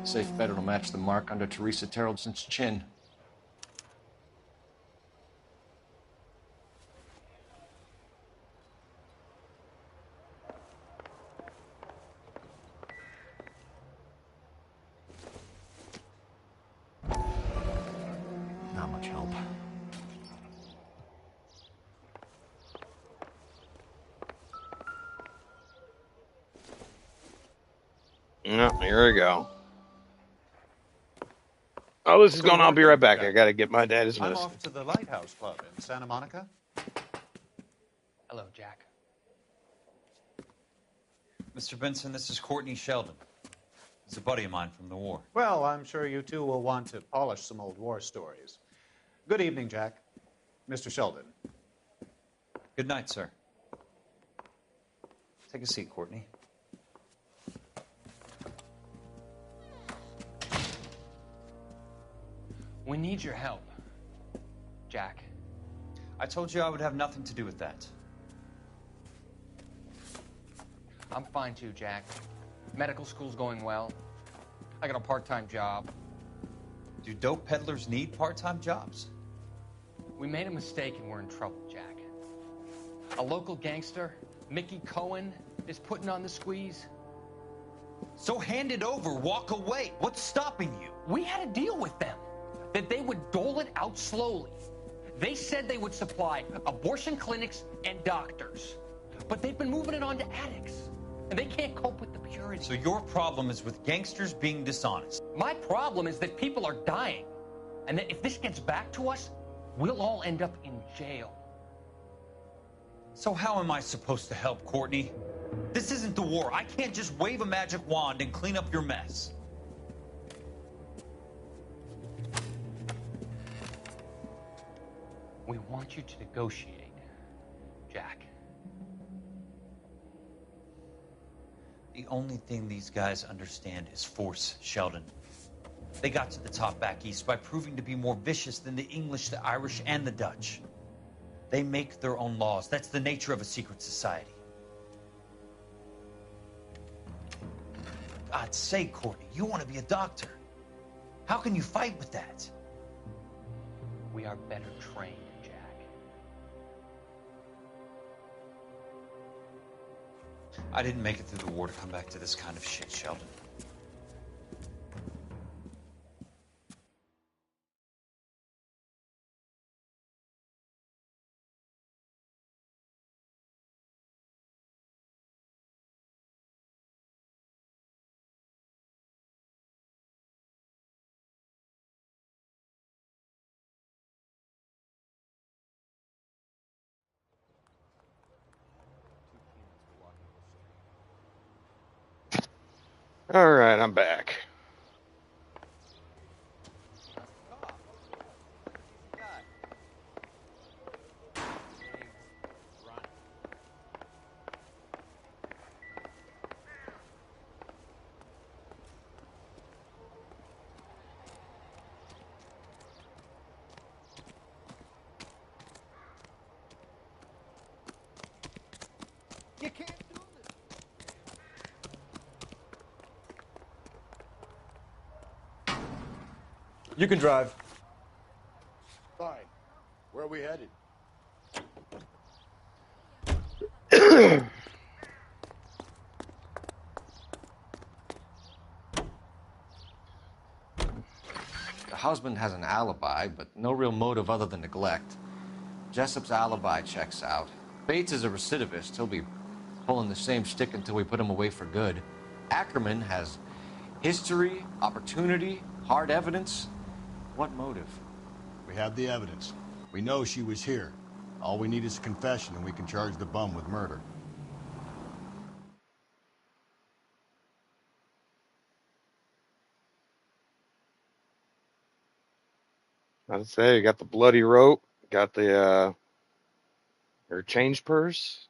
Safe bet it'll match the mark under Teresa Terrelson's chin. Not much help. No, here we go. Oh, this is going on. I'll be right back. I got to get my dad's I'm medicine. off to the Lighthouse Club in Santa Monica. Hello, Jack. Mr. Benson, this is Courtney Sheldon. He's a buddy of mine from the war. Well, I'm sure you two will want to polish some old war stories. Good evening, Jack. Mr. Sheldon. Good night, sir. Take a seat, Courtney. We need your help, Jack. I told you I would have nothing to do with that. I'm fine too, Jack. Medical school's going well. I got a part-time job. Do dope peddlers need part-time jobs? We made a mistake and we're in trouble, Jack. A local gangster, Mickey Cohen, is putting on the squeeze. So hand it over, walk away. What's stopping you? We had a deal with them that they would dole it out slowly. They said they would supply abortion clinics and doctors, but they've been moving it on to addicts, and they can't cope with the purity. So your problem is with gangsters being dishonest. My problem is that people are dying, and that if this gets back to us, we'll all end up in jail. So how am I supposed to help, Courtney? This isn't the war. I can't just wave a magic wand and clean up your mess. We want you to negotiate, Jack. The only thing these guys understand is force, Sheldon. They got to the top back east by proving to be more vicious than the English, the Irish, and the Dutch. They make their own laws. That's the nature of a secret society. God's sake, Courtney, you want to be a doctor. How can you fight with that? We are better trained, Jack. I didn't make it through the war to come back to this kind of shit, Sheldon. All right, I'm back. You can't do this. You can drive. Fine. Where are we headed? The husband has an alibi, but no real motive other than neglect. Jessup's alibi checks out. Bates is a recidivist. He'll be pulling the same shtick until we put him away for good. Ackerman has history, opportunity, hard evidence. What motive? We have the evidence. We know she was here. All we need is a confession, and we can charge the bum with murder. I'd say you got the bloody rope, got the her change purse.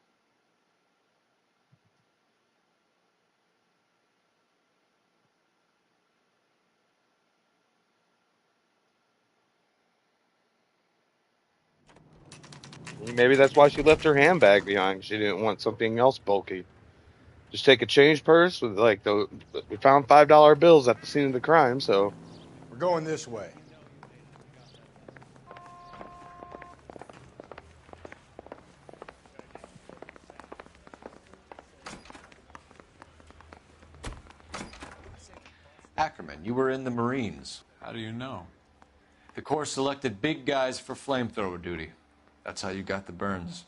Maybe that's why she left her handbag behind. She didn't want something else bulky. Just take a change purse with like we found $5 bills at the scene of the crime, so We're going this way. Ackerman, you were in the Marines. How do you know? The Corps selected big guys for flamethrower duty. That's how you got the burns.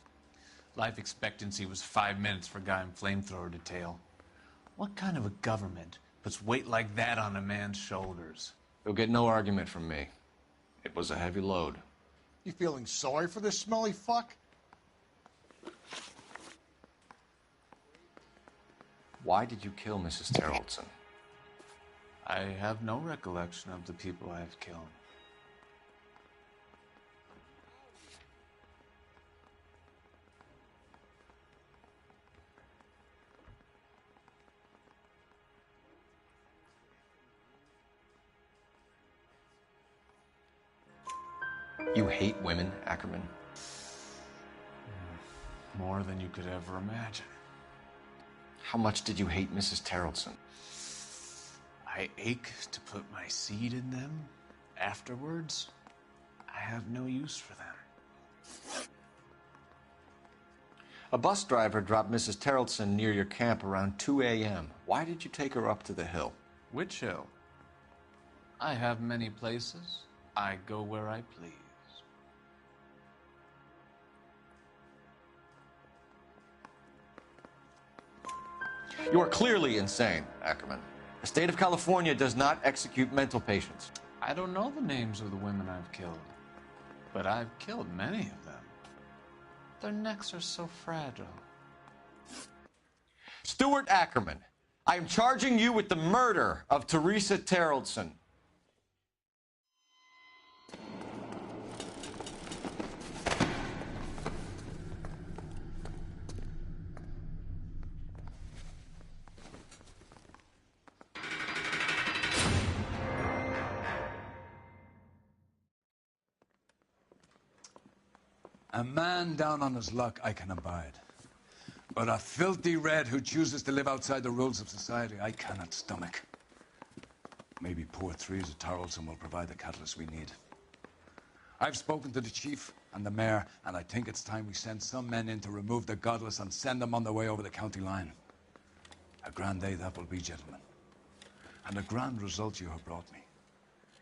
Life expectancy was 5 minutes for a guy in flamethrower detail. What kind of a government puts weight like that on a man's shoulders? You'll get no argument from me. It was a heavy load. You feeling sorry for this smelly fuck? Why did you kill Mrs. Terrellson? I have no recollection of the people I have killed. You hate women, Ackerman? More than you could ever imagine. How much did you hate Mrs. Terrellson? I ache to put my seed in them. Afterwards, I have no use for them. A bus driver dropped Mrs. Terrellson near your camp around 2 a.m. Why did you take her up to the hill? Which hill? I have many places. I go where I please. You are clearly insane, Ackerman. The state of California does not execute mental patients. I don't know the names of the women I've killed, but I've killed many of them. Their necks are so fragile. Stuart Ackerman, I am charging you with the murder of Teresa Terrellson. A man down on his luck I can abide. But a filthy red who chooses to live outside the rules of society I cannot stomach. Maybe poor Teresa Terrellson will provide the catalyst we need. I've spoken to the chief and the mayor, and I think it's time we send some men in to remove the godless and send them on their way over the county line. A grand day that will be, gentlemen. And a grand result you have brought me.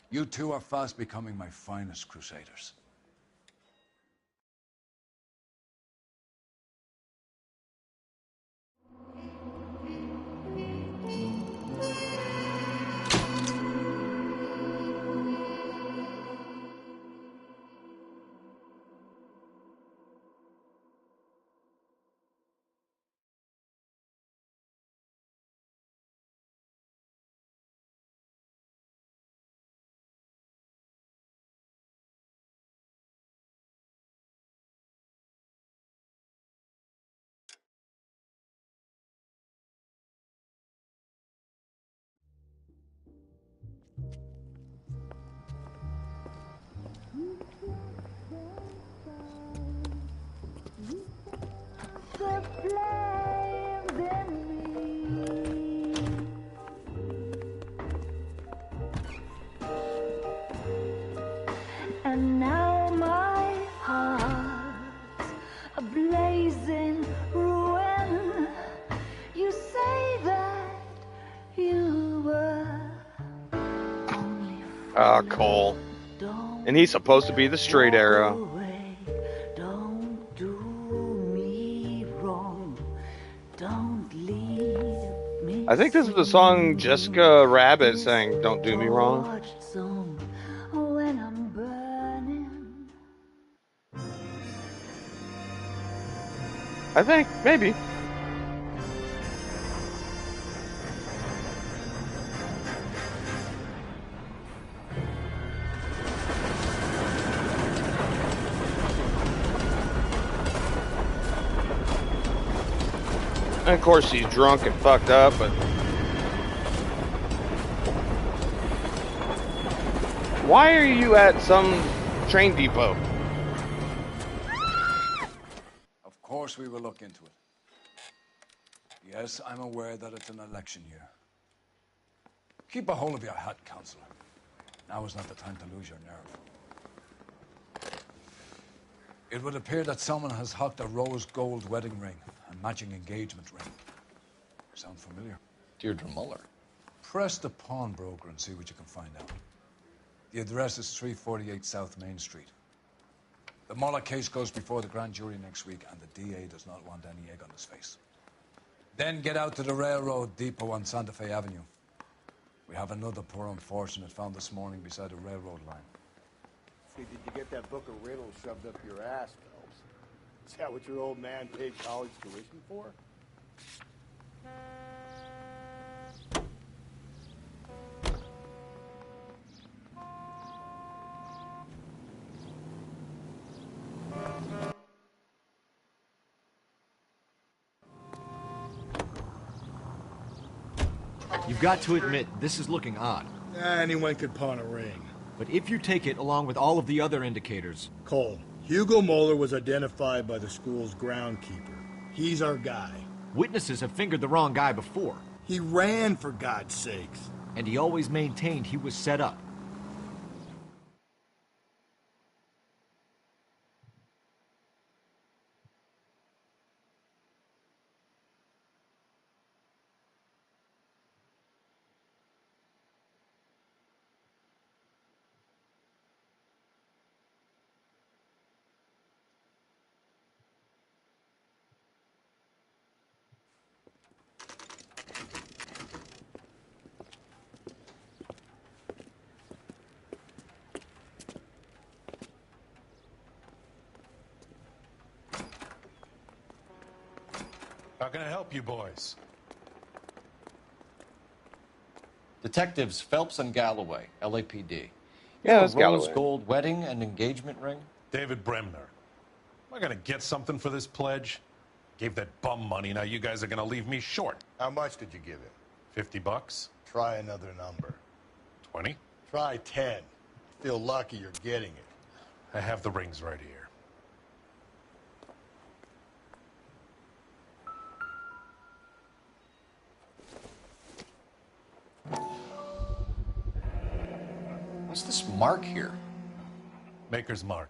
You two are fast becoming my finest crusaders. And now my heart's a blazing ruin. You say that you were Cole. And he's supposed to be the straight arrow. I think this is the song Jessica Rabbit sang, Don't Do Me Wrong. When I'm burning. I think, maybe. And of course he's drunk and fucked up, but... Why are you at some train depot? Of course we will look into it. Yes, I'm aware that it's an election year. Keep a hold of your hat, Counselor. Now is not the time to lose your nerve. It would appear that someone has hocked a rose gold wedding ring and matching engagement ring. Sound familiar? Deirdre Muller. Press the pawnbroker and see what you can find out. The address is 348 South Main Street. The Muller case goes before the grand jury next week, and the DA does not want any egg on his face. Then get out to the railroad depot on Santa Fe Avenue. We have another poor unfortunate found this morning beside a railroad line. See, did you get that book of riddles shoved up your ass, Phelps? Is that what your old man paid college tuition for? You've got to admit, this is looking odd. Anyone could pawn a ring. But if you take it along with all of the other indicators... Cole, Hugo Moeller was identified by the school's groundkeeper. He's our guy. Witnesses have fingered the wrong guy before. He ran, for God's sakes. And he always maintained he was set up. How can I help you boys? Detectives Phelps and Galloway, LAPD. Yeah, that's Rose Galloway. gold wedding and engagement ring? David Bremner. Am I gonna get something for this pledge? Gave that bum money, now you guys are gonna leave me short. How much did you give him? $50? Try another number. 20? Try 10. Feel lucky you're getting it. I have the rings right here. What's this mark here? Maker's mark.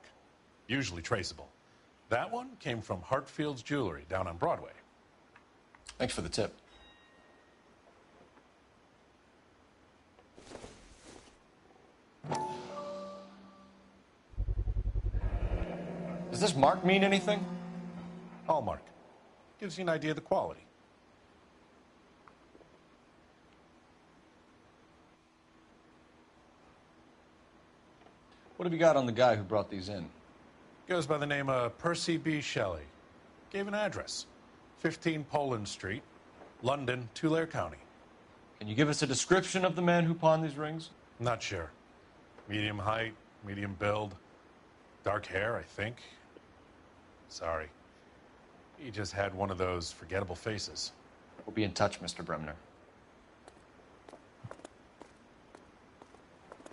Usually traceable. That one came from Hartfield's Jewelry down on Broadway. Thanks for the tip. Does this mark mean anything? Hallmark. Gives you an idea of the quality. What have you got on the guy who brought these in? Goes by the name of Percy B. Shelley. Gave an address. 15 Poland Street, London, Tulare County. Can you give us a description of the man who pawned these rings? Not sure. Medium height, medium build. Dark hair, I think. Sorry. He just had one of those forgettable faces. We'll be in touch, Mr. Bremner.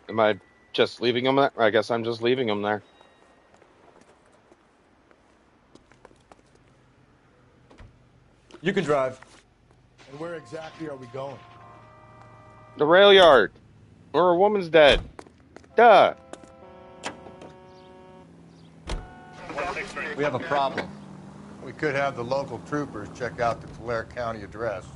Am I just leaving him there? I guess I'm just leaving him there. You can drive. And where exactly are we going? The rail yard. Where a woman's dead. Duh. We have a problem. We could have the local troopers check out the Tulare County address.